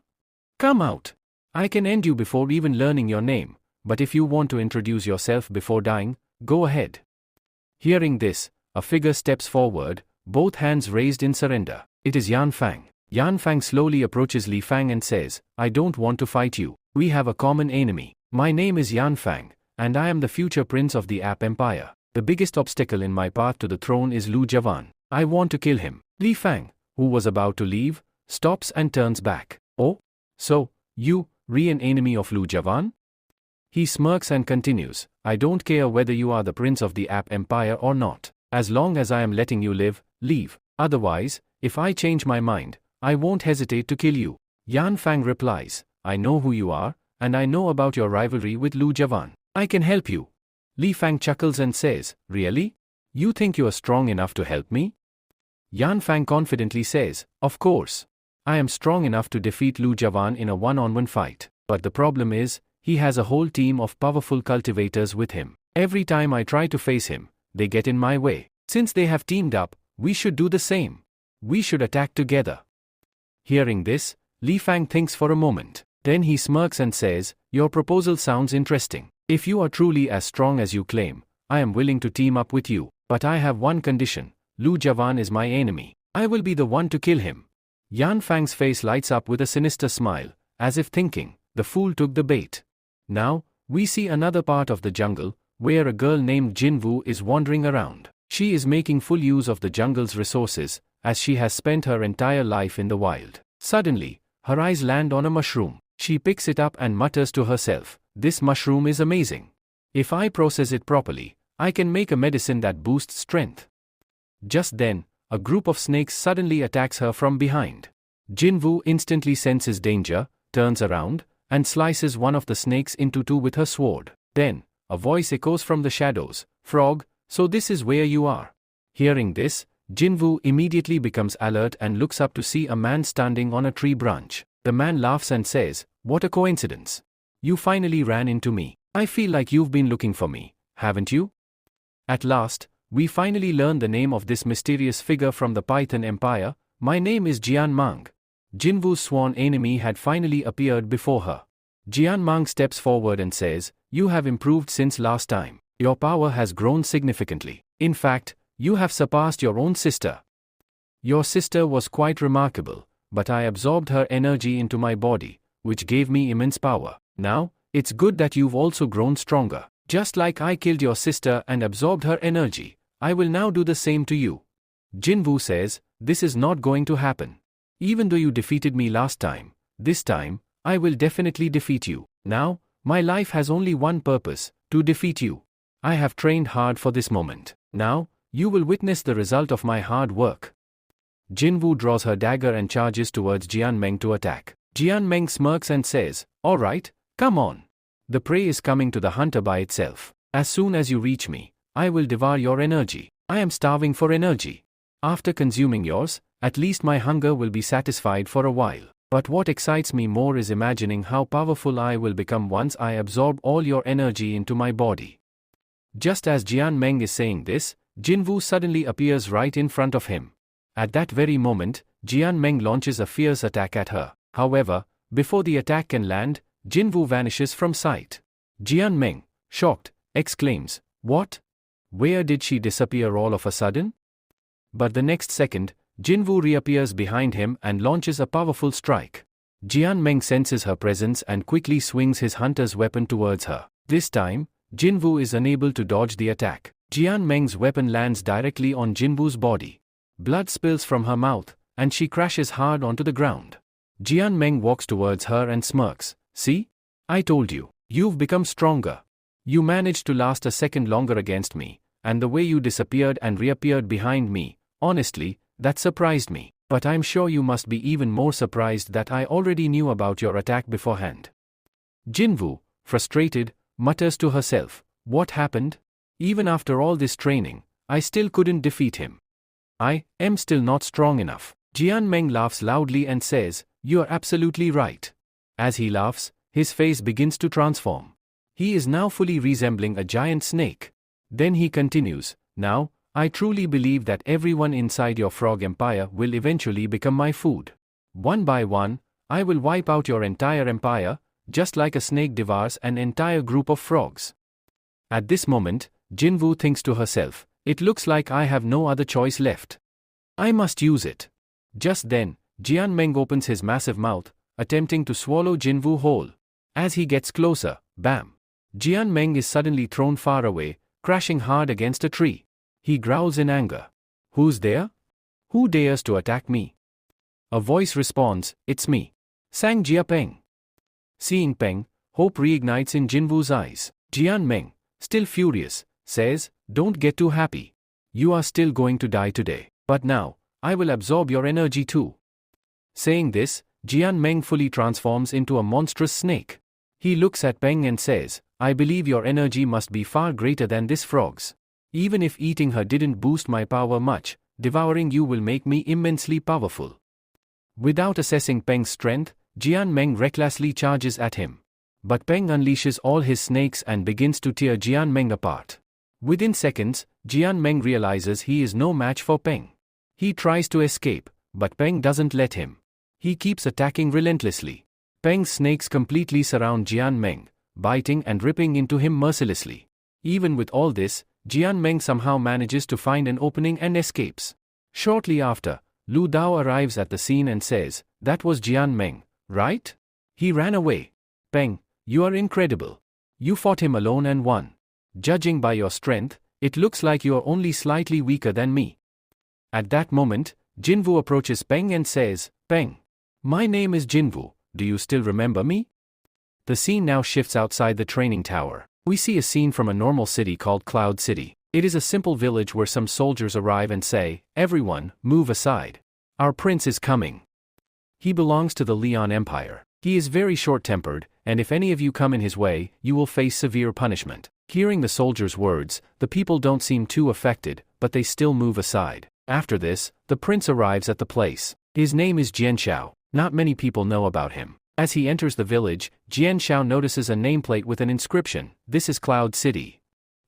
Come out. I can end you before even learning your name, but if you want to introduce yourself before dying, go ahead." Hearing this, a figure steps forward, both hands raised in surrender. It is Yan Fang. Yan Fang slowly approaches Li Fang and says, "I don't want to fight you. We have a common enemy. My name is Yan Fang, and I am the future prince of the App Empire. The biggest obstacle in my path to the throne is Lu Javan. I want to kill him." Li Fang, who was about to leave, stops and turns back. "Oh? So, you, an enemy of Lu Javan?" He smirks and continues, "I don't care whether you are the prince of the App Empire or not. As long as I am letting you live, leave. Otherwise, if I change my mind, I won't hesitate to kill you. Yan Fang replies, I know who you are, and I know about your rivalry with Lu Javan. I can help you. Li Fang chuckles and says, really? You think you are strong enough to help me? Yan Fang confidently says, of course. I am strong enough to defeat Lu Javan in a one-on-one fight. But the problem is, he has a whole team of powerful cultivators with him. Every time I try to face him, they get in my way. Since they have teamed up, we should do the same. We should attack together. Hearing this, Li Fang thinks for a moment. Then he smirks and says, your proposal sounds interesting. If you are truly as strong as you claim, I am willing to team up with you. But I have one condition. Lu Javan is my enemy. I will be the one to kill him. Yan Fang's face lights up with a sinister smile, as if thinking, the fool took the bait. Now, we see another part of the jungle, where a girl named Jinwu is wandering around. She is making full use of the jungle's resources, as she has spent her entire life in the wild. Suddenly, her eyes land on a mushroom. She picks it up and mutters to herself, this mushroom is amazing. If I process it properly, I can make a medicine that boosts strength. Just then, a group of snakes suddenly attacks her from behind. Jinwu instantly senses danger, turns around, and slices one of the snakes into two with her sword. Then, a voice echoes from the shadows, Frog, so this is where you are. Hearing this, Jinwu immediately becomes alert and looks up to see a man standing on a tree branch. The man laughs and says, what a coincidence. You finally ran into me. I feel like you've been looking for me, haven't you? At last, we finally learn the name of this mysterious figure from the Python Empire. My name is Jian Mang. Jinwu's sworn enemy had finally appeared before her. Jian Mang steps forward and says, you have improved since last time. Your power has grown significantly. In fact, you have surpassed your own sister. Your sister was quite remarkable, but I absorbed her energy into my body, which gave me immense power. Now, it's good that you've also grown stronger. Just like I killed your sister and absorbed her energy, I will now do the same to you. Jinwu says, this is not going to happen. Even though you defeated me last time, this time, I will definitely defeat you. Now, my life has only one purpose, to defeat you. I have trained hard for this moment. Now, you will witness the result of my hard work. Jinwu draws her dagger and charges towards Jian Meng to attack. Jian Meng smirks and says, all right, come on. The prey is coming to the hunter by itself. As soon as you reach me, I will devour your energy. I am starving for energy. After consuming yours, at least my hunger will be satisfied for a while. But what excites me more is imagining how powerful I will become once I absorb all your energy into my body. Just as Jian Meng is saying this, Jinwu suddenly appears right in front of him. At that very moment, Jian Meng launches a fierce attack at her. However, before the attack can land, Jinwu vanishes from sight. Jian Meng, shocked, exclaims, what? Where did she disappear all of a sudden? But the next second, Jinwu reappears behind him and launches a powerful strike. Jian Meng senses her presence and quickly swings his hunter's weapon towards her. This time, Jinwu is unable to dodge the attack. Jian Meng's weapon lands directly on Jinwu's body. Blood spills from her mouth, and she crashes hard onto the ground. Jian Meng walks towards her and smirks. See? I told you, you've become stronger. You managed to last a second longer against me, and the way you disappeared and reappeared behind me, honestly, that surprised me. But I'm sure you must be even more surprised that I already knew about your attack beforehand. Jinwu, frustrated, mutters to herself, what happened? Even after all this training, I still couldn't defeat him. I am still not strong enough. Jian Meng laughs loudly and says, you're absolutely right. As he laughs, his face begins to transform. He is now fully resembling a giant snake. Then he continues, now, I truly believe that everyone inside your frog empire will eventually become my food. One by one, I will wipe out your entire empire, just like a snake devours an entire group of frogs. At this moment, Jinwu thinks to herself, it looks like I have no other choice left. I must use it. Just then, Jian Meng opens his massive mouth, attempting to swallow Jinwu whole. As he gets closer, bam! Jian Meng is suddenly thrown far away, crashing hard against a tree. He growls in anger. Who's there? Who dares to attack me? A voice responds, it's me. Sang Jia Peng. Seeing Peng, hope reignites in Jinwu's eyes. Jian Meng, still furious, says, don't get too happy. You are still going to die today. But now, I will absorb your energy too. Saying this, Jian Meng fully transforms into a monstrous snake. He looks at Peng and says, I believe your energy must be far greater than this frog's. Even if eating her didn't boost my power much, devouring you will make me immensely powerful. Without assessing Peng's strength, Jian Meng recklessly charges at him. But Peng unleashes all his snakes and begins to tear Jian Meng apart. Within seconds, Jian Meng realizes he is no match for Peng. He tries to escape, but Peng doesn't let him. He keeps attacking relentlessly. Peng's snakes completely surround Jian Meng, biting and ripping into him mercilessly. Even with all this, Jian Meng somehow manages to find an opening and escapes. Shortly after, Lu Dao arrives at the scene and says, that was Jian Meng, right? He ran away. Peng, you are incredible. You fought him alone and won. Judging by your strength, it looks like you are only slightly weaker than me. At that moment, Jinwu approaches Peng and says, Peng, my name is Jinwu, do you still remember me? The scene now shifts outside the training tower. We see a scene from a normal city called Cloud City. It is a simple village where some soldiers arrive and say, everyone, move aside. Our prince is coming. He belongs to the Leon Empire. He is very short-tempered, and if any of you come in his way, you will face severe punishment. Hearing the soldiers' words, the people don't seem too affected, but they still move aside. After this, the prince arrives at the place. His name is Jian Xiao. Not many people know about him. As he enters the village, Jian Xiao notices a nameplate with an inscription, "This is Cloud City."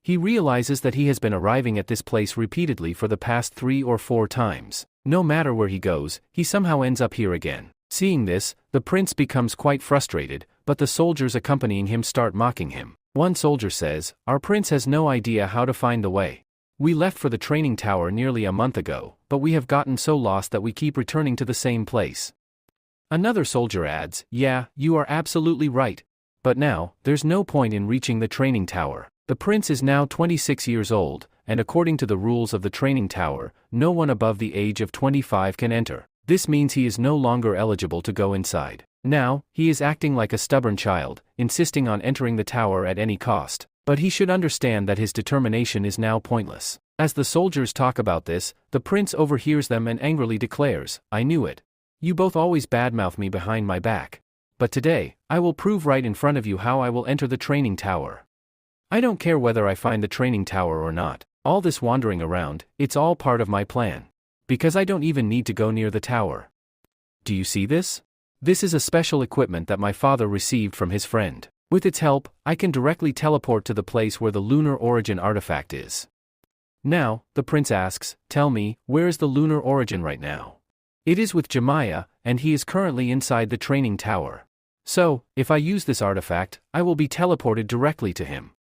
He realizes that he has been arriving at this place repeatedly for the past 3 or 4 times. No matter where he goes, he somehow ends up here again. Seeing this, the prince becomes quite frustrated, but the soldiers accompanying him start mocking him. One soldier says, our prince has no idea how to find the way. We left for the training tower nearly a month ago, but we have gotten so lost that we keep returning to the same place. Another soldier adds, yeah, you are absolutely right. But now, there's no point in reaching the training tower. The prince is now 26 years old, and according to the rules of the training tower, no one above the age of 25 can enter. This means he is no longer eligible to go inside. Now, he is acting like a stubborn child, insisting on entering the tower at any cost. But he should understand that his determination is now pointless. As the soldiers talk about this, the prince overhears them and angrily declares, I knew it. You both always badmouth me behind my back. But today, I will prove right in front of you how I will enter the training tower. I don't care whether I find the training tower or not. All this wandering around, it's all part of my plan. Because I don't even need to go near the tower. Do you see this? This is a special equipment that my father received from his friend. With its help, I can directly teleport to the place where the lunar origin artifact is. Now, the prince asks, tell me, where is the lunar origin right now? It is with Jemiah, and he is currently inside the training tower. So, if I use this artifact, I will be teleported directly to him.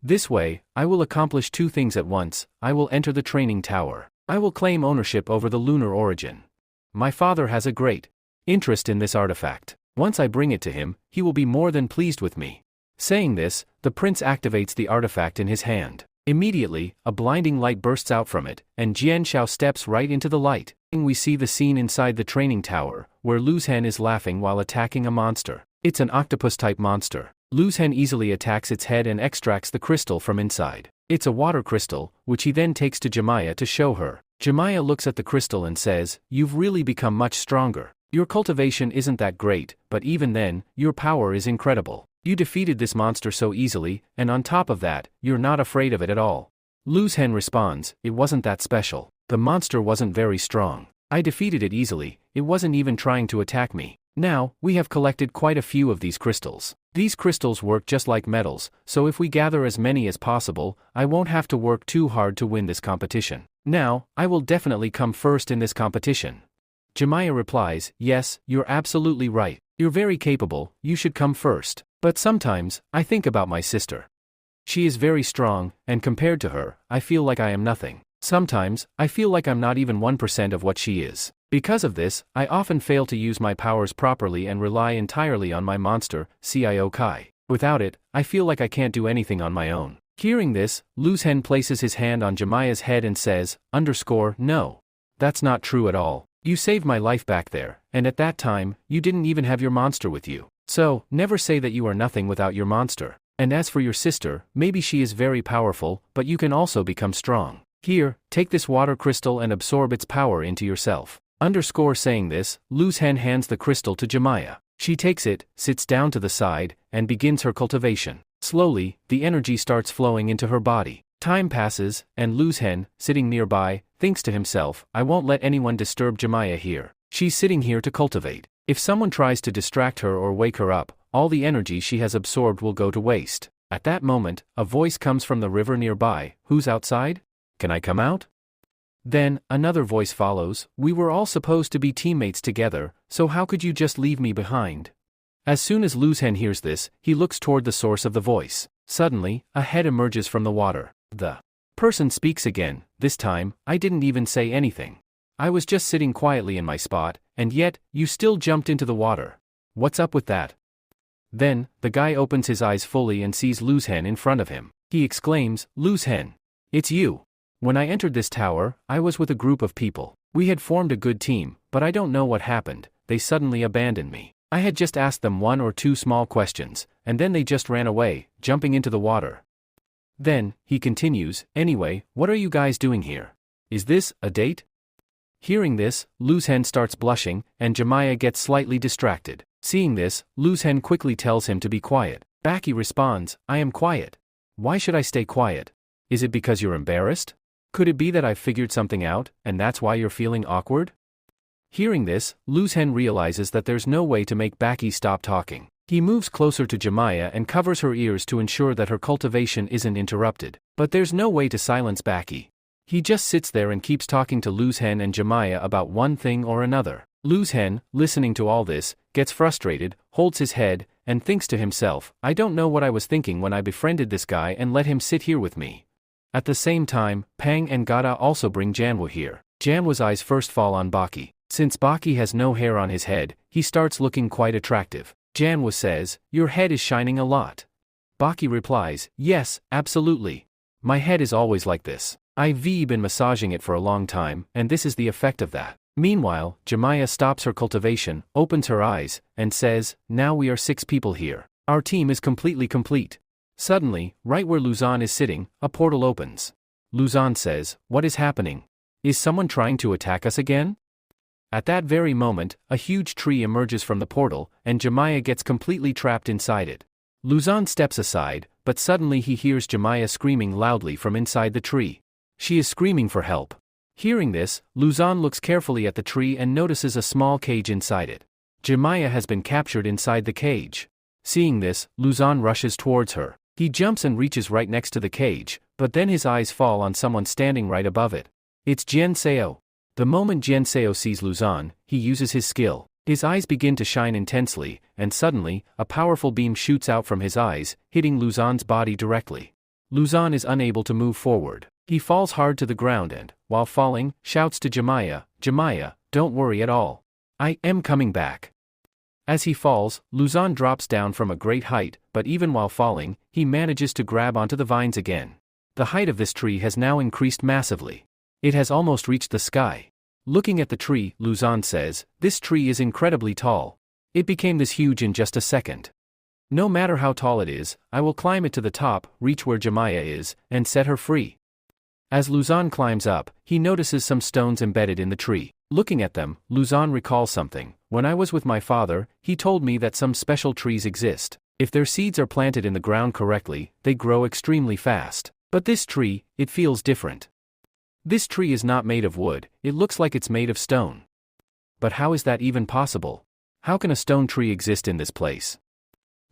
This way, I will accomplish 2 things at once. I will enter the training tower. I will claim ownership over the lunar origin. My father has a great interest in this artifact. Once I bring it to him, he will be more than pleased with me. Saying this, the prince activates the artifact in his hand. Immediately, a blinding light bursts out from it, and Jian Xiao steps right into the light. We see the scene inside the training tower, where Lu's Hen is laughing while attacking a monster. It's an octopus-type monster. Lu's Hen easily attacks its head and extracts the crystal from inside. It's a water crystal, which he then takes to Jemiah to show her. Jemiah looks at the crystal and says, you've really become much stronger. Your cultivation isn't that great, but even then, your power is incredible. You defeated this monster so easily, and on top of that, you're not afraid of it at all. Lu's Hen responds, it wasn't that special. The monster wasn't very strong. I defeated it easily, it wasn't even trying to attack me. Now, we have collected quite a few of these crystals. These crystals work just like metals, so if we gather as many as possible, I won't have to work too hard to win this competition. Now, I will definitely come first in this competition. Jemiah replies, yes, you're absolutely right. You're very capable, you should come first. But sometimes, I think about my sister. She is very strong, and compared to her, I feel like I am nothing. Sometimes, I feel like I'm not even 1% of what she is. Because of this, I often fail to use my powers properly and rely entirely on my monster, Cio Kai. Without it, I feel like I can't do anything on my own. Hearing this, Lu's Hen places his hand on Jemiah's head and says, no. That's not true at all. You saved my life back there, and at that time, you didn't even have your monster with you. So, never say that you are nothing without your monster. And as for your sister, maybe she is very powerful, but you can also become strong. Here, take this water crystal and absorb its power into yourself. Saying this, Luz Hen hands the crystal to Jemiah. She takes it, sits down to the side, and begins her cultivation. Slowly, the energy starts flowing into her body. Time passes, and Luz Hen, sitting nearby, thinks to himself, I won't let anyone disturb Jemiah here. She's sitting here to cultivate. If someone tries to distract her or wake her up, all the energy she has absorbed will go to waste. At that moment, a voice comes from the river nearby. Who's outside? Can I come out? Then, another voice follows, we were all supposed to be teammates together, so how could you just leave me behind? As soon as Luz Hen hears this, he looks toward the source of the voice. Suddenly, a head emerges from the water. The person speaks again. This time, I didn't even say anything. I was just sitting quietly in my spot, and yet, you still jumped into the water. What's up with that? Then, the guy opens his eyes fully and sees Luz Hen in front of him. He exclaims, Luz Hen. It's you. When I entered this tower, I was with a group of people. We had formed a good team, but I don't know what happened. They suddenly abandoned me. I had just asked them 1 or 2 small questions, and then they just ran away, jumping into the water. Then, he continues, anyway, what are you guys doing here? Is this a date? Hearing this, Luz Hen starts blushing, and Jemiah gets slightly distracted. Seeing this, Luz Hen quickly tells him to be quiet. Baki responds, I am quiet. Why should I stay quiet? Is it because you're embarrassed? Could it be that I've figured something out, and that's why you're feeling awkward? Hearing this, Luz Hen realizes that there's no way to make Baki stop talking. He moves closer to Jemiah and covers her ears to ensure that her cultivation isn't interrupted. But there's no way to silence Baki. He just sits there and keeps talking to Luz Hen and Jemiah about one thing or another. Luz Hen, listening to all this, gets frustrated, holds his head, and thinks to himself, I don't know what I was thinking when I befriended this guy and let him sit here with me. At the same time, Pang and Gada also bring Janwo here. Janwo's eyes first fall on Baki. Since Baki has no hair on his head, he starts looking quite attractive. Janwo says, your head is shining a lot. Baki replies, yes, absolutely. My head is always like this. I've been massaging it for a long time, and this is the effect of that. Meanwhile, Jemiah stops her cultivation, opens her eyes, and says, now we are 6 people here. Our team is completely complete. Suddenly, right where Luzon is sitting, a portal opens. Luzon says, what is happening? Is someone trying to attack us again? At that very moment, a huge tree emerges from the portal, and Jemiah gets completely trapped inside it. Luzon steps aside, but suddenly he hears Jemiah screaming loudly from inside the tree. She is screaming for help. Hearing this, Luzon looks carefully at the tree and notices a small cage inside it. Jemiah has been captured inside the cage. Seeing this, Luzon rushes towards her. He jumps and reaches right next to the cage, but then his eyes fall on someone standing right above it. It's Jian Seo. The moment Jian Seo sees Luzon, he uses his skill. His eyes begin to shine intensely, and suddenly, a powerful beam shoots out from his eyes, hitting Luzon's body directly. Luzon is unable to move forward. He falls hard to the ground and, while falling, shouts to Jemiah, Jemiah, don't worry at all. I am coming back. As he falls, Luzon drops down from a great height, but even while falling, he manages to grab onto the vines again. The height of this tree has now increased massively. It has almost reached the sky. Looking at the tree, Luzon says, this tree is incredibly tall. It became this huge in just a second. No matter how tall it is, I will climb it to the top, reach where Jemiah is, and set her free. As Luzon climbs up, he notices some stones embedded in the tree. Looking at them, Luzon recalls something. When I was with my father, he told me that some special trees exist. If their seeds are planted in the ground correctly, they grow extremely fast. But this tree, it feels different. This tree is not made of wood, it looks like it's made of stone. But how is that even possible? How can a stone tree exist in this place?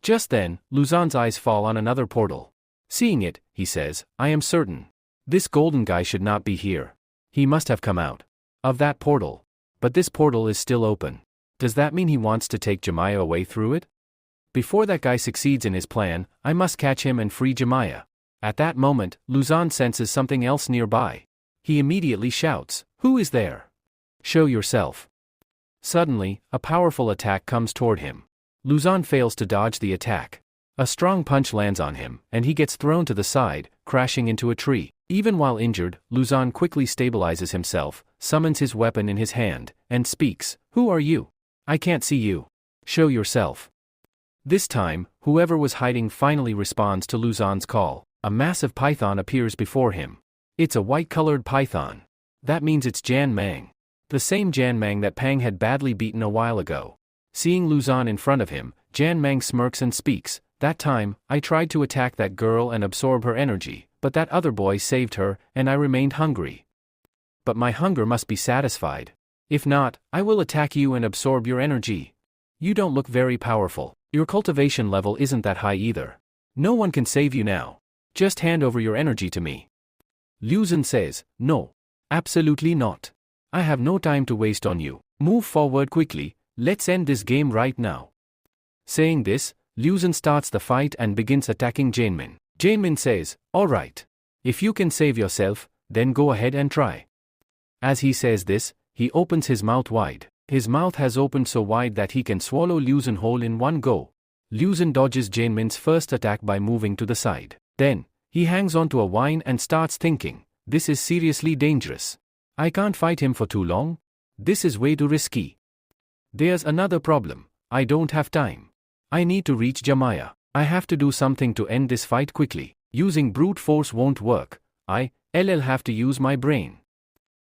Just then, Luzon's eyes fall on another portal. Seeing it, he says, I am certain. This golden guy should not be here. He must have come out of that portal. But this portal is still open. Does that mean he wants to take Jemiah away through it? Before that guy succeeds in his plan, I must catch him and free Jemiah. At that moment, Luzon senses something else nearby. He immediately shouts, who is there? Show yourself. Suddenly, a powerful attack comes toward him. Luzon fails to dodge the attack. A strong punch lands on him, and he gets thrown to the side, crashing into a tree. Even while injured, Luzon quickly stabilizes himself, summons his weapon in his hand, and speaks, who are you? I can't see you. Show yourself. This time, whoever was hiding finally responds to Luzon's call. A massive python appears before him. It's a white-colored python. That means it's Jan Mang. The same Jan Mang that Pang had badly beaten a while ago. Seeing Lu Zhan in front of him, Jan Mang smirks and speaks, "That time, I tried to attack that girl and absorb her energy, but that other boy saved her, and I remained hungry. But my hunger must be satisfied. If not, I will attack you and absorb your energy. You don't look very powerful. Your cultivation level isn't that high either. No one can save you now. Just hand over your energy to me." Lu Zhan says, "No. Absolutely not. I have no time to waste on you. Move forward quickly, let's end this game right now." Saying this, Lu Zhan starts the fight and begins attacking Janmin. Janmin says, "Alright. If you can save yourself, then go ahead and try." As he says this, he opens his mouth wide. His mouth has opened so wide that he can swallow Lu Zhan whole in one go. Lu Zhan dodges Janmin's first attack by moving to the side. Then, he hangs onto a vine and starts thinking, "This is seriously dangerous. I can't fight him for too long. This is way too risky. There's another problem. I don't have time. I need to reach Jamaya. I have to do something to end this fight quickly. Using brute force won't work. I'll have to use my brain."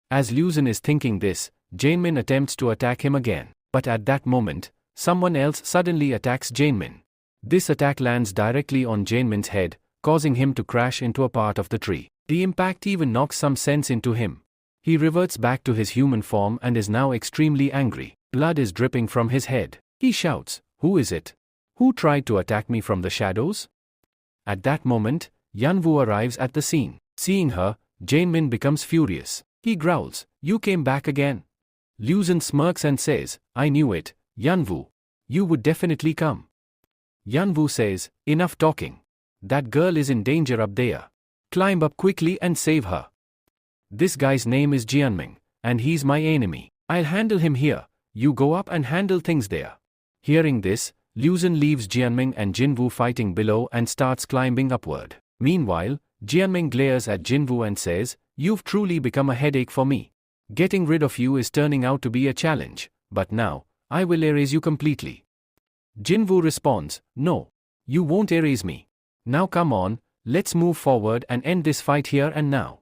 As Lu Zhan is thinking this, Janmin attempts to attack him again. But at that moment, someone else suddenly attacks Janmin. This attack lands directly on Janmin's head, causing him to crash into a part of the tree. The impact even knocks some sense into him. He reverts back to his human form and is now extremely angry. Blood is dripping from his head. He shouts, "Who is it? Who tried to attack me from the shadows?" At that moment, Yanwu arrives at the scene. Seeing her, Janmin becomes furious. He growls, "You came back again." Lu Zhan smirks and says, "I knew it, Yanwu. You would definitely come." Yanwu says, "Enough talking. That girl is in danger up there. Climb up quickly and save her. This guy's name is Jianming, and he's my enemy. I'll handle him here. You go up and handle things there." Hearing this, Lu Zhan leaves Jianming and Jinwu fighting below and starts climbing upward. Meanwhile, Jianming glares at Jinwu and says, "You've truly become a headache for me. Getting rid of you is turning out to be a challenge, but now, I will erase you completely." Jinwu responds, "No. You won't erase me. Now come on, let's move forward and end this fight here and now."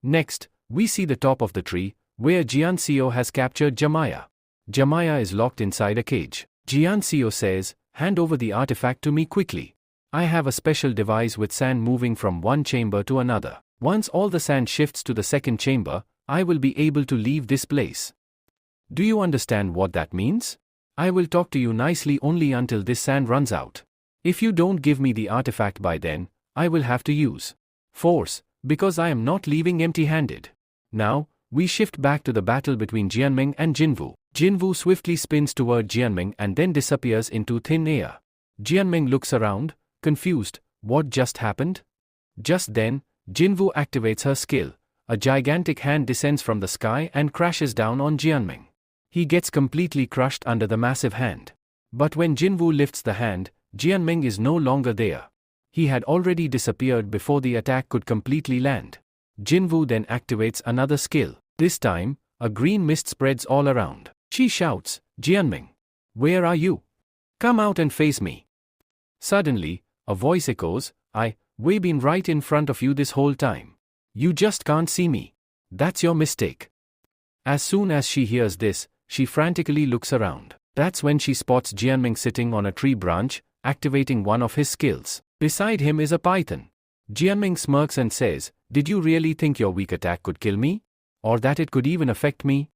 Next, we see the top of the tree, where Jianxiu has captured Jamaya. Jamaya is locked inside a cage. Jianxiu says, "Hand over the artifact to me quickly. I have a special device with sand moving from one chamber to another. Once all the sand shifts to the second chamber, I will be able to leave this place. Do you understand what that means? I will talk to you nicely only until this sand runs out. If you don't give me the artifact by then, I will have to use force, because I am not leaving empty-handed." Now, we shift back to the battle between Jianming and Jinwu. Jinwu swiftly spins toward Jianming and then disappears into thin air. Jianming looks around, confused, what just happened? Just then, Jinwu activates her skill. A gigantic hand descends from the sky and crashes down on Jianming. He gets completely crushed under the massive hand. But when Jinwu lifts the hand, Jianming is no longer there. He had already disappeared before the attack could completely land. Jinwu then activates another skill. This time, a green mist spreads all around. She shouts, "Jianming, where are you? Come out and face me." Suddenly, a voice echoes, "We've been right in front of you this whole time. You just can't see me. That's your mistake." As soon as she hears this, she frantically looks around. That's when she spots Jianming sitting on a tree branch, activating one of his skills. Beside him is a python. Jianming smirks and says, "Did you really think your weak attack could kill me? Or that it could even affect me?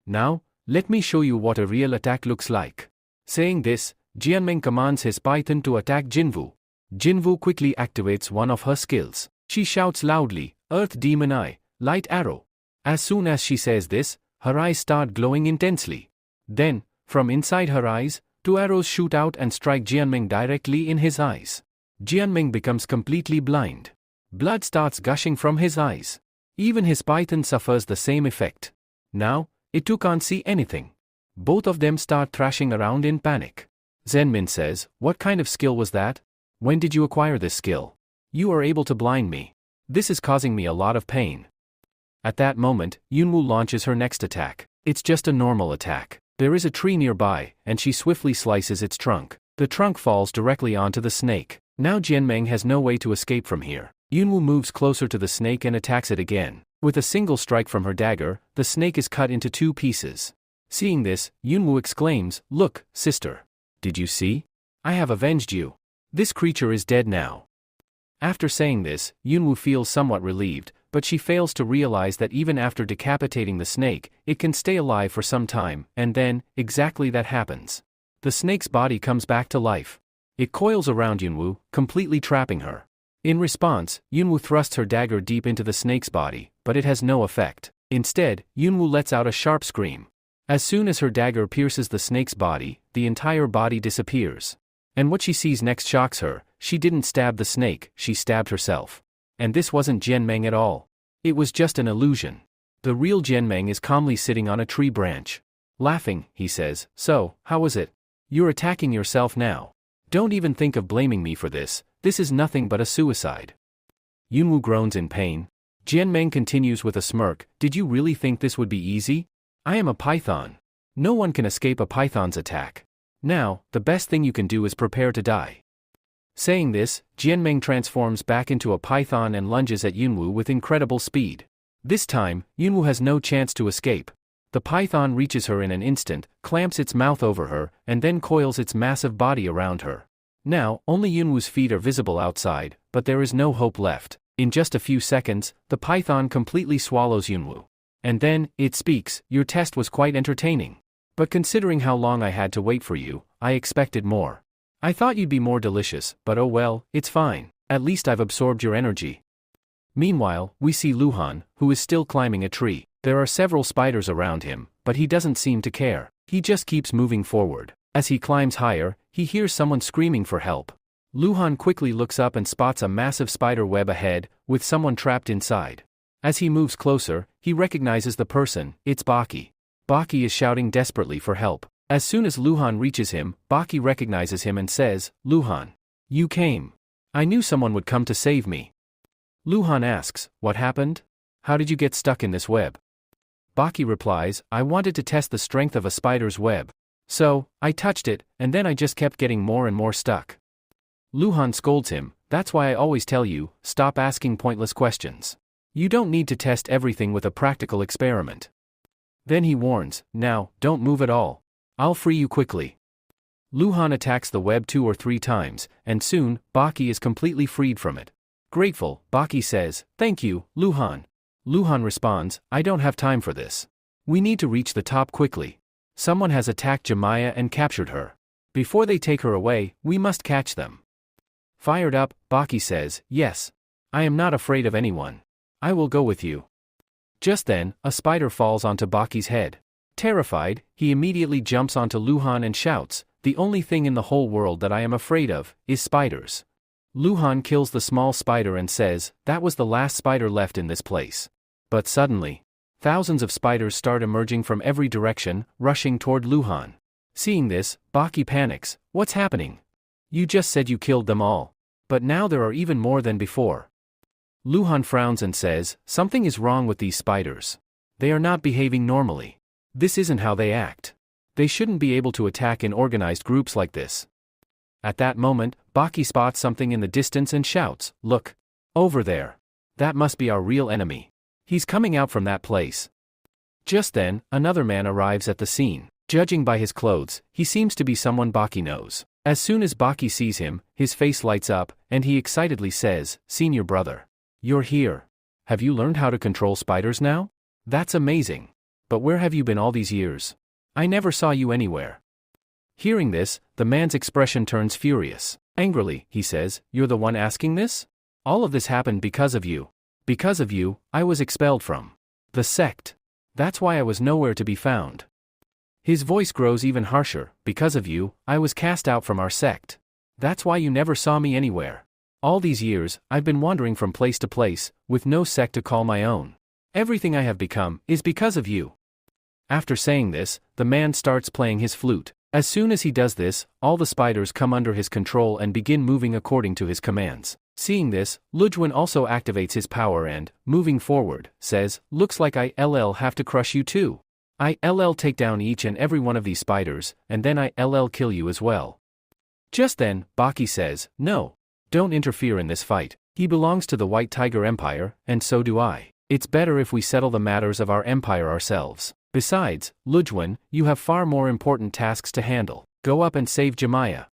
Now, let me show you what a real attack looks like." Saying this, Jianming commands his python to attack Jinwu. Jinwu quickly activates one of her skills. She shouts loudly, "Earth Demon Eye, Light Arrow." As soon as she says this, her eyes start glowing intensely. Then, from inside her eyes, two arrows shoot out and strike Jianming directly in his eyes. Jianming becomes completely blind. Blood starts gushing from his eyes. Even his python suffers the same effect. Now, it too can't see anything. Both of them start thrashing around in panic. Zenmin says, "What kind of skill was that? When did you acquire this skill? You are able to blind me. This is causing me a lot of pain." At that moment, Yunwu launches her next attack. It's just a normal attack. There is a tree nearby, and she swiftly slices its trunk. The trunk falls directly onto the snake. Now Jianming has no way to escape from here. Yunwoo moves closer to the snake and attacks it again. With a single strike from her dagger, the snake is cut into 2 pieces. Seeing this, Yunwoo exclaims, "Look, sister. Did you see? I have avenged you. This creature is dead now." After saying this, Yunwoo feels somewhat relieved, but she fails to realize that even after decapitating the snake, it can stay alive for some time, and then, exactly that happens. The snake's body comes back to life. It coils around Yunwoo, completely trapping her. In response, Yunwoo thrusts her dagger deep into the snake's body, but it has no effect. Instead, Yunwoo lets out a sharp scream. As soon as her dagger pierces the snake's body, the entire body disappears. And what she sees next shocks her. She didn't stab the snake, she stabbed herself. And this wasn't Jianmeng at all. It was just an illusion. The real Jianmeng is calmly sitting on a tree branch. Laughing, he says, "So, how was it? You're attacking yourself now. Don't even think of blaming me for this. This is nothing but a suicide." Yunwoo groans in pain. Jianmeng continues with a smirk, "Did you really think this would be easy? I am a python. No one can escape a python's attack. Now, the best thing you can do is prepare to die." Saying this, Jianmeng transforms back into a python and lunges at Yunwoo with incredible speed. This time, Yunwoo has no chance to escape. The python reaches her in an instant, clamps its mouth over her, and then coils its massive body around her. Now, only Yunwoo's feet are visible outside, but there is no hope left. In just a few seconds, the python completely swallows Yunwoo. And then, it speaks, "Your test was quite entertaining. But considering how long I had to wait for you, I expected more. I thought you'd be more delicious, but oh well, it's fine. At least I've absorbed your energy." Meanwhile, we see Luhan, who is still climbing a tree. There are several spiders around him, but he doesn't seem to care. He just keeps moving forward. As he climbs higher, he hears someone screaming for help. Luhan quickly looks up and spots a massive spider web ahead, with someone trapped inside. As he moves closer, he recognizes the person. It's Baki. Baki is shouting desperately for help. As soon as Luhan reaches him, Baki recognizes him and says, "Luhan. You came. I knew someone would come to save me." Luhan asks, "What happened? How did you get stuck in this web?" Baki replies, "I wanted to test the strength of a spider's web. So, I touched it, and then I just kept getting more and more stuck." Luhan scolds him, "That's why I always tell you, stop asking pointless questions. You don't need to test everything with a practical experiment." Then he warns, "Now, don't move at all. I'll free you quickly." Luhan attacks the web 2 or 3 times, and soon, Baki is completely freed from it. Grateful, Baki says, "Thank you, Luhan." Luhan responds, "I don't have time for this. We need to reach the top quickly. Someone has attacked Jemaya and captured her. Before they take her away, we must catch them." Fired up, Baki says, "Yes. I am not afraid of anyone. I will go with you." Just then, a spider falls onto Baki's head. Terrified, he immediately jumps onto Luhan and shouts, "The only thing in the whole world that I am afraid of is spiders." Luhan kills the small spider and says, "That was the last spider left in this place." But suddenly, thousands of spiders start emerging from every direction, rushing toward Luhan. Seeing this, Baki panics, "What's happening? You just said you killed them all. But now there are even more than before." Luhan frowns and says, "Something is wrong with these spiders. They are not behaving normally. This isn't how they act. They shouldn't be able to attack in organized groups like this." At that moment, Baki spots something in the distance and shouts, "Look! Over there! That must be our real enemy. He's coming out from that place." Just then, another man arrives at the scene. Judging by his clothes, he seems to be someone Baki knows. As soon as Baki sees him, his face lights up, and he excitedly says, "Senior brother. You're here. Have you learned how to control spiders now? That's amazing. But where have you been all these years? I never saw you anywhere." Hearing this, the man's expression turns furious. Angrily, he says, "You're the one asking this? All of this happened because of you. Because of you, I was expelled from the sect. That's why I was nowhere to be found." His voice grows even harsher. "Because of you, I was cast out from our sect. That's why you never saw me anywhere. All these years, I've been wandering from place to place, with no sect to call my own. Everything I have become is because of you." After saying this, the man starts playing his flute. As soon as he does this, all the spiders come under his control and begin moving according to his commands. Seeing this, Lujwen also activates his power and, moving forward, says, "Looks like I'll have to crush you too. I'll take down each and every one of these spiders, and then I'll kill you as well." Just then, Baki says, "No. Don't interfere in this fight. He belongs to the White Tiger Empire, and so do I. It's better if we settle the matters of our empire ourselves. Besides, Lujwan, you have far more important tasks to handle. Go up and save Jemaya.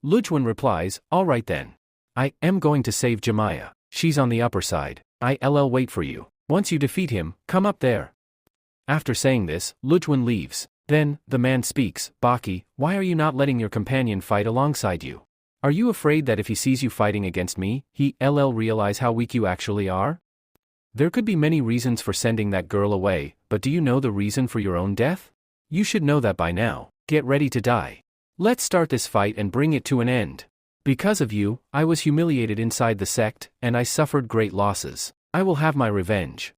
Lujwan replies, all right then. I am going to save Jemaya. She's on the upper side. I'll wait for you. Once you defeat him, come up there. After saying this, Lujwan leaves. Then, the man speaks, Baki, why are you not letting your companion fight alongside you? Are you afraid that if he sees you fighting against me, he'll realize how weak you actually are? There could be many reasons for sending that girl away, but do you know the reason for your own death? You should know that by now. Get ready to die. Let's start this fight and bring it to an end. Because of you, I was humiliated inside the sect, and I suffered great losses. I will have my revenge.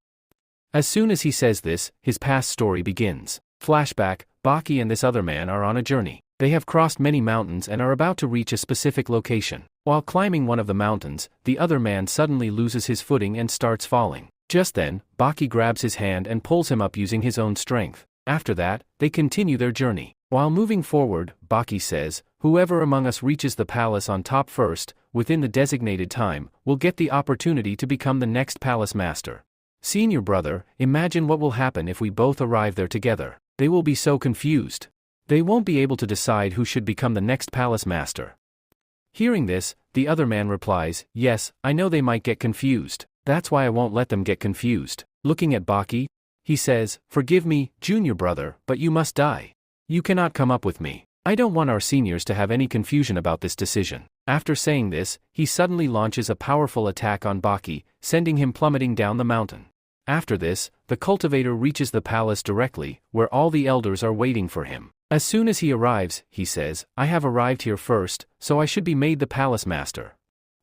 As soon as he says this, his past story begins. Flashback, Baki and this other man are on a journey. They have crossed many mountains and are about to reach a specific location. While climbing one of the mountains, the other man suddenly loses his footing and starts falling. Just then, Baki grabs his hand and pulls him up using his own strength. After that, they continue their journey. While moving forward, Baki says, whoever among us reaches the palace on top first, within the designated time, will get the opportunity to become the next palace master. Senior brother, imagine what will happen if we both arrive there together. They will be so confused. They won't be able to decide who should become the next palace master. Hearing this, the other man replies, yes, I know they might get confused. That's why I won't let them get confused. Looking at Baki, he says, forgive me, junior brother, but you must die. You cannot come up with me. I don't want our seniors to have any confusion about this decision. After saying this, he suddenly launches a powerful attack on Baki, sending him plummeting down the mountain. After this, the cultivator reaches the palace directly, where all the elders are waiting for him. As soon as he arrives, he says, I have arrived here first, so I should be made the palace master.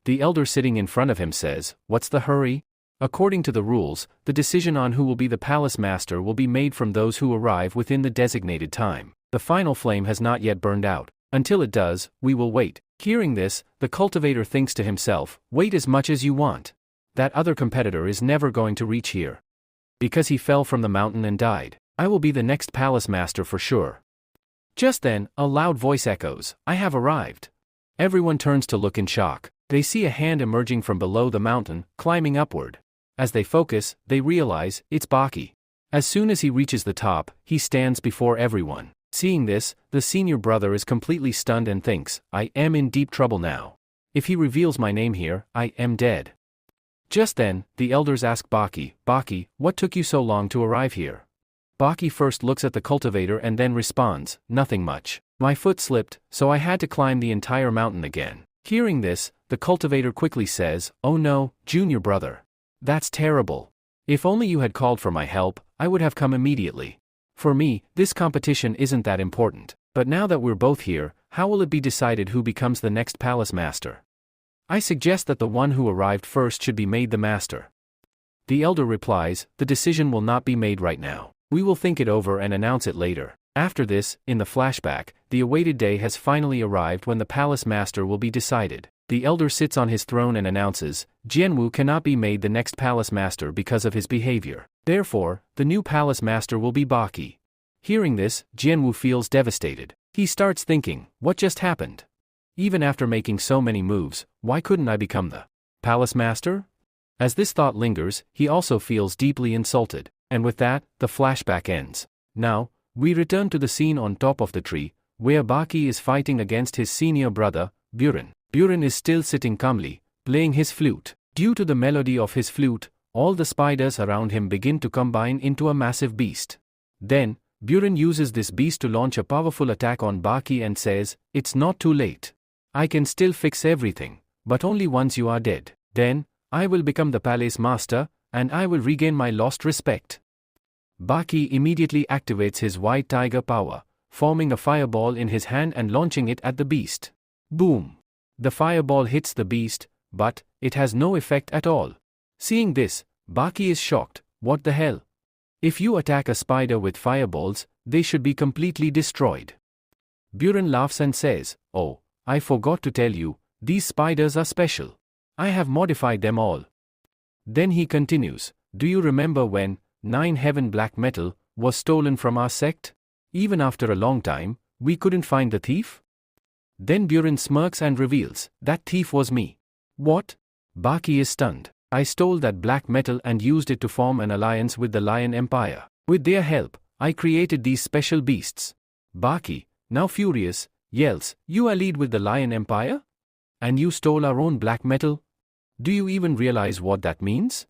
The elder sitting in front of him says, what's the hurry? According to the rules, the decision on who will be the palace master will be made from those who arrive within the designated time. The final flame has not yet burned out. Until it does, we will wait. Hearing this, the cultivator thinks to himself, wait as much as you want. That other competitor is never going to reach here. Because he fell from the mountain and died. I will be the next palace master for sure. Just then, a loud voice echoes, I have arrived. Everyone turns to look in shock. They see a hand emerging from below the mountain, climbing upward. As they focus, they realize, it's Baki. As soon as he reaches the top, he stands before everyone. Seeing this, the senior brother is completely stunned and thinks, I am in deep trouble now. If he reveals my name here, I am dead. Just then, the elders ask Baki, Baki, what took you so long to arrive here? Baki first looks at the cultivator and then responds, nothing much. My foot slipped, so I had to climb the entire mountain again. Hearing this, the cultivator quickly says, oh no, junior brother. That's terrible. If only you had called for my help, I would have come immediately. For me, this competition isn't that important. But now that we're both here, how will it be decided who becomes the next palace master? I suggest that the one who arrived first should be made the master. The elder replies, the decision will not be made right now. We will think it over and announce it later. After this, in the flashback, the awaited day has finally arrived when the palace master will be decided. The elder sits on his throne and announces, Jianwu cannot be made the next palace master because of his behavior. Therefore, the new palace master will be Baki. Hearing this, Jianwu feels devastated. He starts thinking, what just happened? Even after making so many moves, why couldn't I become the palace master? As this thought lingers, he also feels deeply insulted. And with that, the flashback ends. Now, we return to the scene on top of the tree, where Baki is fighting against his senior brother, Buren. Buren is still sitting calmly, playing his flute. Due to the melody of his flute, all the spiders around him begin to combine into a massive beast. Then, Buren uses this beast to launch a powerful attack on Baki and says, it's not too late. I can still fix everything, but only once you are dead. Then, I will become the palace master, and I will regain my lost respect. Baki immediately activates his white tiger power, forming a fireball in his hand and launching it at the beast. Boom! The fireball hits the beast, but it has no effect at all. Seeing this, Baki is shocked. What the hell? If you attack a spider with fireballs, they should be completely destroyed. Buren laughs and says, oh, I forgot to tell you, these spiders are special. I have modified them all. Then he continues, do you remember when 9 heaven black metal was stolen from our sect? Even after a long time, we couldn't find the thief? Then Buren smirks and reveals, that thief was me. What? Baki is stunned. I stole that black metal and used it to form an alliance with the Lion Empire. With their help, I created these special beasts. Baki, now furious, yells, "You allied with the Lion Empire? And you stole our own black metal? Do you even realize what that means?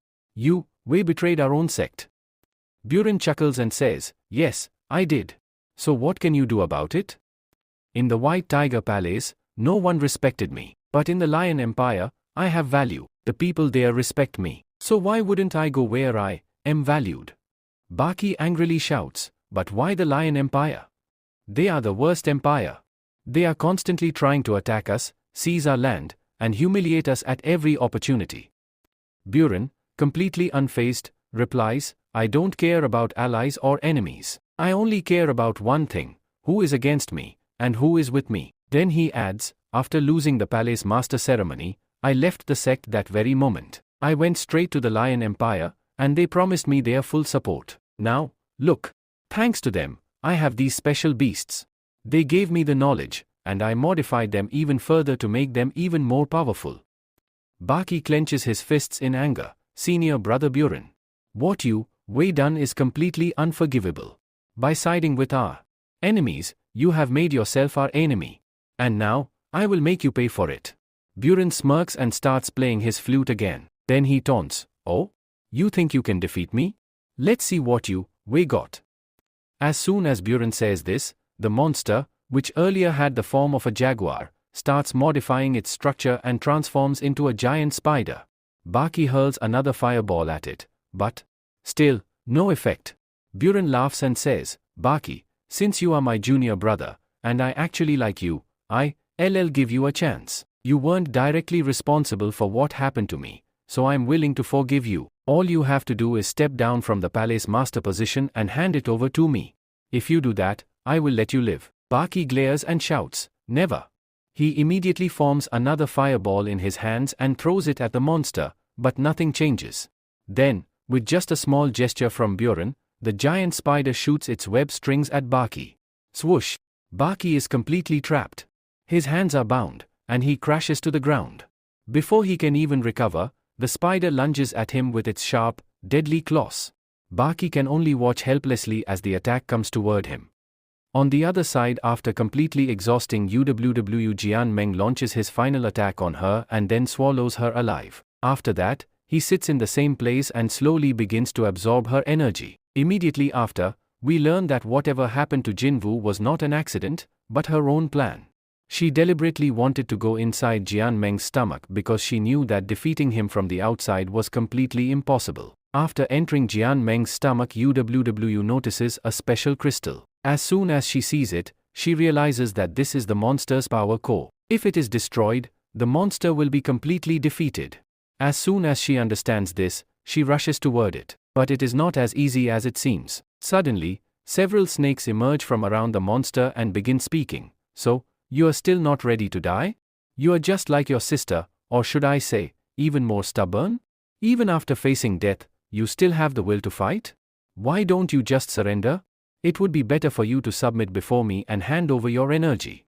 We betrayed our own sect." Buren chuckles and says, "Yes, I did. So what can you do about it? In the White Tiger Palace, no one respected me. But in the Lion Empire, I have value. The people there respect me. So why wouldn't I go where I am valued?" Baki angrily shouts, "But why the Lion Empire? They are the worst empire. They are constantly trying to attack us, seize our land, and humiliate us at every opportunity." Buren, completely unfazed, replies, "I don't care about allies or enemies. I only care about one thing: who is against me, and who is with me." Then he adds, "After losing the palace master ceremony, I left the sect that very moment. I went straight to the Lion Empire, and they promised me their full support. Now, look. Thanks to them, I have these special beasts. They gave me the knowledge, and I modified them even further to make them even more powerful." Baki clenches his fists in anger. "Senior brother Buren, what we've done is completely unforgivable. By siding with our enemies, you have made yourself our enemy. And now, I will make you pay for it." Buren smirks and starts playing his flute again. Then he taunts, "Oh? You think you can defeat me? Let's see what we got." As soon as Buren says this, the monster, which earlier had the form of a jaguar, starts modifying its structure and transforms into a giant spider. Baki hurls another fireball at it, but still, no effect. Buren laughs and says, "Baki, since you are my junior brother, and I actually like you, I'll give you a chance. You weren't directly responsible for what happened to me, so I'm willing to forgive you. All you have to do is step down from the palace master position and hand it over to me. If you do that, I will let you live." Baki glares and shouts, "Never." He immediately forms another fireball in his hands and throws it at the monster, but nothing changes. Then, with just a small gesture from Buren, the giant spider shoots its web strings at Baki. Swoosh! Baki is completely trapped. His hands are bound, and he crashes to the ground. Before he can even recover, the spider lunges at him with its sharp, deadly claws. Baki can only watch helplessly as the attack comes toward him. On the other side, after completely exhausting UWW, Jian Meng launches his final attack on her and then swallows her alive. After that, he sits in the same place and slowly begins to absorb her energy. Immediately after, we learn that whatever happened to Jinwu was not an accident, but her own plan. She deliberately wanted to go inside Jian Meng's stomach because she knew that defeating him from the outside was completely impossible. After entering Jian Meng's stomach, UWW notices a special crystal. As soon as she sees it, she realizes that this is the monster's power core. If it is destroyed, the monster will be completely defeated. As soon as she understands this, she rushes toward it. But it is not as easy as it seems. Suddenly, several snakes emerge from around the monster and begin speaking. "So, you are still not ready to die? You are just like your sister, or should I say, even more stubborn? Even after facing death, you still have the will to fight? Why don't you just surrender? It would be better for you to submit before me and hand over your energy."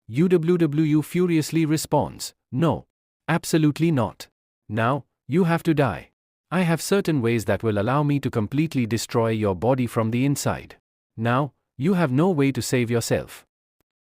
UWW furiously responds, "No. Absolutely not. Now, you have to die. I have certain ways that will allow me to completely destroy your body from the inside. Now, you have no way to save yourself."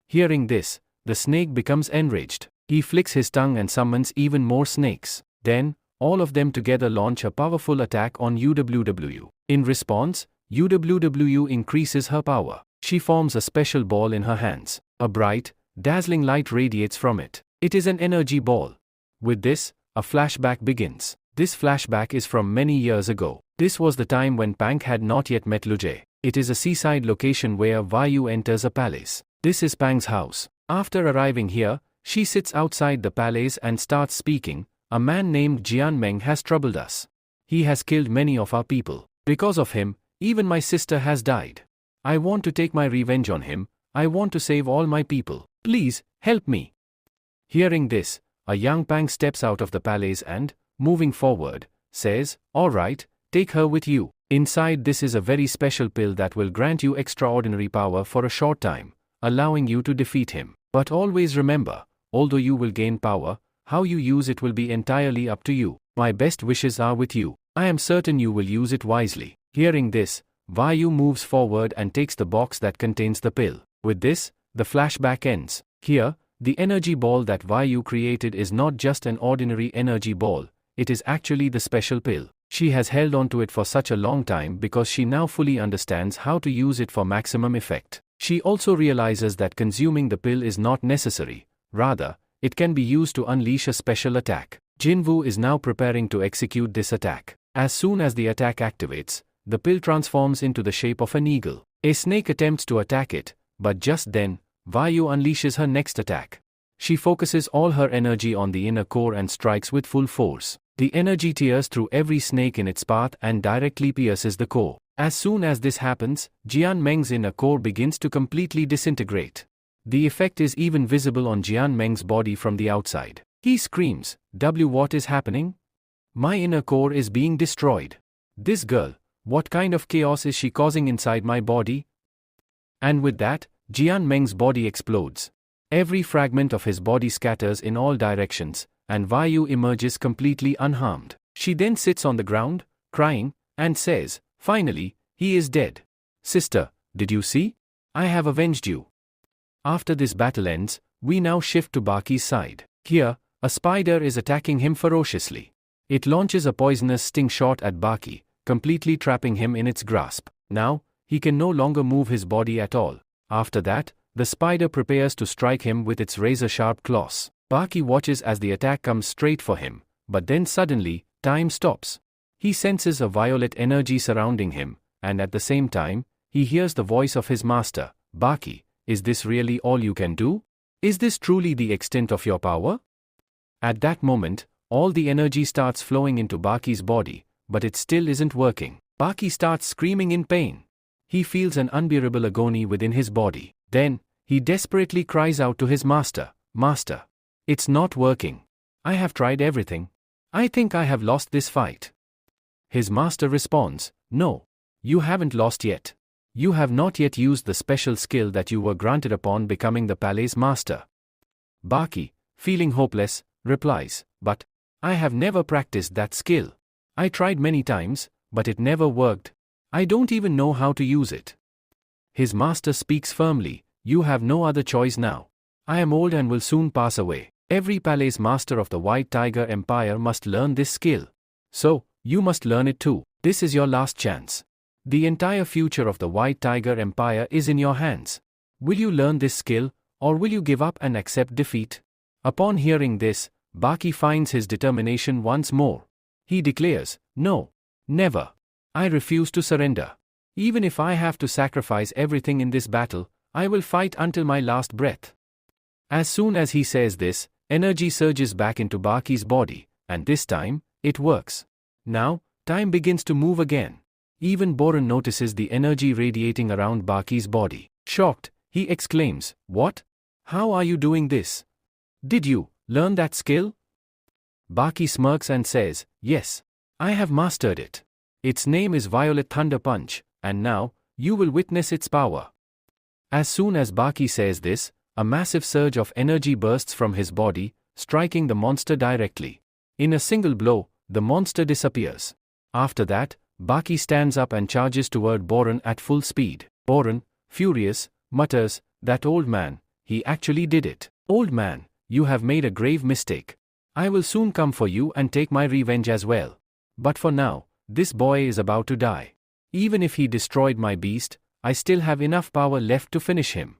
Hearing this, the snake becomes enraged. He flicks his tongue and summons even more snakes. Then, all of them together launch a powerful attack on UWW. In response, UWW increases her power. She forms a special ball in her hands. A bright, dazzling light radiates from it. It is an energy ball. With this, a flashback begins. This flashback is from many years ago. This was the time when Pank had not yet met Luje. It is a seaside location where Vayu enters a palace. This is Pang's house. After arriving here, she sits outside the palace and starts speaking. "A man named Jian Meng has troubled us. He has killed many of our people. Because of him, even my sister has died. I want to take my revenge on him. I want to save all my people. Please, help me." Hearing this, a young Pang steps out of the palace and, moving forward, says, "All right, take her with you. Inside this is a very special pill that will grant you extraordinary power for a short time, allowing you to defeat him. But always remember, although you will gain power, How you use it will be entirely up to you. My best wishes are with you. I am certain you will use it wisely. Hearing this, Vayu moves forward and takes the box that contains the pill. With this, the flashback ends. Here, the energy ball that Vayu created is not just an ordinary energy ball, it is actually the special pill. She has held on to it for such a long time because she now fully understands how to use it for maximum effect. She also realizes that consuming the pill is not necessary, rather, it can be used to unleash a special attack. Jinwoo is now preparing to execute this attack. As soon as the attack activates, the pill transforms into the shape of an eagle. A snake attempts to attack it, but just then, Vayu unleashes her next attack. She focuses all her energy on the inner core and strikes with full force. The energy tears through every snake in its path and directly pierces the core. As soon as this happens, Jian Meng's inner core begins to completely disintegrate. The effect is even visible on Jian Meng's body from the outside. He screams, What is happening? My inner core is being destroyed. This girl, what kind of chaos is she causing inside my body? And with that, Jian Meng's body explodes. Every fragment of his body scatters in all directions, and Vayu emerges completely unharmed. She then sits on the ground, crying, and says, finally, he is dead. Sister, did you see? I have avenged you. After this battle ends, we now shift to Baki's side. Here, a spider is attacking him ferociously. It launches a poisonous sting shot at Baki, completely trapping him in its grasp. Now, he can no longer move his body at all. After that, the spider prepares to strike him with its razor-sharp claws. Baki watches as the attack comes straight for him, but then suddenly, time stops. He senses a violet energy surrounding him, and at the same time, he hears the voice of his master, Baki, is this really all you can do? Is this truly the extent of your power? At that moment, all the energy starts flowing into Baki's body, but it still isn't working. Baki starts screaming in pain. He feels an unbearable agony within his body. Then, he desperately cries out to his master, Master, it's not working. I have tried everything. I think I have lost this fight. His master responds, No, you haven't lost yet. You have not yet used the special skill that you were granted upon becoming the palace master. Baki, feeling hopeless, replies, But I have never practiced that skill. I tried many times, but it never worked. I don't even know how to use it. His master speaks firmly, You have no other choice now. I am old and will soon pass away. Every palace master of the White Tiger Empire must learn this skill. So, you must learn it too. This is your last chance. The entire future of the White Tiger Empire is in your hands. Will you learn this skill, or will you give up and accept defeat? Upon hearing this, Baki finds his determination once more. He declares, No, never. I refuse to surrender. Even if I have to sacrifice everything in this battle, I will fight until my last breath. As soon as he says this, energy surges back into Baki's body, and this time, it works. Now, time begins to move again. Even Boren notices the energy radiating around Baki's body. Shocked, he exclaims, What? How are you doing this? Did you learn that skill? Baki smirks and says, Yes, I have mastered it. Its name is Violet Thunder Punch, and now, you will witness its power. As soon as Baki says this, a massive surge of energy bursts from his body, striking the monster directly. In a single blow, the monster disappears. After that, Baki stands up and charges toward Boren at full speed. Boren, furious, mutters, That old man, he actually did it. Old man, you have made a grave mistake. I will soon come for you and take my revenge as well. But for now, this boy is about to die. Even if he destroyed my beast, I still have enough power left to finish him.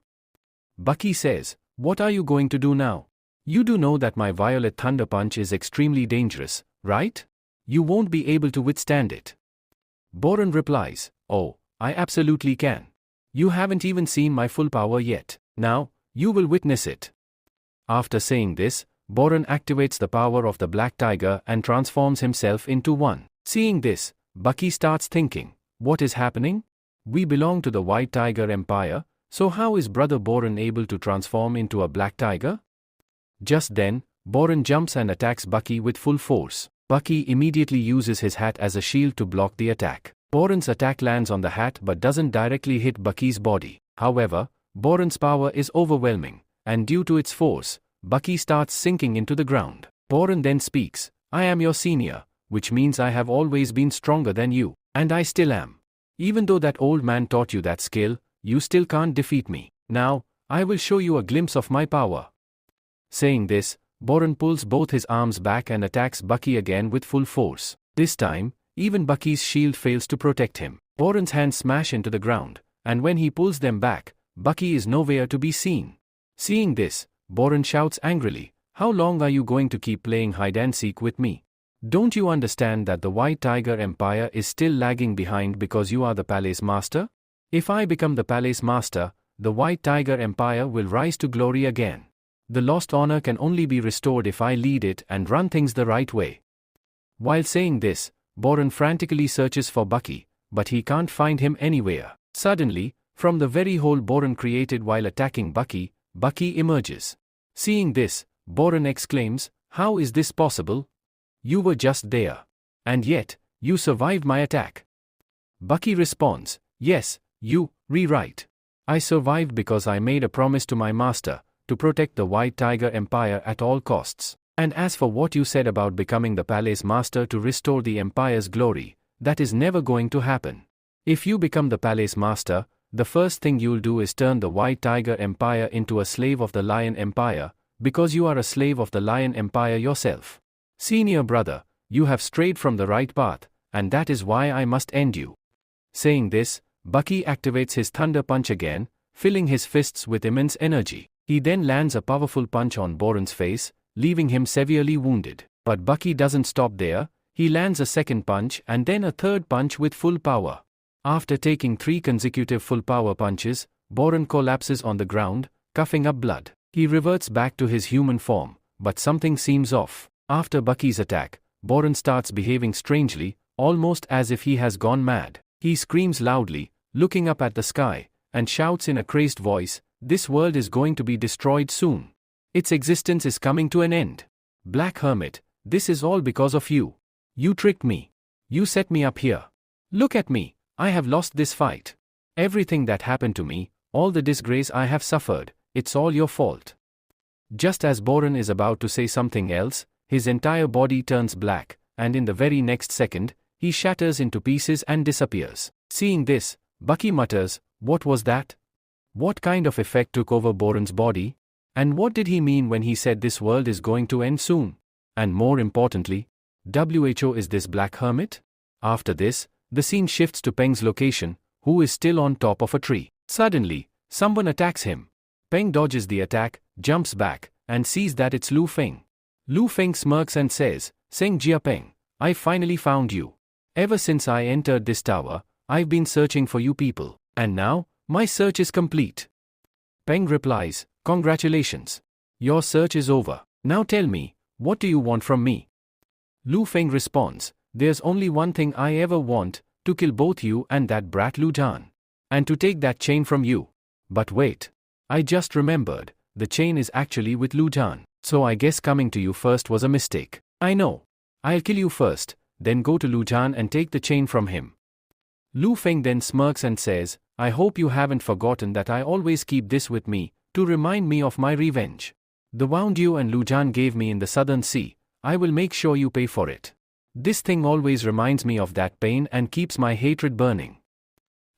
Baki says, What are you going to do now? You do know that my Violet Thunder Punch is extremely dangerous, right? You won't be able to withstand it. Boren replies, Oh, I absolutely can. You haven't even seen my full power yet. Now, you will witness it. After saying this, Boren activates the power of the Black Tiger and transforms himself into one. Seeing this, Baki starts thinking, What is happening? We belong to the White Tiger Empire, so how is Brother Boren able to transform into a black tiger? Just then, Boren jumps and attacks Baki with full force. Baki immediately uses his hat as a shield to block the attack. Boren's attack lands on the hat but doesn't directly hit Baki's body. However, Boren's power is overwhelming, and due to its force, Baki starts sinking into the ground. Boren then speaks, I am your senior, which means I have always been stronger than you, and I still am. Even though that old man taught you that skill, you still can't defeat me. Now, I will show you a glimpse of my power. Saying this, Boren pulls both his arms back and attacks Bucky again with full force. This time, even Bucky's shield fails to protect him. Boren's hands smash into the ground, and when he pulls them back, Bucky is nowhere to be seen. Seeing this, Boren shouts angrily, how long are you going to keep playing hide-and-seek with me? Don't you understand that the White Tiger Empire is still lagging behind because you are the Palace Master? If I become the Palace Master, the White Tiger Empire will rise to glory again. The lost honor can only be restored if I lead it and run things the right way. While saying this, Boren frantically searches for Bucky, but he can't find him anywhere. Suddenly, from the very hole Boren created while attacking Bucky, Bucky emerges. Seeing this, Boren exclaims, how is this possible? You were just there. And yet, you survived my attack. Bucky responds, yes, you, rewrite. I survived because I made a promise to my master, to protect the White Tiger Empire at all costs. And as for what you said about becoming the Palace Master to restore the Empire's glory, that is never going to happen. If you become the Palace Master, the first thing you'll do is turn the White Tiger Empire into a slave of the Lion Empire, because you are a slave of the Lion Empire yourself. Senior brother, you have strayed from the right path, and that is why I must end you. Saying this, Bucky activates his Thunder Punch again, filling his fists with immense energy. He then lands a powerful punch on Boren's face, leaving him severely wounded. But Bucky doesn't stop there, he lands a second punch and then a third punch with full power. After taking 3 consecutive full power punches, Boren collapses on the ground, coughing up blood. He reverts back to his human form, but something seems off. After Bucky's attack, Boren starts behaving strangely, almost as if he has gone mad. He screams loudly, looking up at the sky, and shouts in a crazed voice, this world is going to be destroyed soon. Its existence is coming to an end. Black Hermit, this is all because of you. You tricked me. You set me up here. Look at me, I have lost this fight. Everything that happened to me, all the disgrace I have suffered, it's all your fault. Just as Boren is about to say something else, his entire body turns black, and in the very next second, he shatters into pieces and disappears. Seeing this, Bucky mutters, what was that? What kind of effect took over Boren's body? And what did he mean when he said this world is going to end soon? And more importantly, WHO is this Black Hermit? After this, the scene shifts to Peng's location, who is still on top of a tree. Suddenly, someone attacks him. Peng dodges the attack, jumps back, and sees that it's Lu Feng. Lu Feng smirks and says, Seng Jia Peng, I finally found you. Ever since I entered this tower, I've been searching for you people, and now, my search is complete. Peng replies, congratulations. Your search is over. Now tell me, what do you want from me? Lu Feng responds, there's only one thing I ever want, to kill both you and that brat Lu Zhan. And to take that chain from you. But wait. I just remembered, the chain is actually with Lu Zhan, so I guess coming to you first was a mistake. I know. I'll kill you first, then go to Lu Zhan and take the chain from him. Lu Feng then smirks and says, I hope you haven't forgotten that I always keep this with me, to remind me of my revenge. The wound you and Lu Zhan gave me in the Southern Sea, I will make sure you pay for it. This thing always reminds me of that pain and keeps my hatred burning.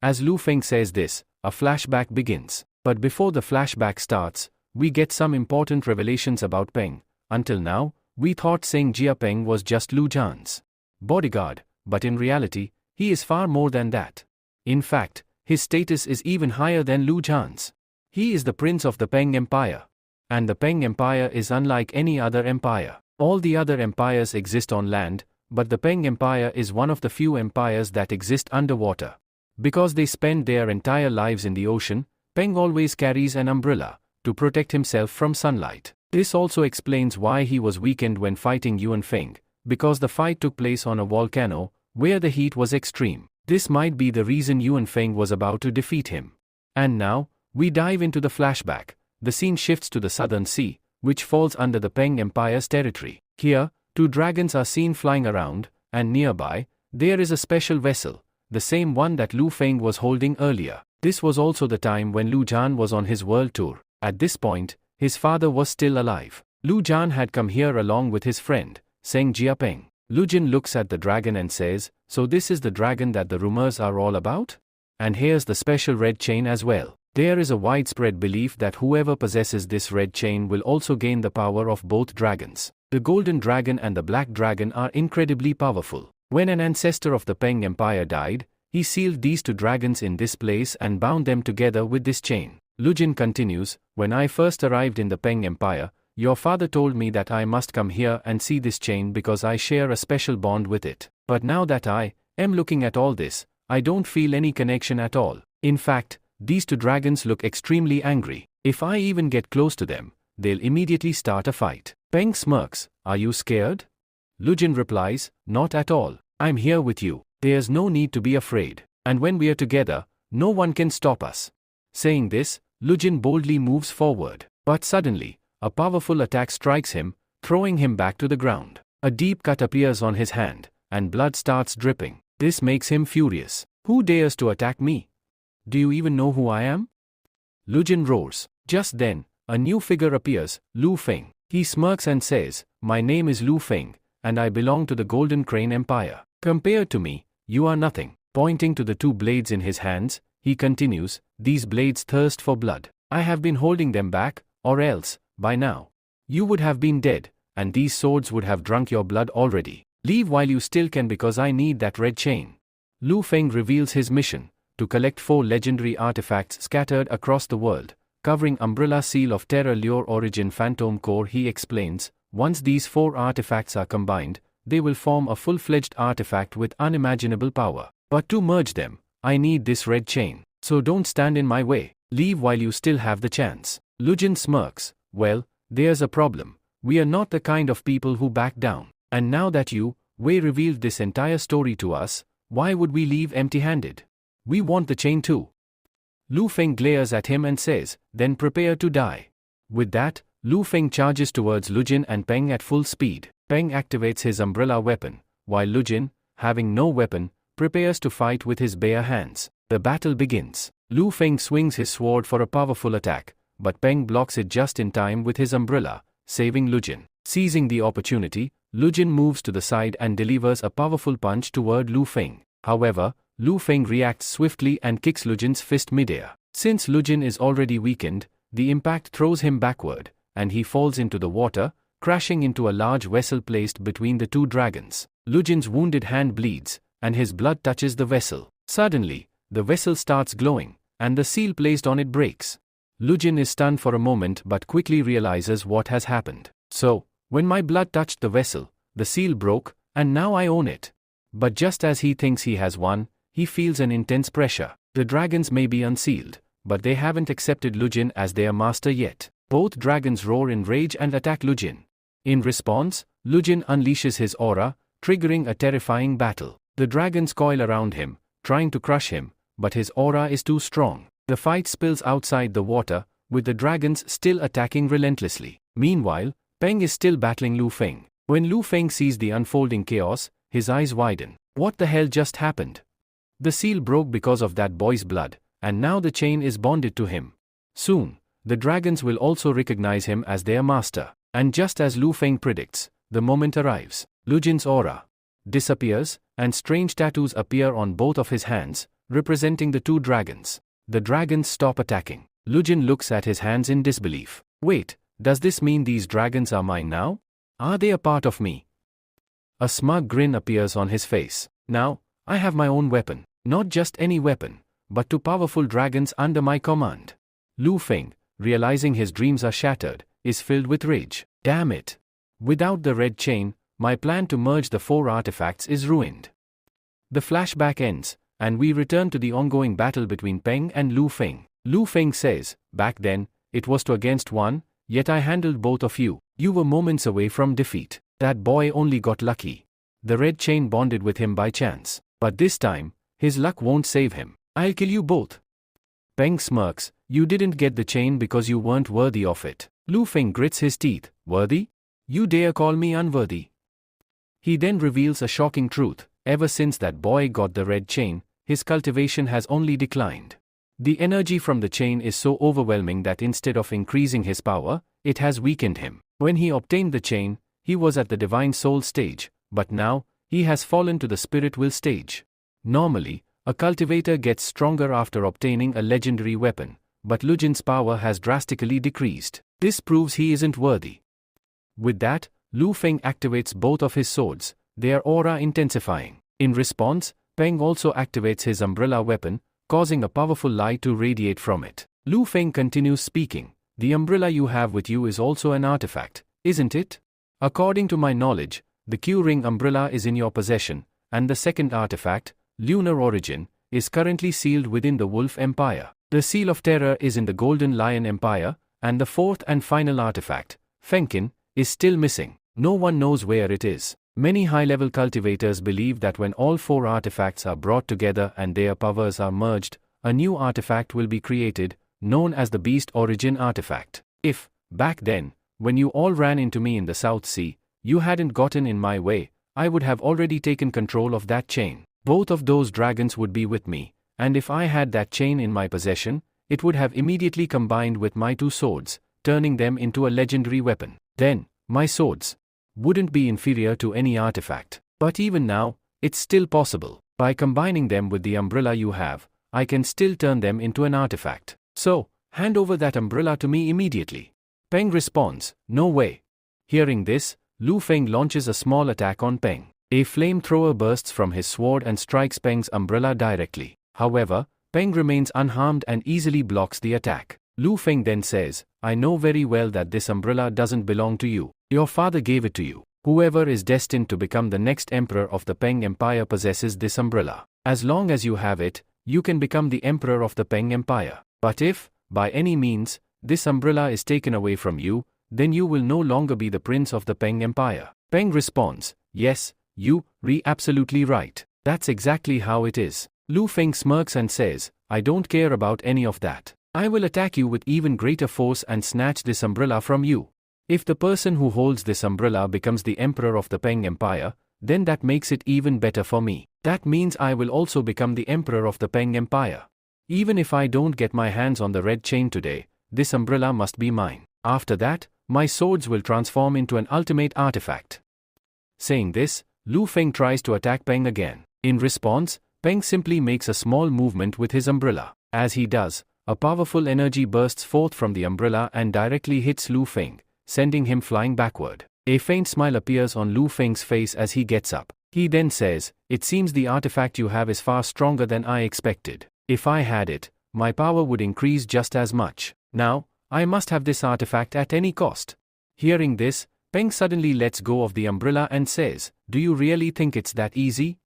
As Lu Feng says this, a flashback begins. But before the flashback starts, we get some important revelations about Peng. Until now, we thought Seng Jia Peng was just Lu Zhan's bodyguard, but in reality, he is far more than that. In fact, his status is even higher than Lu Zhan's. He is the prince of the Peng Empire. And the Peng Empire is unlike any other empire. All the other empires exist on land, but the Peng Empire is one of the few empires that exist underwater. Because they spend their entire lives in the ocean, Peng always carries an umbrella, to protect himself from sunlight. This also explains why he was weakened when fighting Yuan Feng, because the fight took place on a volcano, where the heat was extreme. This might be the reason Yuan Feng was about to defeat him. And now, we dive into the flashback. The scene shifts to the Southern Sea, which falls under the Peng Empire's territory. Here, 2 dragons are seen flying around, and nearby, there is a special vessel, the same one that Lu Feng was holding earlier. This was also the time when Lu Zhan was on his world tour. At this point, his father was still alive. Lu Jian had come here along with his friend, Seng Jiapeng. Lu Jin looks at the dragon and says, "So this is the dragon that the rumors are all about? And here's the special red chain as well." There is a widespread belief that whoever possesses this red chain will also gain the power of both dragons. The golden dragon and the black dragon are incredibly powerful. When an ancestor of the Peng Empire died, he sealed these two dragons in this place and bound them together with this chain. Lu Jin continues, "When I first arrived in the Peng Empire, your father told me that I must come here and see this chain because I share a special bond with it. But now that I am looking at all this, I don't feel any connection at all. In fact, these two dragons look extremely angry. If I even get close to them, they'll immediately start a fight." Peng smirks, "Are you scared?" Lu Jin replies, "Not at all. I'm here with you. There's no need to be afraid. And when we're together, no one can stop us." Saying this, Lu Jin boldly moves forward. But suddenly, a powerful attack strikes him, throwing him back to the ground. A deep cut appears on his hand, and blood starts dripping. This makes him furious. "Who dares to attack me? Do you even know who I am?" Lu Jin roars. Just then, a new figure appears, Lu Feng. He smirks and says, "My name is Lu Feng, and I belong to the Golden Crane Empire. Compared to me, you are nothing." Pointing to the two blades in his hands, he continues, "These blades thirst for blood. I have been holding them back, or else, by now, you would have been dead, and these swords would have drunk your blood already. Leave while you still can because I need that red chain." Lu Feng reveals his mission, to collect 4 legendary artifacts scattered across the world, covering Umbrella Seal of Terror Lure Origin Phantom Core. He explains, once these 4 artifacts are combined, they will form a full-fledged artifact with unimaginable power. But to merge them, I need this red chain. So don't stand in my way. Leave while you still have the chance. Lu Jin smirks, "Well, there's a problem. We are not the kind of people who back down. And now that you, Wei, revealed this entire story to us, why would we leave empty-handed? We want the chain too." Lu Feng glares at him and says, "Then prepare to die." With that, Lu Feng charges towards Lu Jin and Peng at full speed. Peng activates his umbrella weapon, while Lu Jin, having no weapon, prepares to fight with his bare hands. The battle begins. Lu Feng swings his sword for a powerful attack, but Peng blocks it just in time with his umbrella, saving Lu Jin. Seizing the opportunity, Lu Jin moves to the side and delivers a powerful punch toward Lu Feng. However, Lu Feng reacts swiftly and kicks Lu Jin's fist midair. Since Lu Jin is already weakened, the impact throws him backward, and he falls into the water, crashing into a large vessel placed between the two dragons. Lu Jin's wounded hand bleeds, and his blood touches the vessel. Suddenly, the vessel starts glowing, and the seal placed on it breaks. Lu Jin is stunned for a moment but quickly realizes what has happened. "So, when my blood touched the vessel, the seal broke, and now I own it." But just as he thinks he has won, he feels an intense pressure. The dragons may be unsealed, but they haven't accepted Lu Jin as their master yet. Both dragons roar in rage and attack Lu Jin. In response, Lu Jin unleashes his aura, triggering a terrifying battle. The dragons coil around him, trying to crush him, but his aura is too strong. The fight spills outside the water, with the dragons still attacking relentlessly. Meanwhile, Peng is still battling Lu Feng. When Lu Feng sees the unfolding chaos, his eyes widen. What the hell just happened? The seal broke because of that boy's blood, and now the chain is bonded to him. Soon, the dragons will also recognize him as their master. And just as Lu Feng predicts, the moment arrives. Lu Jin's aura disappears, and strange tattoos appear on both of his hands, representing the two dragons. The dragons stop attacking. Lu Jin looks at his hands in disbelief. "Wait, does this mean these dragons are mine now? Are they a part of me?" A smug grin appears on his face. "Now, I have my own weapon. Not just any weapon, but 2 powerful dragons under my command." Lu Feng, realizing his dreams are shattered, is filled with rage. "Damn it! Without the red chain, my plan to merge the 4 artifacts is ruined." The flashback ends, and we return to the ongoing battle between Peng and Lu Feng. Lu Feng says, "Back then, it was 2 against 1, yet I handled both of you. You were moments away from defeat. That boy only got lucky. The red chain bonded with him by chance. But this time, his luck won't save him. I'll kill you both." Peng smirks, "You didn't get the chain because you weren't worthy of it." Lu Feng grits his teeth. "Worthy? You dare call me unworthy?" He then reveals a shocking truth. Ever since that boy got the red chain, his cultivation has only declined. The energy from the chain is so overwhelming that instead of increasing his power, it has weakened him. When he obtained the chain, he was at the divine soul stage, but now, he has fallen to the spirit will stage. Normally, a cultivator gets stronger after obtaining a legendary weapon, but Lu Jin's power has drastically decreased. This proves he isn't worthy. With that, Lu Feng activates both of his swords, their aura intensifying. In response, Peng also activates his umbrella weapon, causing a powerful light to radiate from it. Lu Feng continues speaking, "The umbrella you have with you is also an artifact, isn't it? According to my knowledge, the Q-Ring umbrella is in your possession, and the second artifact, Lunar Origin, is currently sealed within the Wolf Empire. The Seal of Terror is in the Golden Lion Empire, and the fourth and final artifact, Fengqin, is still missing. No one knows where it is." Many high-level cultivators believe that when all four artifacts are brought together and their powers are merged, a new artifact will be created, known as the Beast Origin artifact. If, back then, when you all ran into me in the South Sea, you hadn't gotten in my way, I would have already taken control of that chain. Both of those dragons would be with me, and if I had that chain in my possession, it would have immediately combined with my two swords, turning them into a legendary weapon. Then, my swords wouldn't be inferior to any artifact. But even now, it's still possible. By combining them with the umbrella you have, I can still turn them into an artifact. So, hand over that umbrella to me immediately. Peng responds, "No way." Hearing this, Lu Feng launches a small attack on Peng. A flamethrower bursts from his sword and strikes Peng's umbrella directly. However, Peng remains unharmed and easily blocks the attack. Lu Feng then says, "I know very well that this umbrella doesn't belong to you. Your father gave it to you. Whoever is destined to become the next emperor of the Peng Empire possesses this umbrella. As long as you have it, you can become the emperor of the Peng Empire. But if, by any means, this umbrella is taken away from you, then you will no longer be the prince of the Peng Empire." Peng responds, "Yes, you're absolutely right. That's exactly how it is." Lu Feng smirks and says, "I don't care about any of that. I will attack you with even greater force and snatch this umbrella from you. If the person who holds this umbrella becomes the emperor of the Peng Empire, then that makes it even better for me. That means I will also become the emperor of the Peng Empire. Even if I don't get my hands on the red chain today, this umbrella must be mine. After that, my swords will transform into an ultimate artifact." Saying this, Lu Feng tries to attack Peng again. In response, Peng simply makes a small movement with his umbrella. As he does, a powerful energy bursts forth from the umbrella and directly hits Lu Feng, sending him flying backward. A faint smile appears on Lu Feng's face as he gets up. He then says, "It seems the artifact you have is far stronger than I expected. If I had it, my power would increase just as much. Now, I must have this artifact at any cost." Hearing this, Peng suddenly lets go of the umbrella and says, "Do you really think it's that easy?"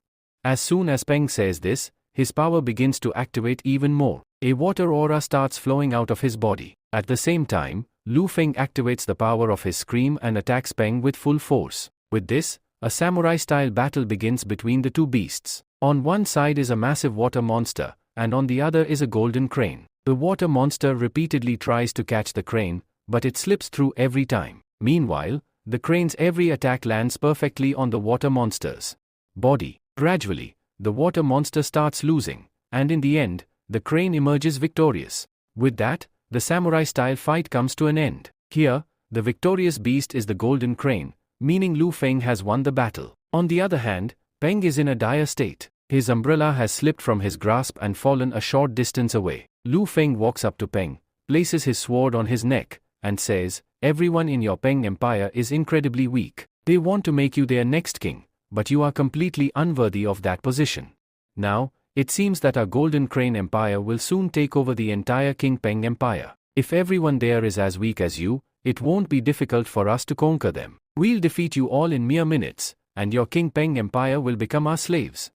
As soon as Peng says this, his power begins to activate even more. A water aura starts flowing out of his body. At the same time, Lu Feng activates the power of his scream and attacks Peng with full force. With this, a samurai-style battle begins between the two beasts. On one side is a massive water monster, and on the other is a golden crane. The water monster repeatedly tries to catch the crane, but it slips through every time. Meanwhile, the crane's every attack lands perfectly on the water monster's body. Gradually, the water monster starts losing, and in the end, the crane emerges victorious. With that, the samurai-style fight comes to an end. Here, the victorious beast is the golden crane, meaning Lu Feng has won the battle. On the other hand, Peng is in a dire state. His umbrella has slipped from his grasp and fallen a short distance away. Lu Feng walks up to Peng, places his sword on his neck, and says, "Everyone in your Peng Empire is incredibly weak. They want to make you their next king, but you are completely unworthy of that position. Now, it seems that our Golden Crane Empire will soon take over the entire King Peng Empire. If everyone there is as weak as you, it won't be difficult for us to conquer them. We'll defeat you all in mere minutes, and your King Peng Empire will become our slaves."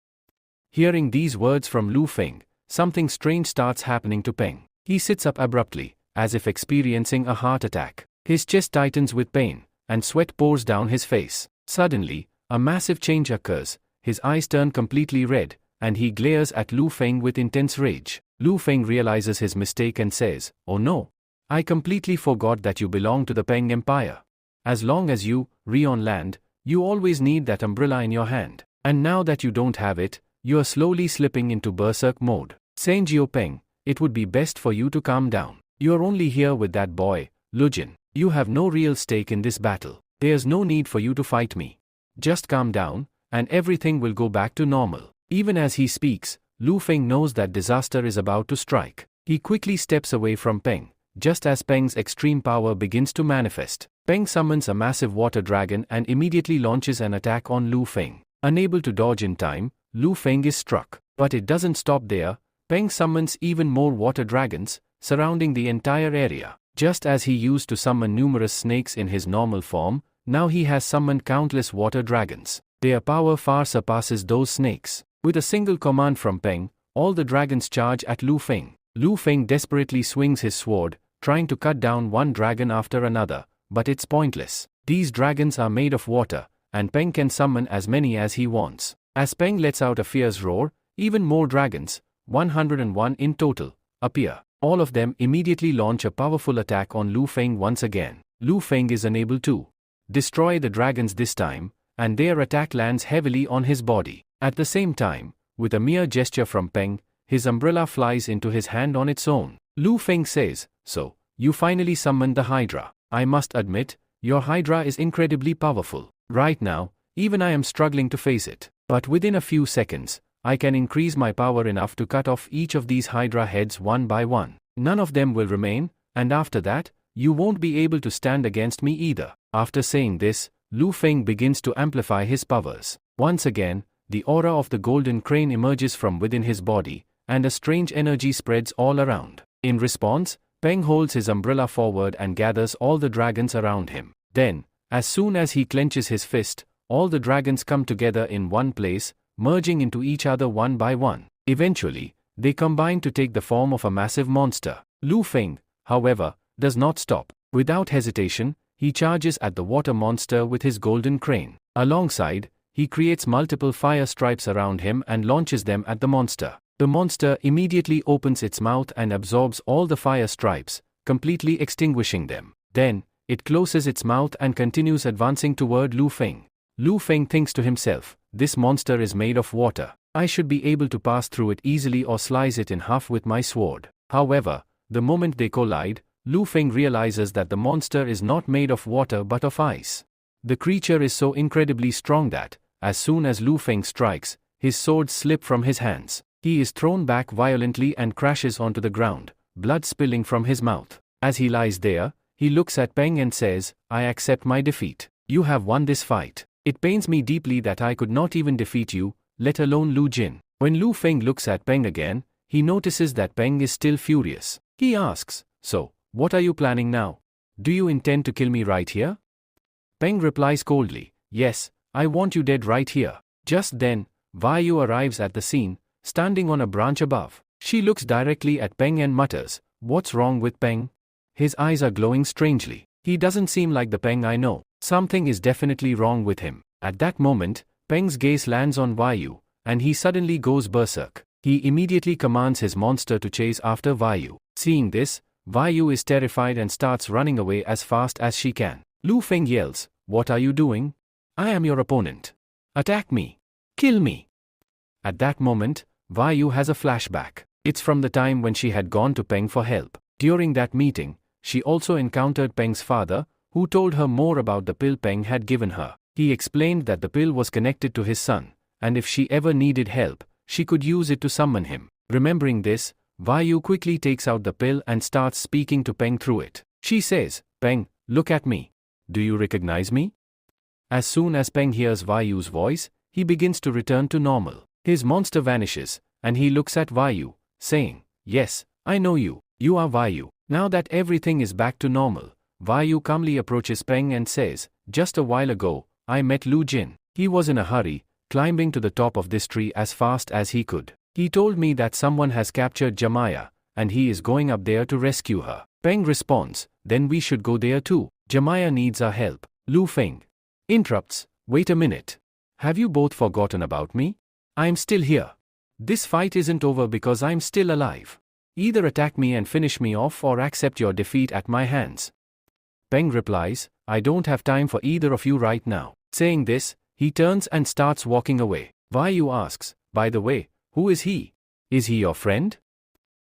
Hearing these words from Lu Feng, something strange starts happening to Peng. He sits up abruptly, as if experiencing a heart attack. His chest tightens with pain, and sweat pours down his face. Suddenly, a massive change occurs, his eyes turn completely red, and he glares at Lu Feng with intense rage. Lu Feng realizes his mistake and says, "Oh no! I completely forgot that you belong to the Peng Empire. As long as you, on land, you always need that umbrella in your hand. And now that you don't have it, you are slowly slipping into berserk mode. Sanjiao Peng, it would be best for you to calm down. You are only here with that boy, Lu Jin. You have no real stake in this battle. There's no need for you to fight me. Just calm down, and everything will go back to normal. Even as he speaks, Lu Feng knows that disaster is about to strike. He quickly steps away from Peng. Just as Peng's extreme power begins to manifest, Peng summons a massive water dragon and immediately launches an attack on Lu Feng. Unable to dodge in time, Lu Feng is struck. But it doesn't stop there. Peng summons even more water dragons, surrounding the entire area. Just as he used to summon numerous snakes in his normal form, now he has summoned countless water dragons. Their power far surpasses those snakes. With a single command from Peng, all the dragons charge at Lu Feng. Lu Feng desperately swings his sword, trying to cut down one dragon after another, but it's pointless. These dragons are made of water, and Peng can summon as many as he wants. As Peng lets out a fierce roar, even more dragons, 101 in total, appear. All of them immediately launch a powerful attack on Lu Feng once again. Lu Feng is unable to destroy the dragons this time, and their attack lands heavily on his body. At the same time, with a mere gesture from Peng, his umbrella flies into his hand on its own. Lu Feng says, "So, you finally summoned the Hydra. I must admit, your Hydra is incredibly powerful. Right now, even I am struggling to face it. But within a few seconds, I can increase my power enough to cut off each of these Hydra heads one by one. None of them will remain, and after that, you won't be able to stand against me either." After saying this, Lu Feng begins to amplify his powers. Once again, the aura of the golden crane emerges from within his body, and a strange energy spreads all around. In response, Peng holds his umbrella forward and gathers all the dragons around him. Then, as soon as he clenches his fist, all the dragons come together in one place, merging into each other one by one. Eventually, they combine to take the form of a massive monster. Lu Feng, however, does not stop. Without hesitation, he charges at the water monster with his golden crane. Alongside, he creates multiple fire stripes around him and launches them at the monster. The monster immediately opens its mouth and absorbs all the fire stripes, completely extinguishing them. Then, it closes its mouth and continues advancing toward Lu Feng. Lu Feng thinks to himself, "This monster is made of water. I should be able to pass through it easily or slice it in half with my sword." However, the moment they collide, Lu Feng realizes that the monster is not made of water but of ice. The creature is so incredibly strong that, as soon as Lu Feng strikes, his swords slip from his hands. He is thrown back violently and crashes onto the ground, blood spilling from his mouth. As he lies there, he looks at Peng and says, "I accept my defeat. You have won this fight. It pains me deeply that I could not even defeat you, let alone Lu Jin." When Lu Feng looks at Peng again, he notices that Peng is still furious. He asks, "So, what are you planning now? Do you intend to kill me right here?" Peng replies coldly, "Yes, I want you dead right here." Just then, Vayu arrives at the scene, standing on a branch above. She looks directly at Peng and mutters, "What's wrong with Peng? His eyes are glowing strangely. He doesn't seem like the Peng I know. Something is definitely wrong with him." At that moment, Peng's gaze lands on Vayu, and he suddenly goes berserk. He immediately commands his monster to chase after Vayu. Seeing this, Vayu is terrified and starts running away as fast as she can. Lu Feng yells, "What are you doing? I am your opponent. Attack me. Kill me." At that moment, Vayu has a flashback. It's from the time when she had gone to Peng for help. During that meeting, she also encountered Peng's father, who told her more about the pill Peng had given her. He explained that the pill was connected to his son, and if she ever needed help, she could use it to summon him. Remembering this, Vayu quickly takes out the pill and starts speaking to Peng through it. She says, "Peng, look at me. Do you recognize me?" As soon as Peng hears Vayu's voice, he begins to return to normal. His monster vanishes, and he looks at Vayu, saying, "Yes, I know you. You are Vayu." Now that everything is back to normal, Vayu calmly approaches Peng and says, "Just a while ago, I met Lu Jin. He was in a hurry, climbing to the top of this tree as fast as he could. He told me that someone has captured Jamaya, and he is going up there to rescue her." Peng responds, "Then we should go there too. Jamaya needs our help." Lu Feng interrupts, "Wait a minute. Have you both forgotten about me? I'm still here. This fight isn't over because I'm still alive. Either attack me and finish me off or accept your defeat at my hands." Peng replies, "I don't have time for either of you right now." Saying this, he turns and starts walking away. Vayu asks, "By the way, who is he? Is he your friend?"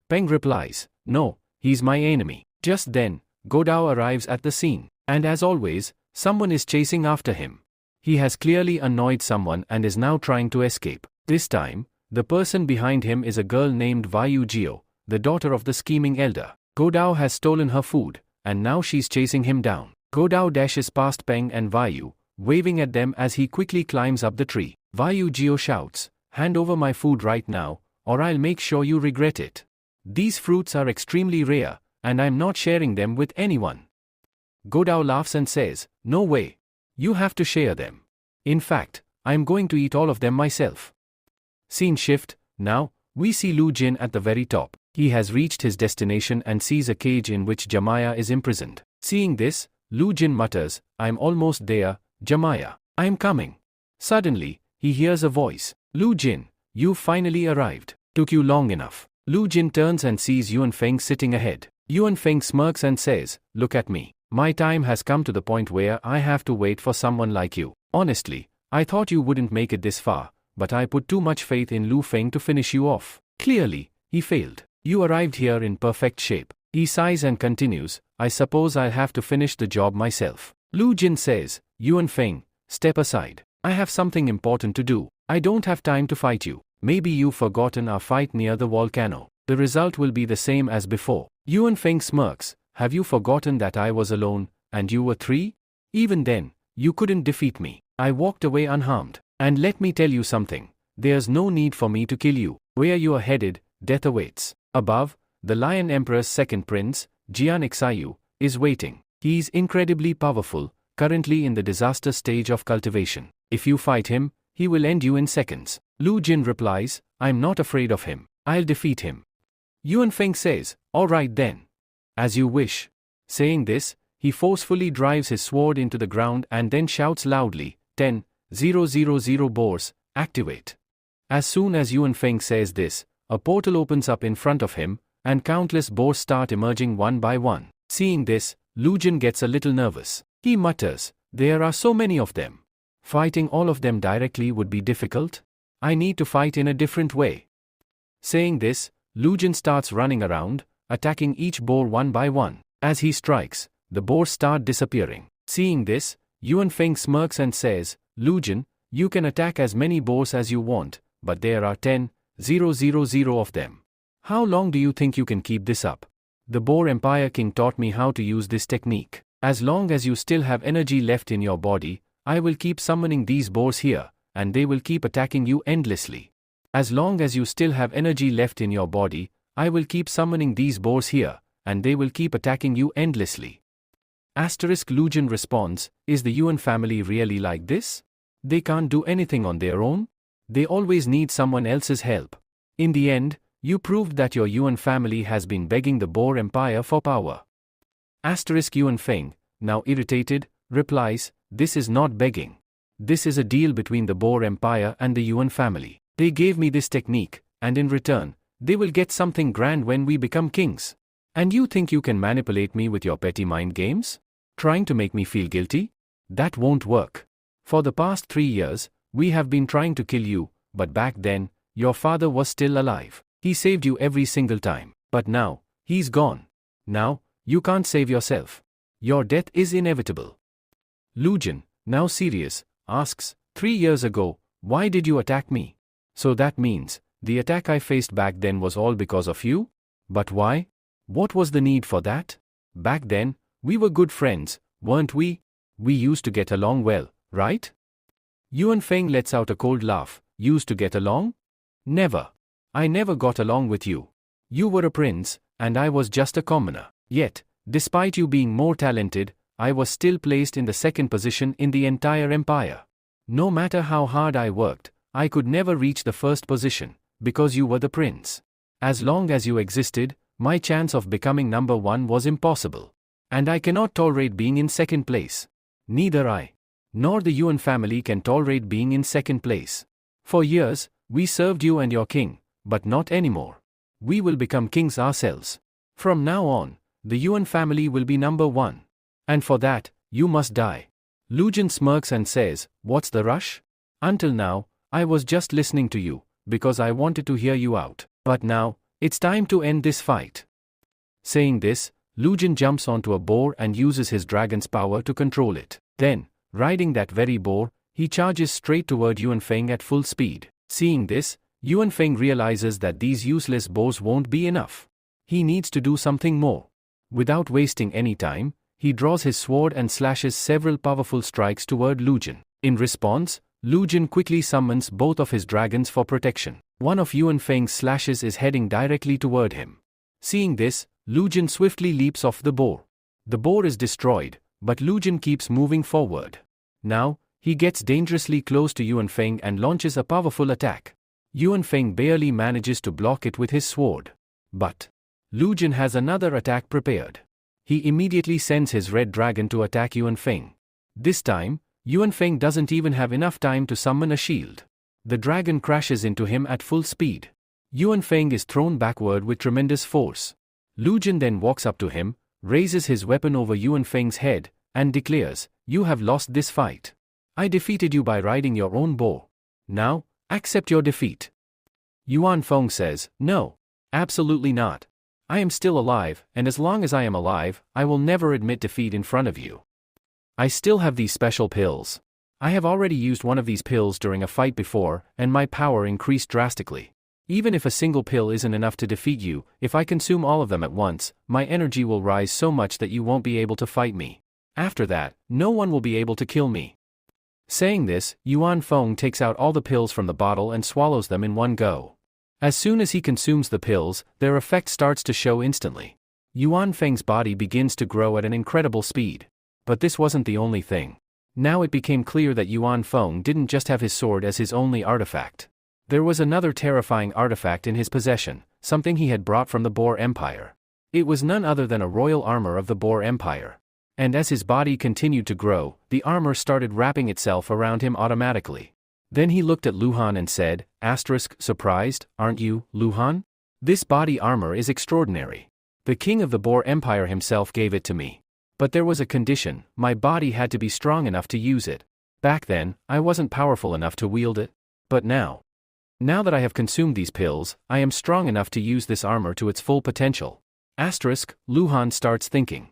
Peng replies, "No, he's my enemy." Just then, Godao arrives at the scene. And as always, someone is chasing after him. He has clearly annoyed someone and is now trying to escape. This time, the person behind him is a girl named Vayu Geo, the daughter of the scheming elder. Godao has stolen her food, and now she's chasing him down. Godao dashes past Peng and Vayu, waving at them as he quickly climbs up the tree. Vayu Geo shouts, "Hand over my food right now, or I'll make sure you regret it. These fruits are extremely rare, and I'm not sharing them with anyone." Godao laughs and says, "No way. You have to share them. In fact, I'm going to eat all of them myself." Scene shift. Now, we see Lu Jin at the very top. He has reached his destination and sees a cage in which Jamaya is imprisoned. Seeing this, Lu Jin mutters, "I'm almost there, Jamaya. I'm coming." Suddenly, he hears a voice. "Lu Jin, you've finally arrived. Took you long enough." Lu Jin turns and sees Yuan Feng sitting ahead. Yuan Feng smirks and says, "Look at me. My time has come to the point where I have to wait for someone like you. Honestly, I thought you wouldn't make it this far, but I put too much faith in Lu Feng to finish you off. Clearly, he failed. You arrived here in perfect shape." He sighs and continues, "I suppose I'll have to finish the job myself." Lu Jin says, "Yuan Feng, step aside. I have something important to do. I don't have time to fight you. Maybe you've forgotten our fight near the volcano. The result will be the same as before." Yuan Feng smirks, "Have you forgotten that I was alone, and you were 3? Even then, you couldn't defeat me. I walked away unharmed. And let me tell you something, there's no need for me to kill you. Where you are headed, death awaits." Above, the Lion Emperor's second prince, Jian Xiyu, is waiting. He is incredibly powerful, currently in the disaster stage of cultivation. If you fight him, he will end you in seconds. Lu Jin replies, "I'm not afraid of him. I'll defeat him." Yuan Feng says, "All right then. As you wish." Saying this, he forcefully drives his sword into the ground and then shouts loudly, 10,000 boars, activate. As soon as Yuan Feng says this, a portal opens up in front of him, and countless boars start emerging one by one. Seeing this, Lu Jin gets a little nervous. He mutters, "There are so many of them. Fighting all of them directly would be difficult. I need to fight in a different way." Saying this, Lu Jin starts running around, attacking each boar one by one. As he strikes, the boars start disappearing. Seeing this, Yuan Feng smirks and says, "Lu Jin, you can attack as many boars as you want, but there are 10,000 of them. How long do you think you can keep this up? The Boar Empire King taught me how to use this technique. As long as you still have energy left in your body, I will keep summoning these boars here, and they will keep attacking you endlessly. As long as you still have energy left in your body, I will keep summoning these boars here, and they will keep attacking you endlessly." Lu Jin responds, "Is the Yuan family really like this? They can't do anything on their own? They always need someone else's help. In the end, you proved that your Yuan family has been begging the Boar Empire for power." Yuan Feng, now irritated, replies, "This is not begging. This is a deal between the Boar Empire and the Yuan family. They gave me this technique, and in return, they will get something grand when we become kings. And you think you can manipulate me with your petty mind games? Trying to make me feel guilty? That won't work. For the past 3 years, we have been trying to kill you, but back then, your father was still alive. He saved you every single time. But now, he's gone. Now, you can't save yourself. Your death is inevitable." Lu Jin, now serious, asks, 3 years ago, why did you attack me? So that means, the attack I faced back then was all because of you? But why? What was the need for that? Back then, we were good friends, weren't we? We used to get along well, right? Yuan Feng lets out a cold laugh. "Used to get along? Never. I never got along with you. You were a prince, and I was just a commoner. Yet, despite you being more talented, I was still placed in the second position in the entire empire. No matter how hard I worked, I could never reach the first position, because you were the prince. As long as you existed, my chance of becoming number 1 was impossible. And I cannot tolerate being in second place. Neither I, nor the Yuan family can tolerate being in second place. For years, we served you and your king, but not anymore. We will become kings ourselves. From now on, the Yuan family will be number 1. And for that, you must die." Lu Jin smirks and says, "What's the rush? Until now, I was just listening to you, because I wanted to hear you out. But now, it's time to end this fight." Saying this, Lu Jin jumps onto a boar and uses his dragon's power to control it. Then, riding that very boar, he charges straight toward Yuan Feng at full speed. Seeing this, Yuan Feng realizes that these useless boars won't be enough. He needs to do something more. Without wasting any time, he draws his sword and slashes several powerful strikes toward Lu Jin. In response, Lu Jin quickly summons both of his dragons for protection. One of Yuan Feng's slashes is heading directly toward him. Seeing this, Lu Jin swiftly leaps off the boar. The boar is destroyed, but Lu Jin keeps moving forward. Now, he gets dangerously close to Yuan Feng and launches a powerful attack. Yuan Feng barely manages to block it with his sword. But Lu Jin has another attack prepared. He immediately sends his red dragon to attack Yuan Feng. This time, Yuan Feng doesn't even have enough time to summon a shield. The dragon crashes into him at full speed. Yuan Feng is thrown backward with tremendous force. Lu Jin then walks up to him, raises his weapon over Yuan Feng's head, and declares, "You have lost this fight. I defeated you by riding your own boar. Now, accept your defeat." Yuan Feng says, "No, absolutely not. I am still alive, and as long as I am alive, I will never admit defeat in front of you. I still have these special pills. I have already used one of these pills during a fight before, and my power increased drastically. Even if a single pill isn't enough to defeat you, if I consume all of them at once, my energy will rise so much that you won't be able to fight me. After that, no one will be able to kill me." Saying this, Yuan Feng takes out all the pills from the bottle and swallows them in one go. As soon as he consumes the pills, their effect starts to show instantly. Yuan Feng's body begins to grow at an incredible speed. But this wasn't the only thing. Now it became clear that Yuan Feng didn't just have his sword as his only artifact. There was another terrifying artifact in his possession, something he had brought from the Boar Empire. It was none other than a royal armor of the Boar Empire. And as his body continued to grow, the armor started wrapping itself around him automatically. Then he looked at Lu Han and said, "Surprised, aren't you, Lu Han? This body armor is extraordinary. The king of the Boar Empire himself gave it to me. But there was a condition: my body had to be strong enough to use it. Back then, I wasn't powerful enough to wield it. But now that I have consumed these pills, I am strong enough to use this armor to its full potential." Lu Han starts thinking.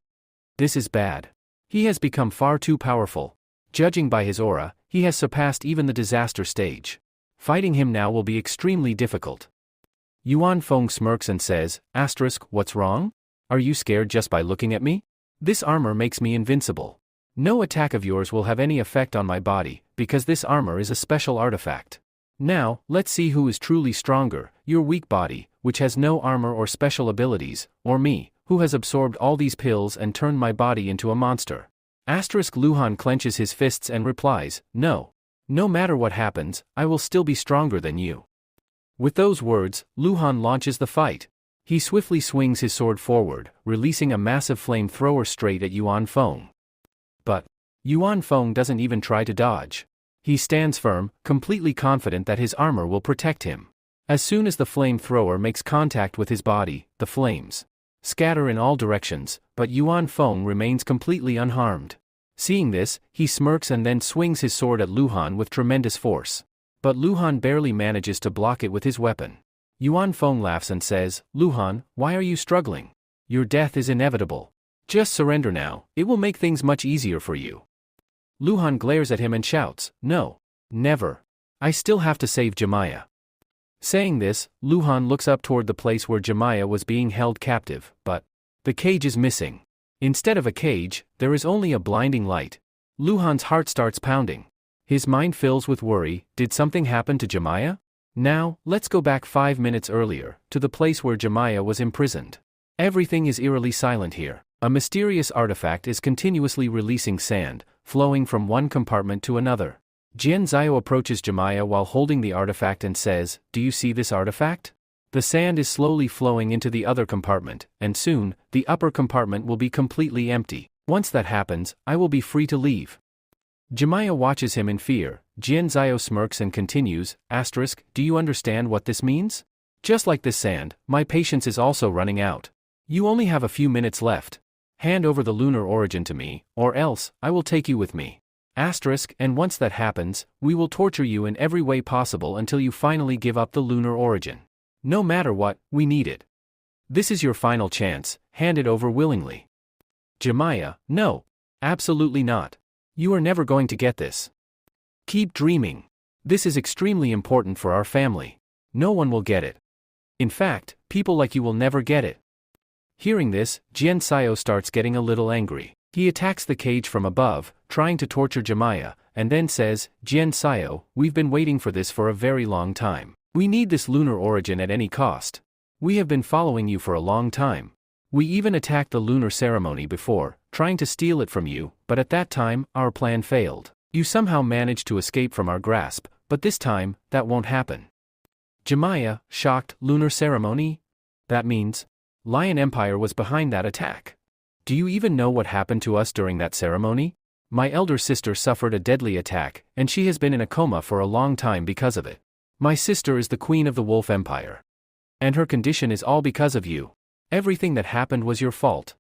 This is bad. He has become far too powerful. Judging by his aura, he has surpassed even the disaster stage. Fighting him now will be extremely difficult. Yuan Feng smirks and says, "What's wrong? Are you scared just by looking at me? This armor makes me invincible. No attack of yours will have any effect on my body, because this armor is a special artifact. Now, let's see who is truly stronger, your weak body, which has no armor or special abilities, or me, who has absorbed all these pills and turned my body into a monster." Lu Han clenches his fists and replies, "No. No matter what happens, I will still be stronger than you." With those words, Lu Han launches the fight. He swiftly swings his sword forward, releasing a massive flamethrower straight at Yuan Feng. But Yuan Feng doesn't even try to dodge. He stands firm, completely confident that his armor will protect him. As soon as the flamethrower makes contact with his body, the flames scatter in all directions, but Yuan Feng remains completely unharmed. Seeing this, he smirks and then swings his sword at Lu Han with tremendous force. But Lu Han barely manages to block it with his weapon. Yuan Feng laughs and says, "Lu Han, why are you struggling? Your death is inevitable. Just surrender now, it will make things much easier for you." Lu Han glares at him and shouts, "No. Never. I still have to save Jemaya." Saying this, Lu Han looks up toward the place where Jemaya was being held captive, but the cage is missing. Instead of a cage, there is only a blinding light. Lu Han's heart starts pounding. His mind fills with worry. Did something happen to Jemaya? Now, let's go back 5 minutes earlier, to the place where Jemaya was imprisoned. Everything is eerily silent here. A mysterious artifact is continuously releasing sand, flowing from one compartment to another. Jian Zhao approaches Jemaya while holding the artifact and says, "Do you see this artifact? The sand is slowly flowing into the other compartment, and soon, the upper compartment will be completely empty. Once that happens, I will be free to leave." Jemaya watches him in fear. Jian Zhao smirks and continues, "Do you understand what this means? Just like this sand, my patience is also running out. You only have a few minutes left. Hand over the lunar origin to me, or else, I will take you with me. And once that happens, we will torture you in every way possible until you finally give up the lunar origin. No matter what, we need it." This is your final chance, hand it over willingly. Jemiah, no. Absolutely not. You are never going to get this. Keep dreaming. This is extremely important for our family. No one will get it. In fact, people like you will never get it. Hearing this, Jian Xiao starts getting a little angry. He attacks the cage from above, trying to torture Jemiah, and then says, Jian Xiao, we've been waiting for this for a very long time. We need this lunar origin at any cost. We have been following you for a long time. We even attacked the lunar ceremony before, trying to steal it from you, but at that time, our plan failed. You somehow managed to escape from our grasp, but this time, that won't happen. Jemiah, shocked, lunar ceremony? That means Lion Empire was behind that attack. Do you even know what happened to us during that ceremony? My elder sister suffered a deadly attack, and she has been in a coma for a long time because of it. My sister is the queen of the Wolf Empire. And her condition is all because of you. Everything that happened was your fault.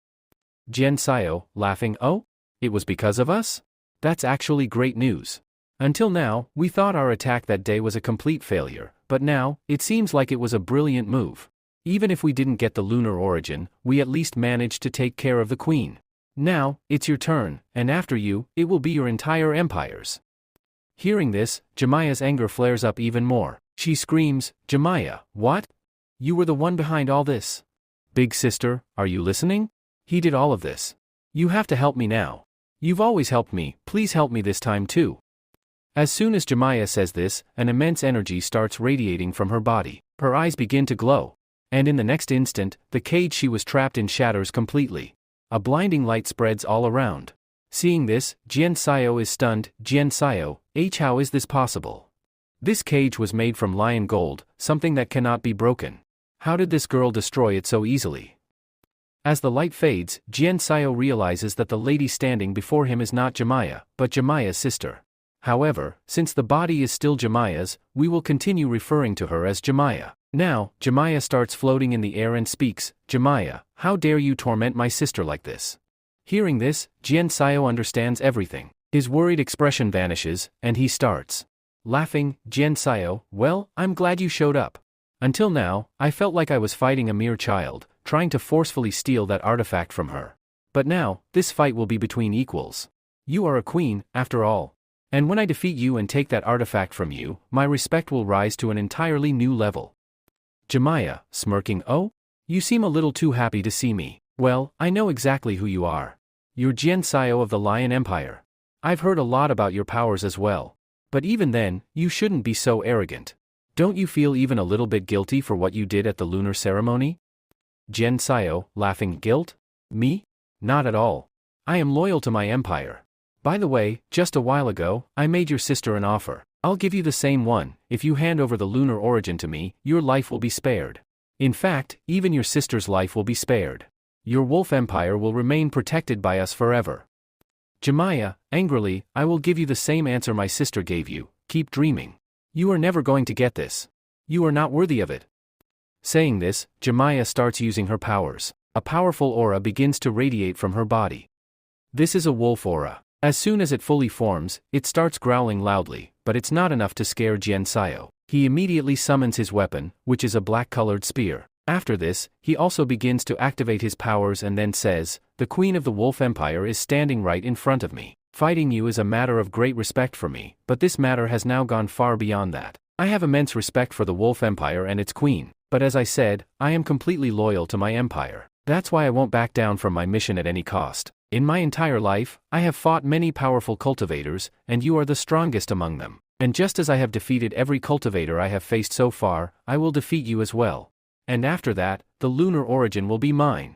Jian Xiao, laughing, oh? It was because of us? That's actually great news. Until now, we thought our attack that day was a complete failure, but now, it seems like it was a brilliant move. Even if we didn't get the lunar origin, we at least managed to take care of the queen. Now, it's your turn, and after you, it will be your entire empires. Hearing this, Jemiah's anger flares up even more. She screams, Jemiah, what? You were the one behind all this. Big sister, are you listening? He did all of this. You have to help me now. You've always helped me, please help me this time too. As soon as Jemiah says this, an immense energy starts radiating from her body. Her eyes begin to glow. And in the next instant, the cage she was trapped in shatters completely. A blinding light spreads all around. Seeing this, Jian Xiao is stunned. Jian Xiao, how is this possible? This cage was made from lion gold, something that cannot be broken. How did this girl destroy it so easily? As the light fades, Jian Xiao realizes that the lady standing before him is not Jemiah, but Jemiah's sister. However, since the body is still Jemiah's, we will continue referring to her as Jemiah. Now, Jemiah starts floating in the air and speaks, Jemiah, how dare you torment my sister like this? Hearing this, Jian Xiao understands everything. His worried expression vanishes, and he starts laughing. Jian Xiao, well, I'm glad you showed up. Until now, I felt like I was fighting a mere child, trying to forcefully steal that artifact from her. But now, this fight will be between equals. You are a queen, after all. And when I defeat you and take that artifact from you, my respect will rise to an entirely new level. Jemiah, smirking, oh? You seem a little too happy to see me. Well, I know exactly who you are. You're Jian Xiao of the Lion Empire. I've heard a lot about your powers as well. But even then, you shouldn't be so arrogant. Don't you feel even a little bit guilty for what you did at the lunar ceremony? Jian Xiao, laughing, guilt? Me? Not at all. I am loyal to my empire. By the way, just a while ago, I made your sister an offer. I'll give you the same one. If you hand over the lunar origin to me, your life will be spared. In fact, even your sister's life will be spared. Your Wolf Empire will remain protected by us forever. Jemiah, angrily, I will give you the same answer my sister gave you. Keep dreaming. You are never going to get this. You are not worthy of it. Saying this, Jemiah starts using her powers. A powerful aura begins to radiate from her body. This is a wolf aura. As soon as it fully forms, it starts growling loudly, but it's not enough to scare Jian Xiao. He immediately summons his weapon, which is a black-colored spear. After this, he also begins to activate his powers and then says, the Queen of the Wolf Empire is standing right in front of me. Fighting you is a matter of great respect for me, but this matter has now gone far beyond that. I have immense respect for the Wolf Empire and its queen, but as I said, I am completely loyal to my empire. That's why I won't back down from my mission at any cost. In my entire life, I have fought many powerful cultivators, and you are the strongest among them. And just as I have defeated every cultivator I have faced so far, I will defeat you as well. And after that, the lunar origin will be mine.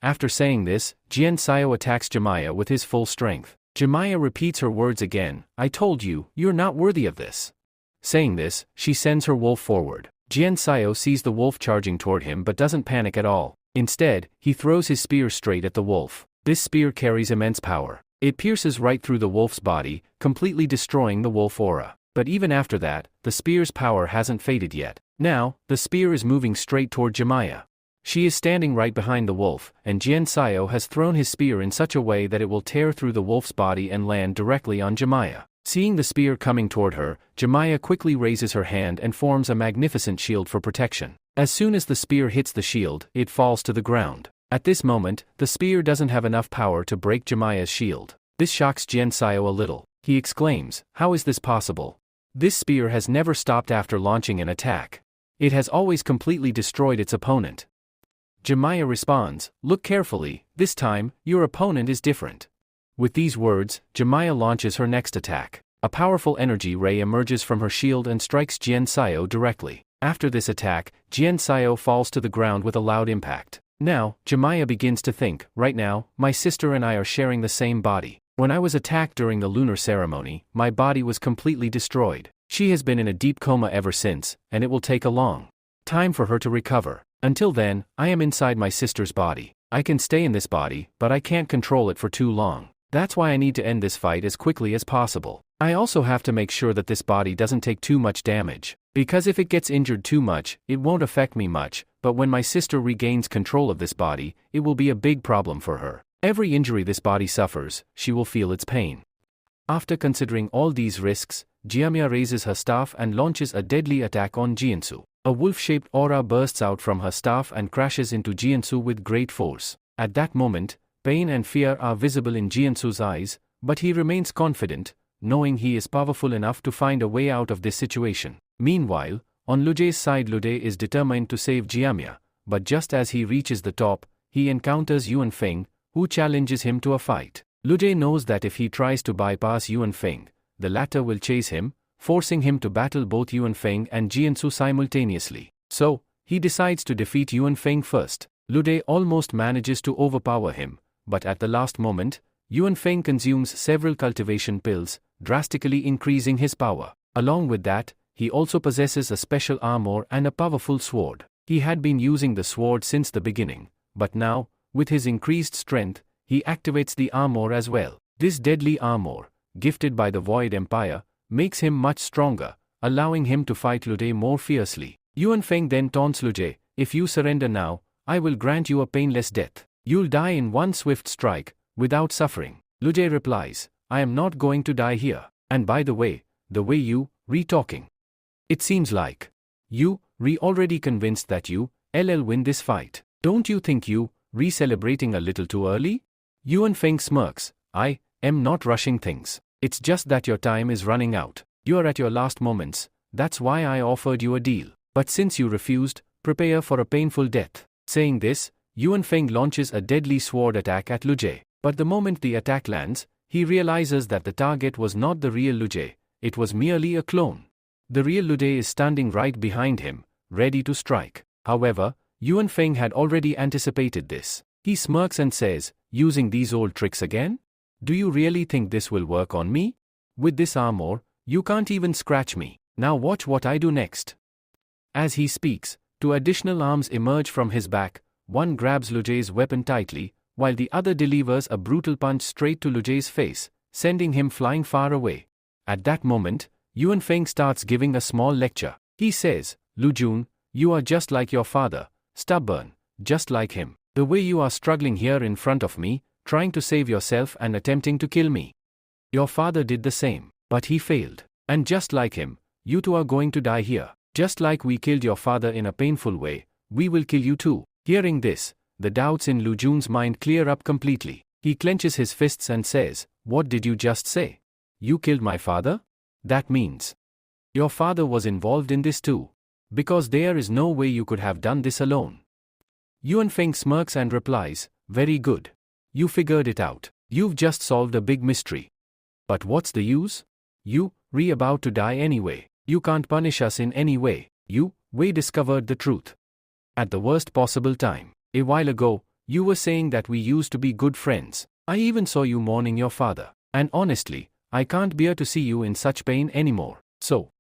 After saying this, Jian Xiao attacks Jemiah with his full strength. Jemiah repeats her words again, I told you, you're not worthy of this. Saying this, she sends her wolf forward. Jian Xiao sees the wolf charging toward him but doesn't panic at all. Instead, he throws his spear straight at the wolf. This spear carries immense power. It pierces right through the wolf's body, completely destroying the wolf aura. But even after that, the spear's power hasn't faded yet. Now, the spear is moving straight toward Jemiah. She is standing right behind the wolf, and Jian Xiao has thrown his spear in such a way that it will tear through the wolf's body and land directly on Jemiah. Seeing the spear coming toward her, Jemiah quickly raises her hand and forms a magnificent shield for protection. As soon as the spear hits the shield, it falls to the ground. At this moment, the spear doesn't have enough power to break Jamaya's shield. This shocks Jian Xiao a little. He exclaims, "How is this possible? This spear has never stopped after launching an attack. It has always completely destroyed its opponent." Jamaya responds, "Look carefully, this time, your opponent is different." With these words, Jamaya launches her next attack. A powerful energy ray emerges from her shield and strikes Jian Xiao directly. After this attack, Jian Xiao falls to the ground with a loud impact. Now, Jamaya begins to think, right now, my sister and I are sharing the same body. When I was attacked during the lunar ceremony, my body was completely destroyed. She has been in a deep coma ever since, and it will take a long time for her to recover. Until then, I am inside my sister's body. I can stay in this body, but I can't control it for too long. That's why I need to end this fight as quickly as possible. I also have to make sure that this body doesn't take too much damage. Because if it gets injured too much, it won't affect me much, but when my sister regains control of this body, it will be a big problem for her. Every injury this body suffers, she will feel its pain. After considering all these risks, Jiamia raises her staff and launches a deadly attack on Jiansu. A wolf-shaped aura bursts out from her staff and crashes into Jiansu with great force. At that moment, pain and fear are visible in Jiansu's eyes, but he remains confident, knowing he is powerful enough to find a way out of this situation. Meanwhile, on Lu Jie's side, Lu Jie is determined to save Jiamia, but just as he reaches the top, he encounters Yuan Feng, who challenges him to a fight. Lu Jie knows that if he tries to bypass Yuan Feng, the latter will chase him, forcing him to battle both Yuan Feng and Jiansu simultaneously. So, he decides to defeat Yuan Feng first. Lu Jie almost manages to overpower him, but at the last moment, Yuan Feng consumes several cultivation pills, drastically increasing his power. Along with that, he also possesses a special armor and a powerful sword. He had been using the sword since the beginning, but now, with his increased strength, he activates the armor as well. This deadly armor, gifted by the Void Empire, makes him much stronger, allowing him to fight Lu Jie more fiercely. Yuan Feng then taunts Lu Jie, "If you surrender now, I will grant you a painless death. You'll die in one swift strike, without suffering." Lu Jie replies, "I am not going to die here. And by the way you, re-talking. It seems like you, already convinced that you, win this fight. Don't you think you, celebrating a little too early?" Yuan Feng smirks, "I am not rushing things. It's just that your time is running out. You're at your last moments, that's why I offered you a deal. But since you refused, prepare for a painful death." Saying this, Yuan Feng launches a deadly sword attack at Lu Jie. But the moment the attack lands, he realizes that the target was not the real Lu Jie, it was merely a clone. The real Lu Jie is standing right behind him, ready to strike. However, Yuan Feng had already anticipated this. He smirks and says, "Using these old tricks again? Do you really think this will work on me? With this armor, you can't even scratch me. Now watch what I do next." As he speaks, two additional arms emerge from his back. One grabs Lu Jie's weapon tightly, while the other delivers a brutal punch straight to Lu Jie's face, sending him flying far away. At that moment, Yuan Feng starts giving a small lecture. He says, "Lu Jun, you are just like your father, stubborn, just like him. The way you are struggling here in front of me, trying to save yourself and attempting to kill me. Your father did the same, but he failed. And just like him, you two are going to die here. Just like we killed your father in a painful way, we will kill you too." Hearing this, the doubts in Lu Jun's mind clear up completely. He clenches his fists and says, "What did you just say? You killed my father? That means your father was involved in this too. Because there is no way you could have done this alone." Yuan Feng smirks and replies, "Very good. You figured it out. You've just solved a big mystery. But what's the use? You, about to die anyway. You can't punish us in any way. You, discovered the truth at the worst possible time. A while ago, you were saying that we used to be good friends. I even saw you mourning your father. And honestly, I can't bear to see you in such pain anymore. So,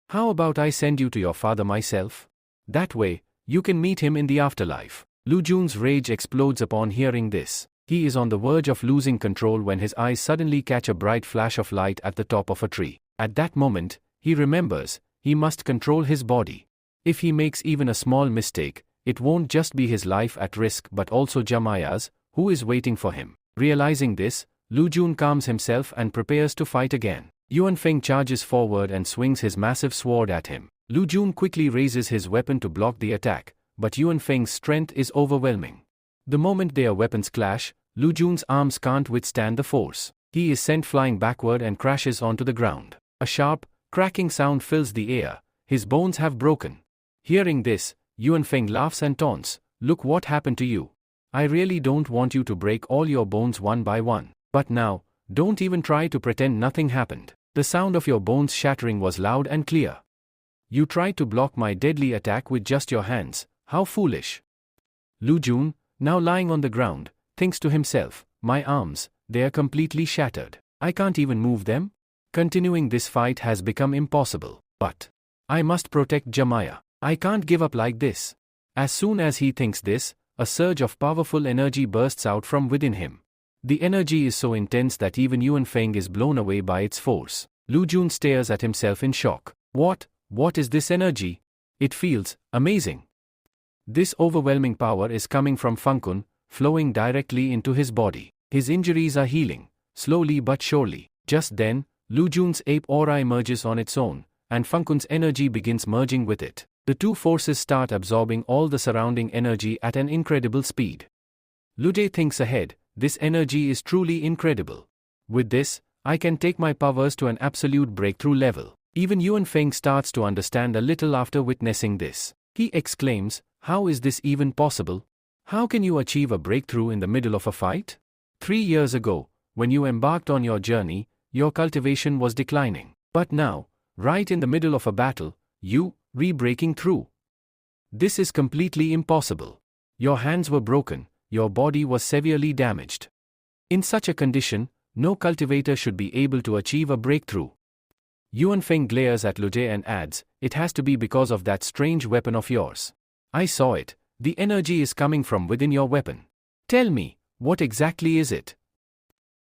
how about I send you to your father myself? That way, you can meet him in the afterlife." Lu Jun's rage explodes upon hearing this. He is on the verge of losing control when his eyes suddenly catch a bright flash of light at the top of a tree. At that moment, he remembers, he must control his body. If he makes even a small mistake, it won't just be his life at risk but also Jamaya's, who is waiting for him. Realizing this, Lu Jun calms himself and prepares to fight again. Yuan Feng charges forward and swings his massive sword at him. Lu Jun quickly raises his weapon to block the attack, but Yuan Feng's strength is overwhelming. The moment their weapons clash, Lu Jun's arms can't withstand the force. He is sent flying backward and crashes onto the ground. A sharp, cracking sound fills the air. His bones have broken. Hearing this, Yuan Feng laughs and taunts, "Look what happened to you. I really don't want you to break all your bones one by one. But now, don't even try to pretend nothing happened. The sound of your bones shattering was loud and clear. You tried to block my deadly attack with just your hands. How foolish." Lu Jun, now lying on the ground, thinks to himself, "My arms, they are completely shattered. I can't even move them? Continuing this fight has become impossible. But I must protect Jamaya. I can't give up like this." As soon as he thinks this, a surge of powerful energy bursts out from within him. The energy is so intense that even Yuan Feng is blown away by its force. Lu Jun stares at himself in shock. What is this energy? It feels amazing. This overwhelming power is coming from Feng Kun, flowing directly into his body. His injuries are healing, slowly but surely. Just then, Lu Jun's ape aura emerges on its own, and Feng Kun's energy begins merging with it. The two forces start absorbing all the surrounding energy at an incredible speed. Lu Jie thinks ahead, this energy is truly incredible. With this, I can take my powers to an absolute breakthrough level. Even Yuan Feng starts to understand a little after witnessing this. He exclaims, "How is this even possible? How can you achieve a breakthrough in the middle of a fight? 3 years ago, when you embarked on your journey, your cultivation was declining. But now, right in the middle of a battle, you breaking through. This is completely impossible. Your hands were broken, your body was severely damaged. In such a condition, no cultivator should be able to achieve a breakthrough." Yuan Feng glares at Lu Jie and adds, "It has to be because of that strange weapon of yours. I saw it. The energy is coming from within your weapon. Tell me, what exactly is it?"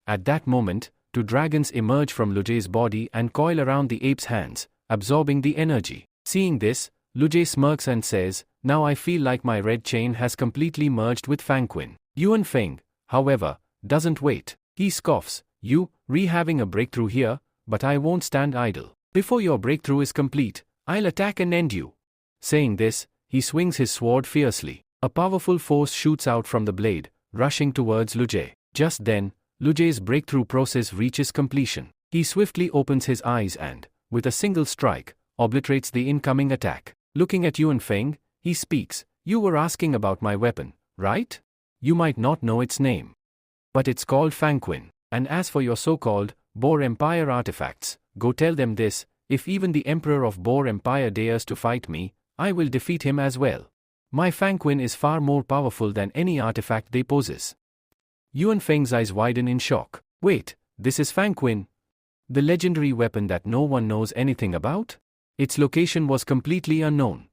At that moment, 2 dragons emerge from Lu Jie's body and coil around the ape's hands, absorbing the energy. Seeing this, Lu Jie smirks and says, "Now I feel like my red chain has completely merged with Feng Kun." Yuan Feng, however, doesn't wait. He scoffs, "You, having a breakthrough here, but I won't stand idle. Before your breakthrough is complete, I'll attack and end you." Saying this, he swings his sword fiercely. A powerful force shoots out from the blade, rushing towards Lu Jie. Just then, Lu Jie's breakthrough process reaches completion. He swiftly opens his eyes and, with a single strike, obliterates the incoming attack. Looking at Yuan Feng, he speaks, "You were asking about my weapon, right? You might not know its name. But it's called Feng Kun. And as for your so-called Boar Empire artifacts, go tell them this, if even the Emperor of Boar Empire dares to fight me, I will defeat him as well. My Feng Kun is far more powerful than any artifact they possess." Yuan Feng's eyes widen in shock. "Wait, this is Feng Kun? The legendary weapon that no one knows anything about? Its location was completely unknown."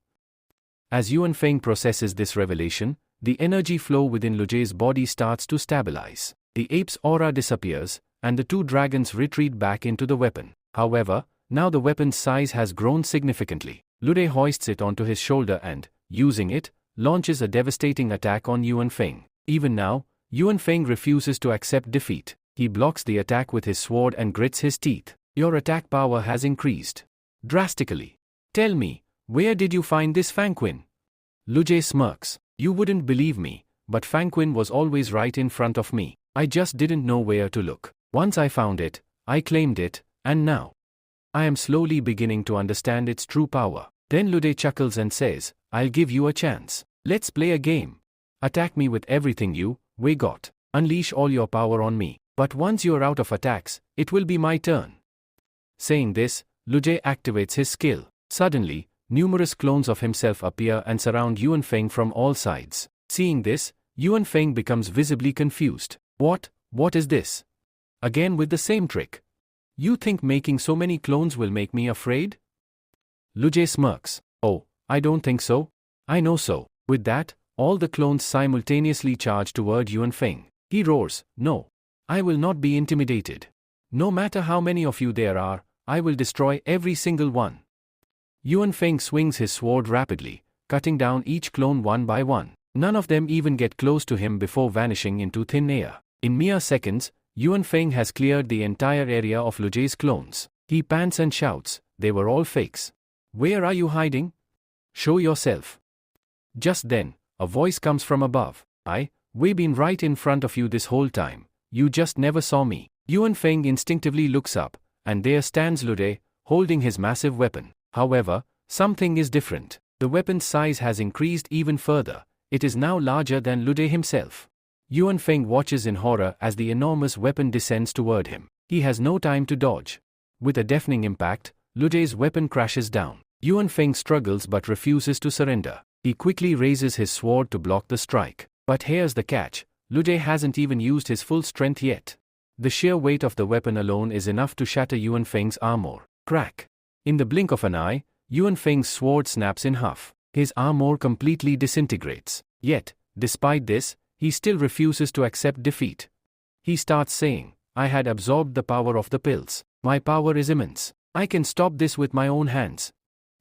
As Yuan Feng processes this revelation, the energy flow within Lu Jie's body starts to stabilize. The ape's aura disappears, and the 2 dragons retreat back into the weapon. However, now the weapon's size has grown significantly. Lu Jie hoists it onto his shoulder and, using it, launches a devastating attack on Yuan Feng. Even now, Yuan Feng refuses to accept defeat. He blocks the attack with his sword and grits his teeth. "Your attack power has increased drastically. Tell me, where did you find this Feng Kun?" Lu Jie smirks. "You wouldn't believe me, but Feng Kun was always right in front of me. I just didn't know where to look. Once I found it, I claimed it, and now I am slowly beginning to understand its true power." Then Lu Jie chuckles and says, "I'll give you a chance. Let's play a game. Attack me with everything you got. Unleash all your power on me. But once you're out of attacks, it will be my turn." Saying this, Lu Jie activates his skill. Suddenly, numerous clones of himself appear and surround Yuan Feng from all sides. Seeing this, Yuan Feng becomes visibly confused. What is this? Again with the same trick. You think making so many clones will make me afraid?" Lu Jie smirks. "Oh, I don't think so. I know so." With that, all the clones simultaneously charge toward Yuan Feng. He roars, "No. I will not be intimidated. No matter how many of you there are, I will destroy every single one." Yuan Feng swings his sword rapidly, cutting down each clone one by one. None of them even get close to him before vanishing into thin air. In mere seconds, Yuan Feng has cleared the entire area of Lu Jie's clones. He pants and shouts, "They were all fakes. Where are you hiding? Show yourself. Just then, a voice comes from above. We've been right in front of you this whole time. You just never saw me. Yuan Feng instinctively looks up, and there stands Lu De, holding his massive weapon. However, something is different. The weapon's size has increased even further. It is now larger than Lu De himself. Yuan Feng watches in horror as the enormous weapon descends toward him. He has no time to dodge. With a deafening impact, Lu De's weapon crashes down. Yuan Feng struggles but refuses to surrender. He quickly raises his sword to block the strike. But here's the catch, Lu De hasn't even used his full strength yet. The sheer weight of the weapon alone is enough to shatter Yuan Feng's armor. Crack! In the blink of an eye, Yuan Feng's sword snaps in half. His armor completely disintegrates. Yet, despite this, he still refuses to accept defeat. He starts saying, I had absorbed the power of the pills. My power is immense. I can stop this with my own hands.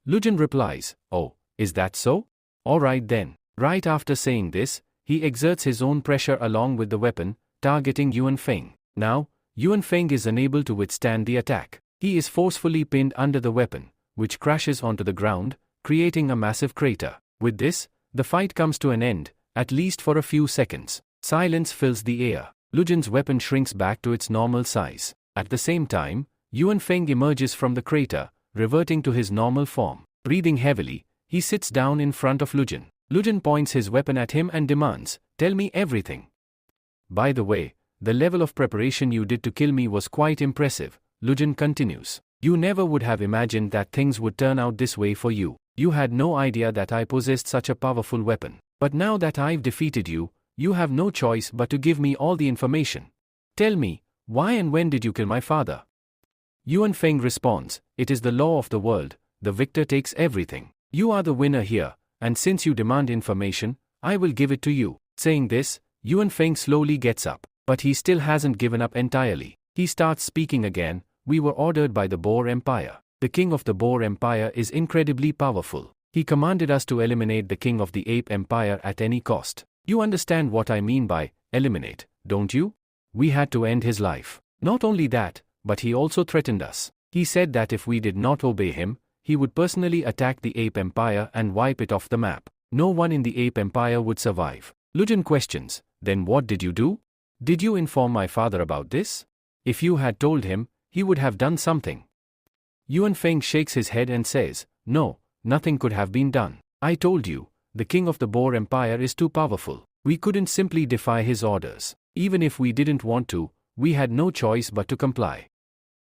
Lu Jin replies, Oh, is that so? Alright then. Right after saying this, he exerts his own pressure along with the weapon, targeting Yuan Feng. Now, Yuan Feng is unable to withstand the attack. He is forcefully pinned under the weapon, which crashes onto the ground, creating a massive crater. With this, the fight comes to an end, at least for a few seconds. Silence fills the air. Lu Jin's weapon shrinks back to its normal size. At the same time, Yuan Feng emerges from the crater, reverting to his normal form. Breathing heavily, he sits down in front of Lu Jin. Lu Jin points his weapon at him and demands, Tell me everything. By the way, the level of preparation you did to kill me was quite impressive, Lu Jin continues. You never would have imagined that things would turn out this way for you. You had no idea that I possessed such a powerful weapon. But now that I've defeated you, you have no choice but to give me all the information. Tell me, why and when did you kill my father? Yuan Feng responds, It is the law of the world, the victor takes everything. You are the winner here, and since you demand information, I will give it to you. Saying this, Yuan Feng slowly gets up, but he still hasn't given up entirely. He starts speaking again. We were ordered by the Boer Empire. The king of the Boer Empire is incredibly powerful. He commanded us to eliminate the king of the Ape Empire at any cost. You understand what I mean by eliminate, don't you? We had to end his life. Not only that, but he also threatened us. He said that if we did not obey him, he would personally attack the Ape Empire and wipe it off the map. No one in the Ape Empire would survive. Lu Jin questions, Then what did you do? Did you inform my father about this? If you had told him, he would have done something. Yuan Feng shakes his head and says, No, nothing could have been done. I told you, the king of the Boer Empire is too powerful. We couldn't simply defy his orders. Even if we didn't want to, we had no choice but to comply.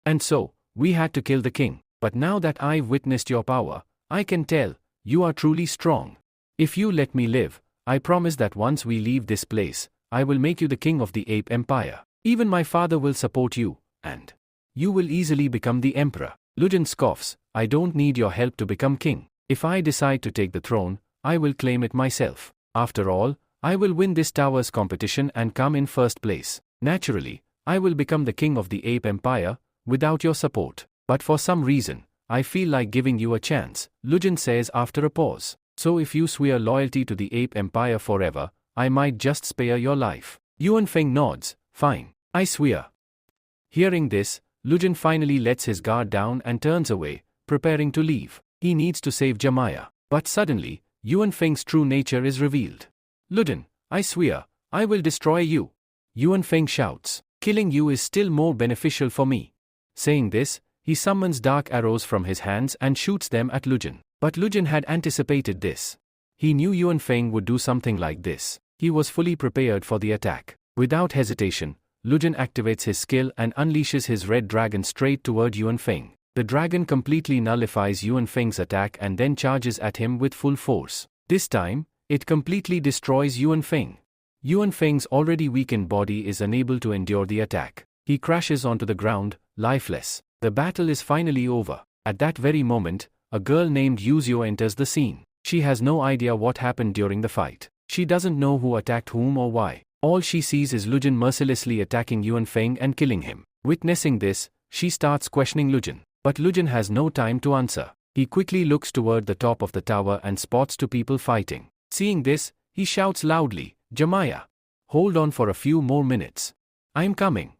And so, we had to kill the king. But now that I've witnessed your power, I can tell, you are truly strong. If you let me live, I promise that once we leave this place, I will make you the king of the Ape Empire. Even my father will support you, and you will easily become the emperor. Lu Jin scoffs, I don't need your help to become king. If I decide to take the throne, I will claim it myself. After all, I will win this towers competition and come in first place. Naturally, I will become the king of the Ape Empire, without your support. But for some reason, I feel like giving you a chance, Lu Jin says after a pause. So if you swear loyalty to the Ape Empire forever, I might just spare your life. Yuan Feng nods, Fine, I swear. Hearing this, Lu Jin finally lets his guard down and turns away, preparing to leave. He needs to save Jamaya. But suddenly, Yuan Feng's true nature is revealed. Lu Jin, I swear, I will destroy you. Yuan Feng shouts, Killing you is still more beneficial for me. Saying this, he summons dark arrows from his hands and shoots them at Lu Jin. But Lu Jin had anticipated this. He knew Yuan Feng would do something like this. He was fully prepared for the attack. Without hesitation, Lu Jin activates his skill and unleashes his red dragon straight toward Yuan Feng. The dragon completely nullifies Yuan Feng's attack and then charges at him with full force. This time, it completely destroys Yuan Feng. Yuan Feng's already weakened body is unable to endure the attack. He crashes onto the ground, lifeless. The battle is finally over. At that very moment, a girl named Yuzio enters the scene. She has no idea what happened during the fight. She doesn't know who attacked whom or why. All she sees is Lu Jin mercilessly attacking Yuan Feng and killing him. Witnessing this, she starts questioning Lu Jin. But Lu Jin has no time to answer. He quickly looks toward the top of the tower and spots two people fighting. Seeing this, he shouts loudly, Jamaya, hold on for a few more minutes. I'm coming.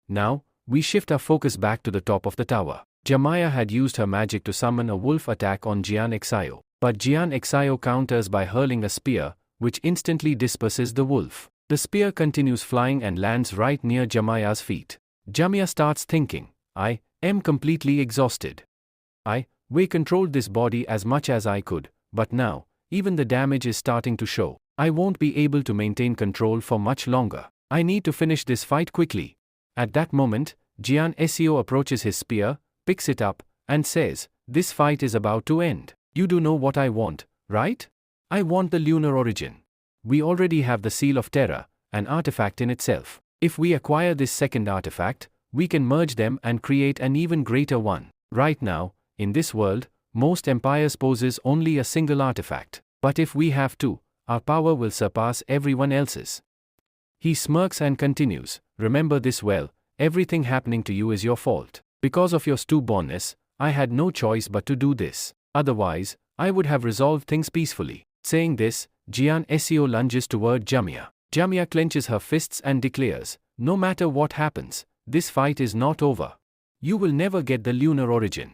Now, we shift our focus back to the top of the tower. Jamaya had used her magic to summon a wolf attack on Jian Xio. But Jian Xio counters by hurling a spear, which instantly disperses the wolf. The spear continues flying and lands right near Jamaya's feet. Jamaya starts thinking, I am completely exhausted. We controlled this body as much as I could, but now, even the damage is starting to show. I won't be able to maintain control for much longer. I need to finish this fight quickly. At that moment, Jian Xio approaches his spear, picks it up, and says, this fight is about to end. You do know what I want, right? I want the lunar origin. We already have the Seal of Terra, an artifact in itself. If we acquire this second artifact, we can merge them and create an even greater one. Right now, in this world, most empires possess only a single artifact. But if we have two, our power will surpass everyone else's. He smirks and continues, remember this well, everything happening to you is your fault. Because of your stubbornness, I had no choice but to do this. Otherwise, I would have resolved things peacefully. Saying this, Jian Xio lunges toward Jamaya. Jamaya clenches her fists and declares, no matter what happens, this fight is not over. You will never get the lunar origin.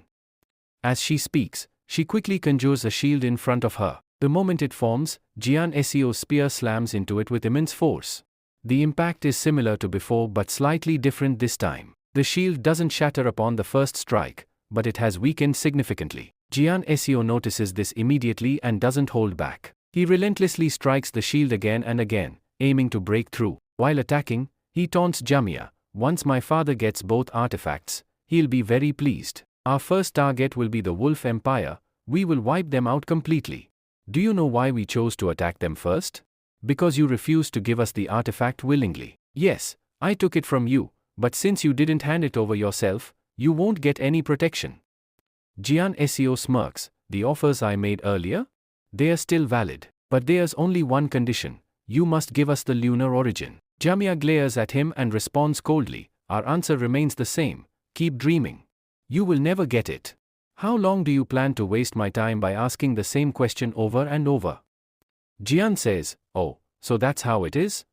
As she speaks, she quickly conjures a shield in front of her. The moment it forms, Jian Xio's spear slams into it with immense force. The impact is similar to before but slightly different this time. The shield doesn't shatter upon the first strike, but it has weakened significantly. Jian Xio notices this immediately and doesn't hold back. He relentlessly strikes the shield again and again, aiming to break through. While attacking, he taunts Jamaya, once my father gets both artifacts, he'll be very pleased. Our first target will be the Wolf Empire, we will wipe them out completely. Do you know why we chose to attack them first? Because you refused to give us the artifact willingly. Yes, I took it from you, but since you didn't hand it over yourself, you won't get any protection. Jian Xio smirks, the offers I made earlier? They are still valid, but there's only one condition, you must give us the lunar origin. Jamaya glares at him and responds coldly, our answer remains the same, keep dreaming. You will never get it. How long do you plan to waste my time by asking the same question over and over? Jian says, oh, so that's how it is?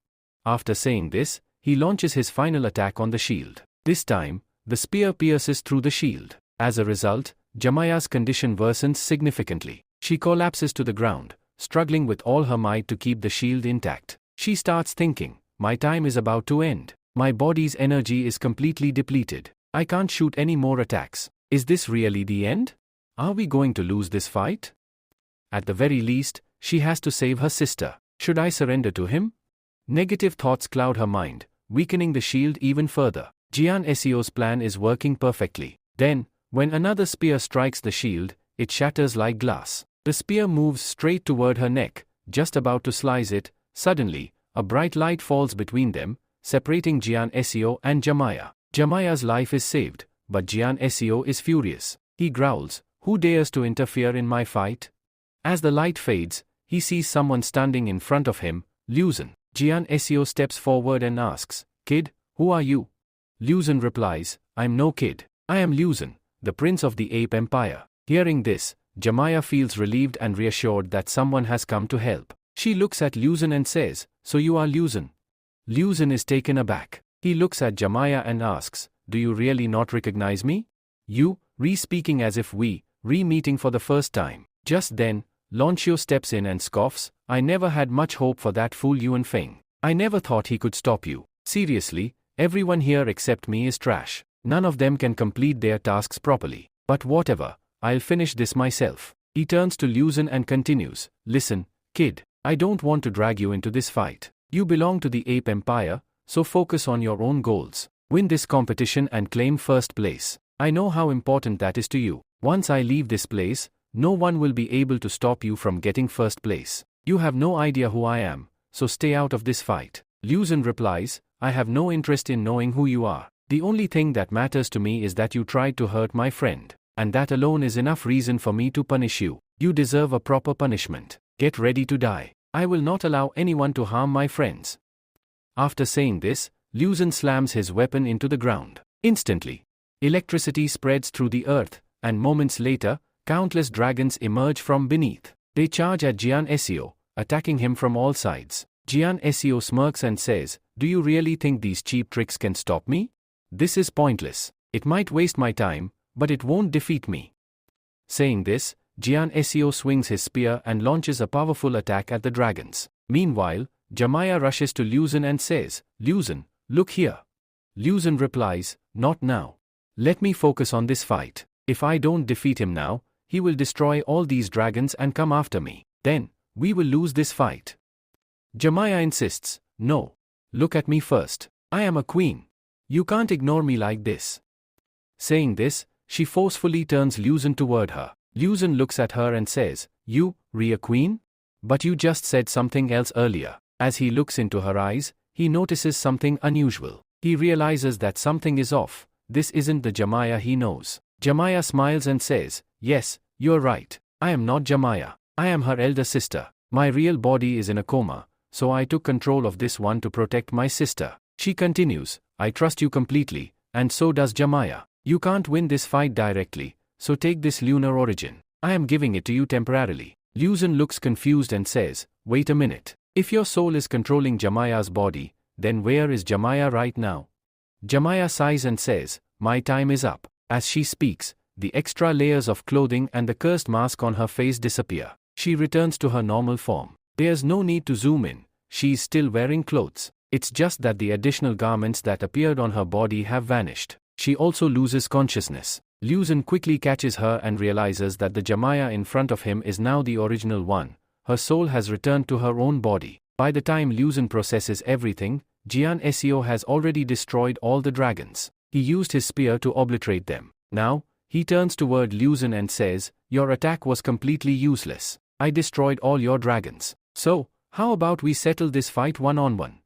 After saying this, he launches his final attack on the shield. This time, the spear pierces through the shield. As a result, Jamaya's condition worsens significantly. She collapses to the ground, struggling with all her might to keep the shield intact. She starts thinking, my time is about to end. My body's energy is completely depleted. I can't shoot any more attacks. Is this really the end? Are we going to lose this fight? At the very least, she has to save her sister. Should I surrender to him? Negative thoughts cloud her mind, weakening the shield even further. Jian Xio's plan is working perfectly. Then, when another spear strikes the shield, it shatters like glass. The spear moves straight toward her neck, just about to slice it. Suddenly, a bright light falls between them, separating Jian Xio and Jamaya. Jamaya's life is saved, but Jian Xio is furious. He growls, who dares to interfere in my fight? As the light fades, he sees someone standing in front of him, Liuzhen. Jian Xio steps forward and asks, kid, who are you? Liuzhen replies, I'm no kid. I am Liuzhen, the prince of the Ape Empire. Hearing this, Jamaya feels relieved and reassured that someone has come to help. She looks at Liuzhen and says, so you are Liuzhen? Liuzhen is taken aback. He looks at Jamaya and asks, do you really not recognize me? You, re-speaking as if we, re-meeting for the first time. Just then, Lancio steps in and scoffs, I never had much hope for that fool Yuan Feng. I never thought he could stop you. Seriously, everyone here except me is trash. None of them can complete their tasks properly. But whatever, I'll finish this myself. He turns to Liuzhen and continues, listen, kid, I don't want to drag you into this fight. You belong to the Ape Empire, so focus on your own goals. Win this competition and claim first place. I know how important that is to you. Once I leave this place, no one will be able to stop you from getting first place. You have no idea who I am, so stay out of this fight. Liuzhen replies, I have no interest in knowing who you are. The only thing that matters to me is that you tried to hurt my friend. And that alone is enough reason for me to punish you. You deserve a proper punishment. Get ready to die. I will not allow anyone to harm my friends. After saying this, Liuzhen slams his weapon into the ground. Instantly, electricity spreads through the earth, and moments later, countless dragons emerge from beneath. They charge at Jian Xio, attacking him from all sides. Jian Xio smirks and says, do you really think these cheap tricks can stop me? This is pointless. It might waste my time, but it won't defeat me. Saying this, Jian Seo swings his spear and launches a powerful attack at the dragons. Meanwhile, Jemiah rushes to Liu Zhen and says, Liu Zhen, look here. Liu Zhen replies, not now. Let me focus on this fight. If I don't defeat him now, he will destroy all these dragons and come after me. Then, we will lose this fight. Jemiah insists, no. Look at me first. I am a queen. You can't ignore me like this. Saying this, she forcefully turns Liu Zhen toward her. Liu Zhen looks at her and says, you, a queen? But you just said something else earlier. As he looks into her eyes, he notices something unusual. He realizes that something is off. This isn't the Jemiah he knows. Jemiah smiles and says, yes, you're right. I am not Jemiah. I am her elder sister. My real body is in a coma, so I took control of this one to protect my sister. She continues, I trust you completely, and so does Jemiah. You can't win this fight directly, so take this lunar origin. I am giving it to you temporarily. Liu Zhen looks confused and says, wait a minute. If your soul is controlling Jemiah's body, then where is Jemiah right now? Jemiah sighs and says, my time is up. As she speaks, the extra layers of clothing and the cursed mask on her face disappear. She returns to her normal form. There's no need to zoom in. She's still wearing clothes. It's just that the additional garments that appeared on her body have vanished. She also loses consciousness. Liu Zhen quickly catches her and realizes that the Jemiah in front of him is now the original one. Her soul has returned to her own body. By the time Liu Zhen processes everything, Jian Seo has already destroyed all the dragons. He used his spear to obliterate them. Now, he turns toward Liu Zhen and says, your attack was completely useless. I destroyed all your dragons. So, how about we settle this fight one-on-one?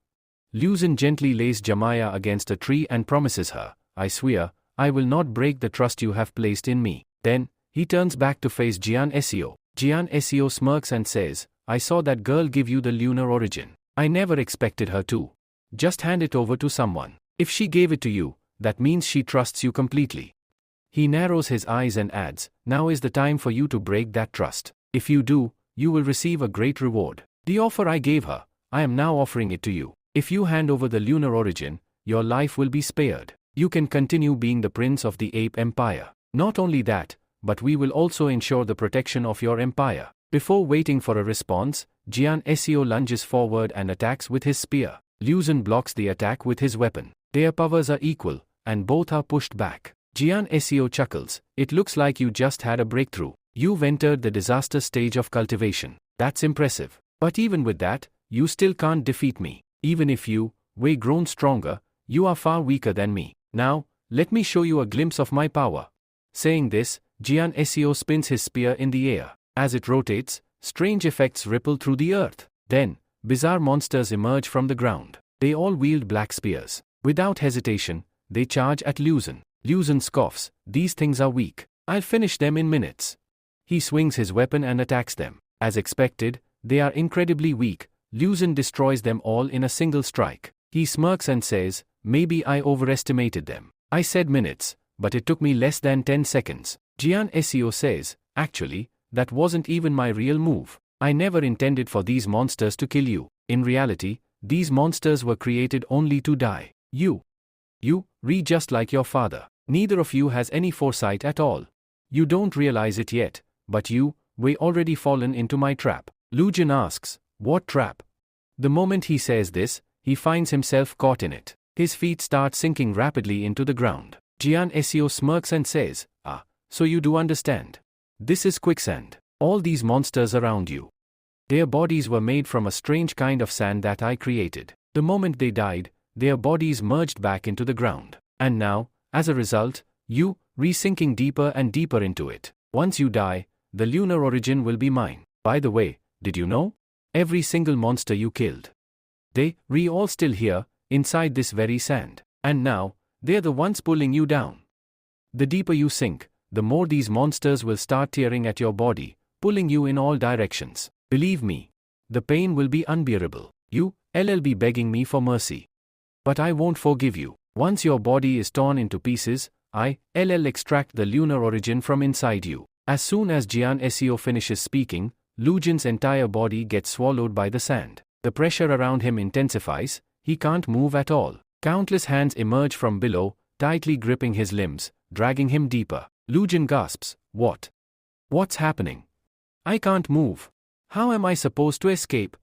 Liu Zhen gently lays Jemiah against a tree and promises her, I swear, I will not break the trust you have placed in me. Then, he turns back to face Jian Seo. Jian Seo smirks and says, I saw that girl give you the lunar origin. I never expected her to. Just hand it over to someone. If she gave it to you, that means she trusts you completely. He narrows his eyes and adds, now is the time for you to break that trust. If you do, you will receive a great reward. The offer I gave her, I am now offering it to you. If you hand over the lunar origin, your life will be spared. You can continue being the prince of the Ape Empire. Not only that, but we will also ensure the protection of your empire. Before waiting for a response, Jian Seo lunges forward and attacks with his spear. Liu Zhen blocks the attack with his weapon. Their powers are equal, and both are pushed back. Jian Seo chuckles, it looks like you just had a breakthrough. You've entered the disaster stage of cultivation. That's impressive. But even with that, you still can't defeat me. Even if you, were grown stronger, you are far weaker than me. Now, let me show you a glimpse of my power. Saying this, Jian Seo spins his spear in the air. As it rotates, strange effects ripple through the earth. Then, bizarre monsters emerge from the ground. They all wield black spears. Without hesitation, they charge at Liu Zhen. Liu Zhen scoffs, these things are weak. I'll finish them in minutes. He swings his weapon and attacks them. As expected, they are incredibly weak. Liu Zhen destroys them all in a single strike. He smirks and says, maybe I overestimated them. I said minutes, but it took me less than 10 seconds. Jian Seo says, actually, that wasn't even my real move. I never intended for these monsters to kill you. In reality, these monsters were created only to die. You, just like your father. Neither of you has any foresight at all. You don't realize it yet, but you, were already fallen into my trap. Liu Zhen asks, what trap? The moment he says this, he finds himself caught in it. His feet start sinking rapidly into the ground. Jian Seo smirks and says, so you do understand. This is quicksand. All these monsters around you. Their bodies were made from a strange kind of sand that I created. The moment they died, their bodies merged back into the ground. And now, as a result, you, sinking deeper and deeper into it. Once you die, the lunar origin will be mine. By the way, did you know? Every single monster you killed. They, all still here, inside this very sand. And now, they're the ones pulling you down. The deeper you sink, the more these monsters will start tearing at your body, pulling you in all directions. Believe me, the pain will be unbearable. You'll be begging me for mercy. But I won't forgive you. Once your body is torn into pieces, I'll extract the lunar origin from inside you. As soon as Jian Seo finishes speaking, Liu Zhen's entire body gets swallowed by the sand. The pressure around him intensifies, he can't move at all. Countless hands emerge from below, tightly gripping his limbs, dragging him deeper. Lu Jin gasps, "What? What's happening? I can't move. How am I supposed to escape?"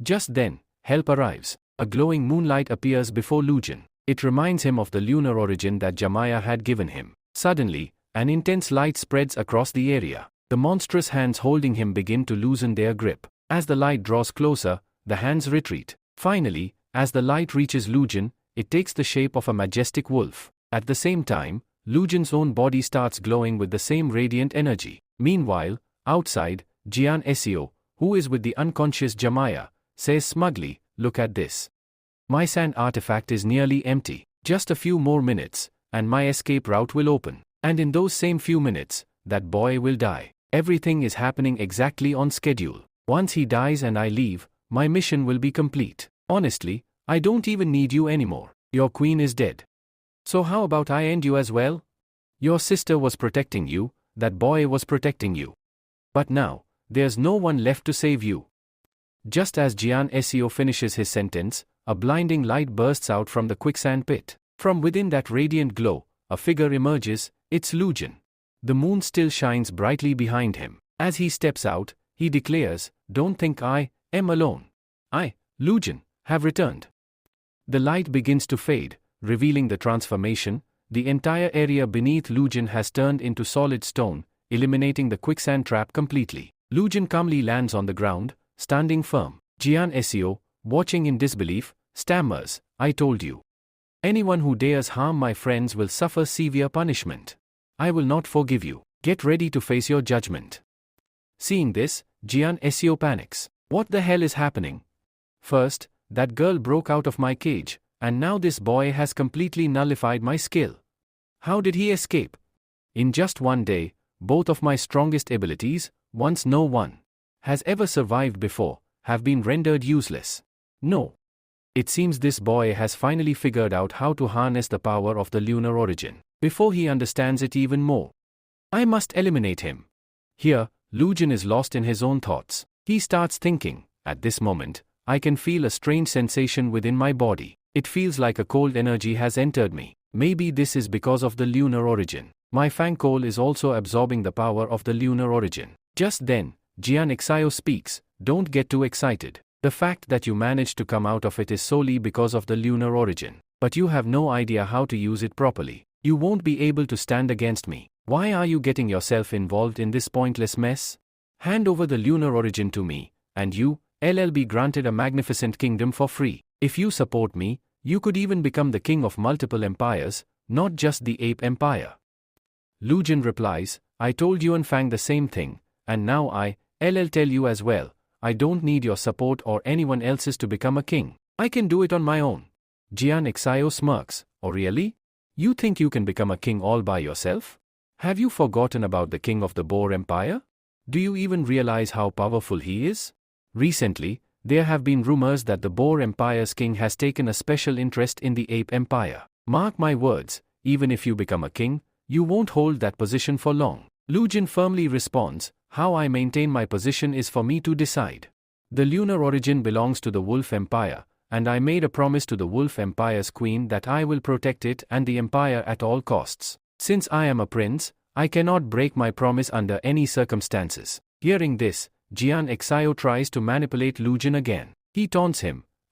Just then, help arrives. A glowing moonlight appears before Lu Jin. It reminds him of the lunar origin that Jamaya had given him. Suddenly, an intense light spreads across the area. The monstrous hands holding him begin to loosen their grip. As the light draws closer, the hands retreat. Finally, as the light reaches Lu Jin, it takes the shape of a majestic wolf. At the same time, Lu Jin's own body starts glowing with the same radiant energy. Meanwhile, outside, Jian Seo, who is with the unconscious Jamaya, says smugly, "Look at this. My sand artifact is nearly empty. Just a few more minutes, and my escape route will open. And in those same few minutes, that boy will die. Everything is happening exactly on schedule. Once he dies and I leave, my mission will be complete. Honestly, I don't even need you anymore. Your queen is dead. So how about I end you as well? Your sister was protecting you, that boy was protecting you. But now, there's no one left to save you." Just as Jian Seo finishes his sentence, a blinding light bursts out from the quicksand pit. From within that radiant glow, a figure emerges. It's Lu Jin. The moon still shines brightly behind him. As he steps out, he declares, "Don't think I am alone. I, Lu Jin, have returned." The light begins to fade, revealing the transformation. The entire area beneath Lu Jin has turned into solid stone, eliminating the quicksand trap completely. Lu Jin calmly lands on the ground, standing firm. Jian Seo, watching in disbelief, stammers, "I told you. Anyone who dares harm my friends will suffer severe punishment. I will not forgive you. Get ready to face your judgment." Seeing this, Jian Seo panics. What the hell is happening? First, that girl broke out of my cage, and now this boy has completely nullified my skill. How did he escape? In just one day, both of my strongest abilities, once no one has ever survived before, have been rendered useless. No. It seems this boy has finally figured out how to harness the power of the lunar origin. Before he understands it even more, I must eliminate him. Here, Lu Jin is lost in his own thoughts. He starts thinking, "At this moment, I can feel a strange sensation within my body. It feels like a cold energy has entered me. Maybe this is because of the lunar origin. My Fang Coal is also absorbing the power of the lunar origin." Just then, Jian Xio speaks, "Don't get too excited. The fact that you managed to come out of it is solely because of the lunar origin. But you have no idea how to use it properly. You won't be able to stand against me. Why are you getting yourself involved in this pointless mess? Hand over the lunar origin to me, and you, will be granted a magnificent kingdom for free. If you support me, you could even become the king of multiple empires, not just the Ape Empire." Lu Jin replies, "I told Yuan Fang the same thing, and now I'll tell you as well. I don't need your support or anyone else's to become a king. I can do it on my own." Jian Xio smirks, "Oh really? You think you can become a king all by yourself? Have you forgotten about the king of the Boer Empire? Do you even realize how powerful he is? Recently, there have been rumors that the Boer Empire's king has taken a special interest in the Ape Empire. Mark my words, even if you become a king, you won't hold that position for long." Lu Jin firmly responds, "How I maintain my position is for me to decide. The lunar origin belongs to the Wolf Empire, and I made a promise to the Wolf Empire's queen that I will protect it and the empire at all costs. Since I am a prince, I cannot break my promise under any circumstances." Hearing this, Jian Xio tries to manipulate Lu Jin again. He taunts him, ***,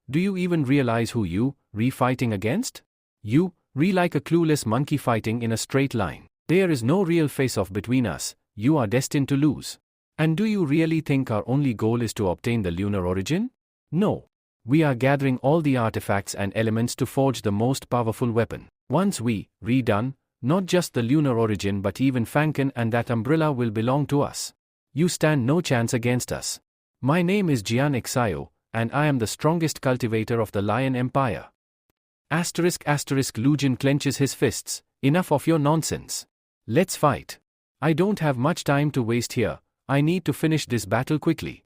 "Do you even realize who you, fighting against? You, like a clueless monkey fighting in a straight line. There is no real face-off between us, you are destined to lose. And do you really think our only goal is to obtain the lunar origin? No. We are gathering all the artifacts and elements to forge the most powerful weapon. Once we, done, not just the lunar origin but even Fanken and that umbrella will belong to us. You stand no chance against us. My name is Jian Xio, and I am the strongest cultivator of the Lion Empire." Lu Jin clenches his fists, "Enough of your nonsense. Let's fight. I don't have much time to waste here, I need to finish this battle quickly."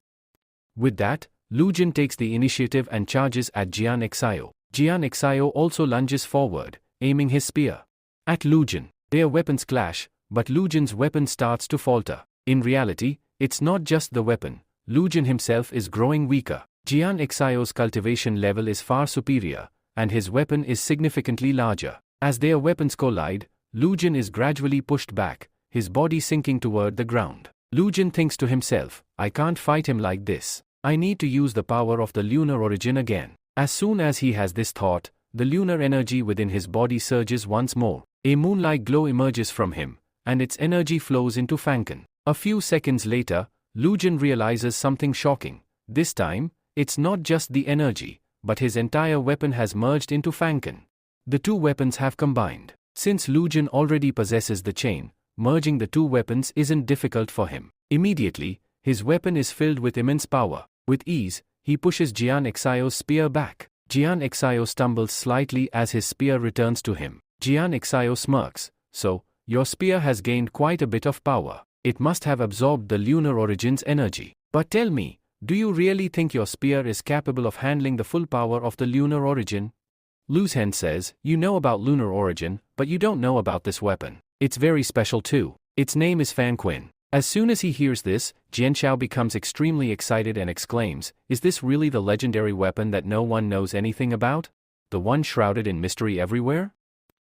With that, Lu Jin takes the initiative and charges at Jian Xio. Jian Xio also lunges forward, aiming his spear at Lu Jin. Their weapons clash, but Lu Jin's weapon starts to falter. In reality, it's not just the weapon, Lu Jin himself is growing weaker. Jian Xio's cultivation level is far superior, and his weapon is significantly larger. As their weapons collide, Lu Jin is gradually pushed back, his body sinking toward the ground. Lu Jin thinks to himself, I can't fight him like this. I need to use the power of the lunar origin again. As soon as he has this thought, the lunar energy within his body surges once more. A moonlight glow emerges from him, and its energy flows into Fan Kun. A few seconds later, Lu Jin realizes something shocking. This time, it's not just the energy, but his entire weapon has merged into Fan Kun. The two weapons have combined. Since Lu Jin already possesses the chain, merging the two weapons isn't difficult for him. Immediately, his weapon is filled with immense power. With ease, he pushes Jian Xio's spear back. Jian Xio stumbles slightly as his spear returns to him. Jian Xio smirks. So, your spear has gained quite a bit of power. It must have absorbed the lunar origin's energy. But tell me, do you really think your spear is capable of handling the full power of the lunar origin? Lu Zhen says, you know about lunar origin, but you don't know about this weapon. It's very special too. Its name is Fan Kun. As soon as he hears this, Jianxiao becomes extremely excited and exclaims, is this really the legendary weapon that no one knows anything about? The one shrouded in mystery everywhere?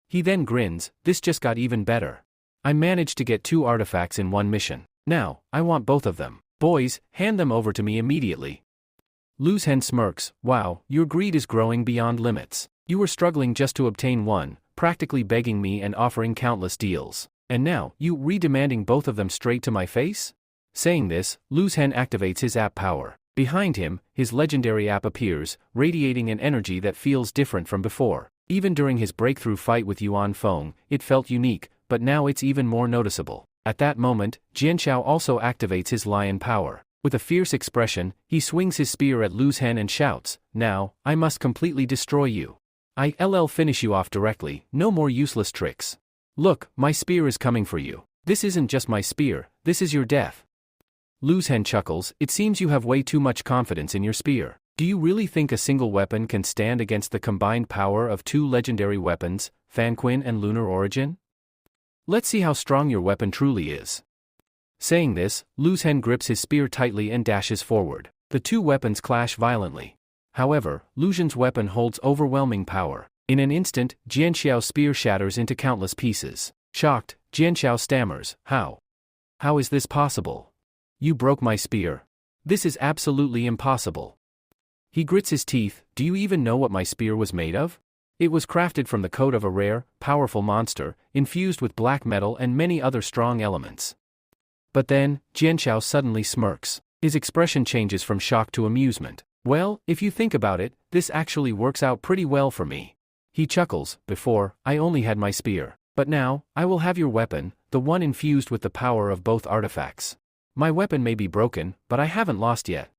He then grins, this just got even better. I managed to get 2 artifacts in one mission. Now, I want both of them. Boys, hand them over to me immediately. Lu Zhen smirks, wow, your greed is growing beyond limits. You were struggling just to obtain one, practically begging me and offering countless deals. And now, you redemanding both of them straight to my face? Saying this, Lu Zhen activates his app power. Behind him, his legendary app appears, radiating an energy that feels different from before. Even during his breakthrough fight with Yuan Feng, it felt unique, but now it's even more noticeable. At that moment, Jianxiao also activates his lion power. With a fierce expression, he swings his spear at Lu Zhen and shouts, now, I must completely destroy you. I'll finish you off directly, no more useless tricks. Look, my spear is coming for you. This isn't just my spear, this is your death. Lu Zhen chuckles, it seems you have way too much confidence in your spear. Do you really think a single weapon can stand against the combined power of 2 legendary weapons, Fan Kun and Lunar Origin? Let's see how strong your weapon truly is. Saying this, Lu Zhen grips his spear tightly and dashes forward. The 2 weapons clash violently. However, Lu Zhen's weapon holds overwhelming power. In an instant, Jianxiao's spear shatters into countless pieces. Shocked, Jianxiao stammers, how? How is this possible? You broke my spear. This is absolutely impossible. He grits his teeth, do you even know what my spear was made of? It was crafted from the coat of a rare, powerful monster, infused with black metal and many other strong elements. But then, Jianxiao suddenly smirks. His expression changes from shock to amusement. Well, if you think about it, this actually works out pretty well for me. He chuckles, before, I only had my spear. But now, I will have your weapon, the one infused with the power of both artifacts. My weapon may be broken, but I haven't lost yet.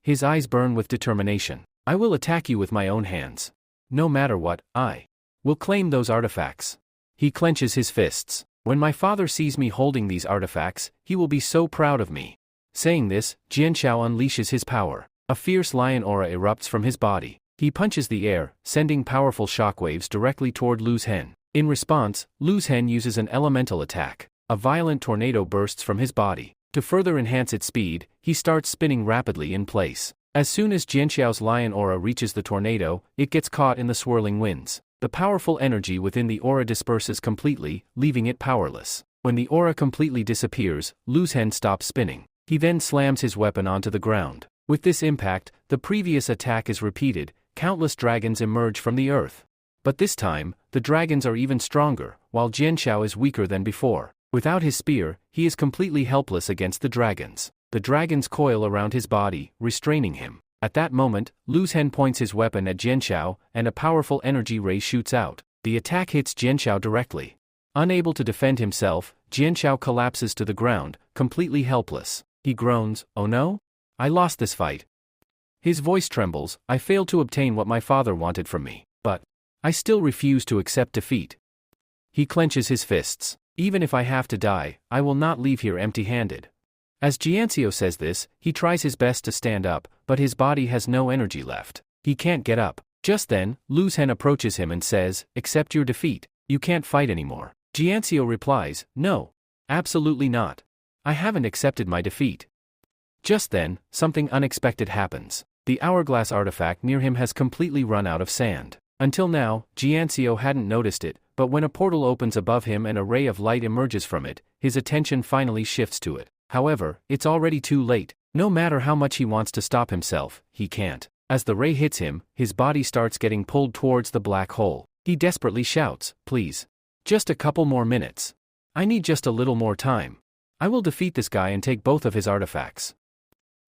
His eyes burn with determination. I will attack you with my own hands. No matter what, I will claim those artifacts. He clenches his fists. When my father sees me holding these artifacts, he will be so proud of me. Saying this, Jianxiao unleashes his power. A fierce lion aura erupts from his body. He punches the air, sending powerful shockwaves directly toward Lu Zhen. In response, Lu Zhen uses an elemental attack. A violent tornado bursts from his body. To further enhance its speed, he starts spinning rapidly in place. As soon as Jianxiao's lion aura reaches the tornado, it gets caught in the swirling winds. The powerful energy within the aura disperses completely, leaving it powerless. When the aura completely disappears, Lu Zhen stops spinning. He then slams his weapon onto the ground. With this impact, the previous attack is repeated. Countless dragons emerge from the earth. But this time, the dragons are even stronger, while Jianxiao is weaker than before. Without his spear, he is completely helpless against the dragons. The dragons coil around his body, restraining him. At that moment, Lu Zhen points his weapon at Jianxiao, and a powerful energy ray shoots out. The attack hits Jianxiao directly. Unable to defend himself, Jianxiao collapses to the ground, completely helpless. He groans, oh no? I lost this fight. His voice trembles, I failed to obtain what my father wanted from me, but I still refuse to accept defeat. He clenches his fists. Even if I have to die, I will not leave here empty-handed. As Jianxiao says this, he tries his best to stand up, but his body has no energy left. He can't get up. Just then, Lu Zhen approaches him and says, accept your defeat. You can't fight anymore. Jianxiao replies, no. Absolutely not. I haven't accepted my defeat. Just then, something unexpected happens. The hourglass artifact near him has completely run out of sand. Until now, Jianxiu hadn't noticed it, but when a portal opens above him and a ray of light emerges from it, his attention finally shifts to it. However, it's already too late. No matter how much he wants to stop himself, he can't. As the ray hits him, his body starts getting pulled towards the black hole. He desperately shouts, "Please. Just a couple more minutes. I need just a little more time. I will defeat this guy and take both of his artifacts."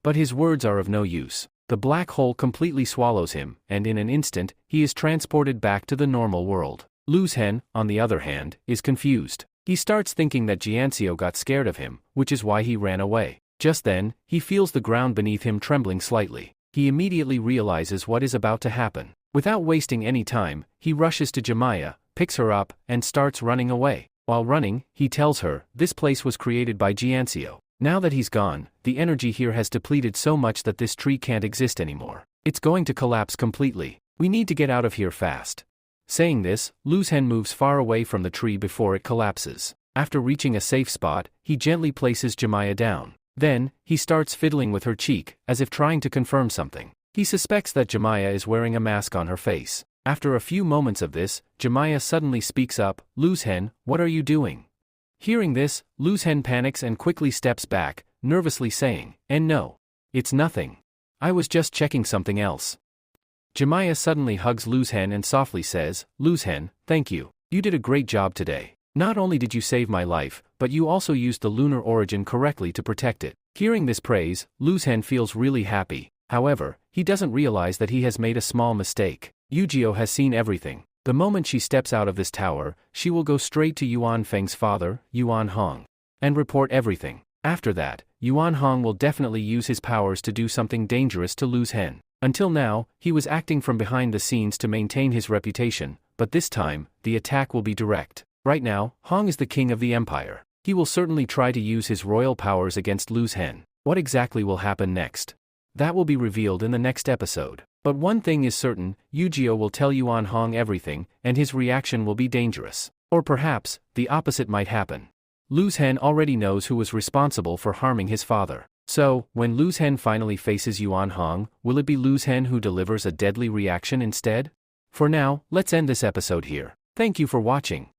But his words are of no use. The black hole completely swallows him, and in an instant, he is transported back to the normal world. Lu Zhen, on the other hand, is confused. He starts thinking that Jianxiu got scared of him, which is why he ran away. Just then, he feels the ground beneath him trembling slightly. He immediately realizes what is about to happen. Without wasting any time, he rushes to Jemaya, picks her up, and starts running away. While running, he tells her, this place was created by Jianxiu. Now that he's gone, the energy here has depleted so much that this tree can't exist anymore. It's going to collapse completely. We need to get out of here fast. Saying this, Lu Zhen moves far away from the tree before it collapses. After reaching a safe spot, he gently places Jemaya down. Then, he starts fiddling with her cheek, as if trying to confirm something. He suspects that Jemaya is wearing a mask on her face. After a few moments of this, Jemaya suddenly speaks up, "Lu Zhen, what are you doing?" Hearing this, Lu Zhen panics and quickly steps back, nervously saying, "No. It's nothing. I was just checking something else." Jemaya suddenly hugs Lu Zhen and softly says, "Lu Zhen, thank you. You did a great job today. Not only did you save my life, but you also used the lunar origin correctly to protect it." Hearing this praise, Lu Zhen feels really happy. However, he doesn't realize that he has made a small mistake. Yujio has seen everything. The moment she steps out of this tower, she will go straight to Yuan Feng's father, Yuan Hong, and report everything. After that, Yuan Hong will definitely use his powers to do something dangerous to Lu Zhen. Until now, he was acting from behind the scenes to maintain his reputation, but this time, the attack will be direct. Right now, Hong is the king of the empire. He will certainly try to use his royal powers against Lu Zhen. What exactly will happen next? That will be revealed in the next episode. But one thing is certain, Yujio will tell Yuan Hong everything, and his reaction will be dangerous. Or perhaps, the opposite might happen. Lu Zhen already knows who was responsible for harming his father. So, when Lu Zhen finally faces Yuan Hong, will it be Lu Zhen who delivers a deadly reaction instead? For now, let's end this episode here. Thank you for watching.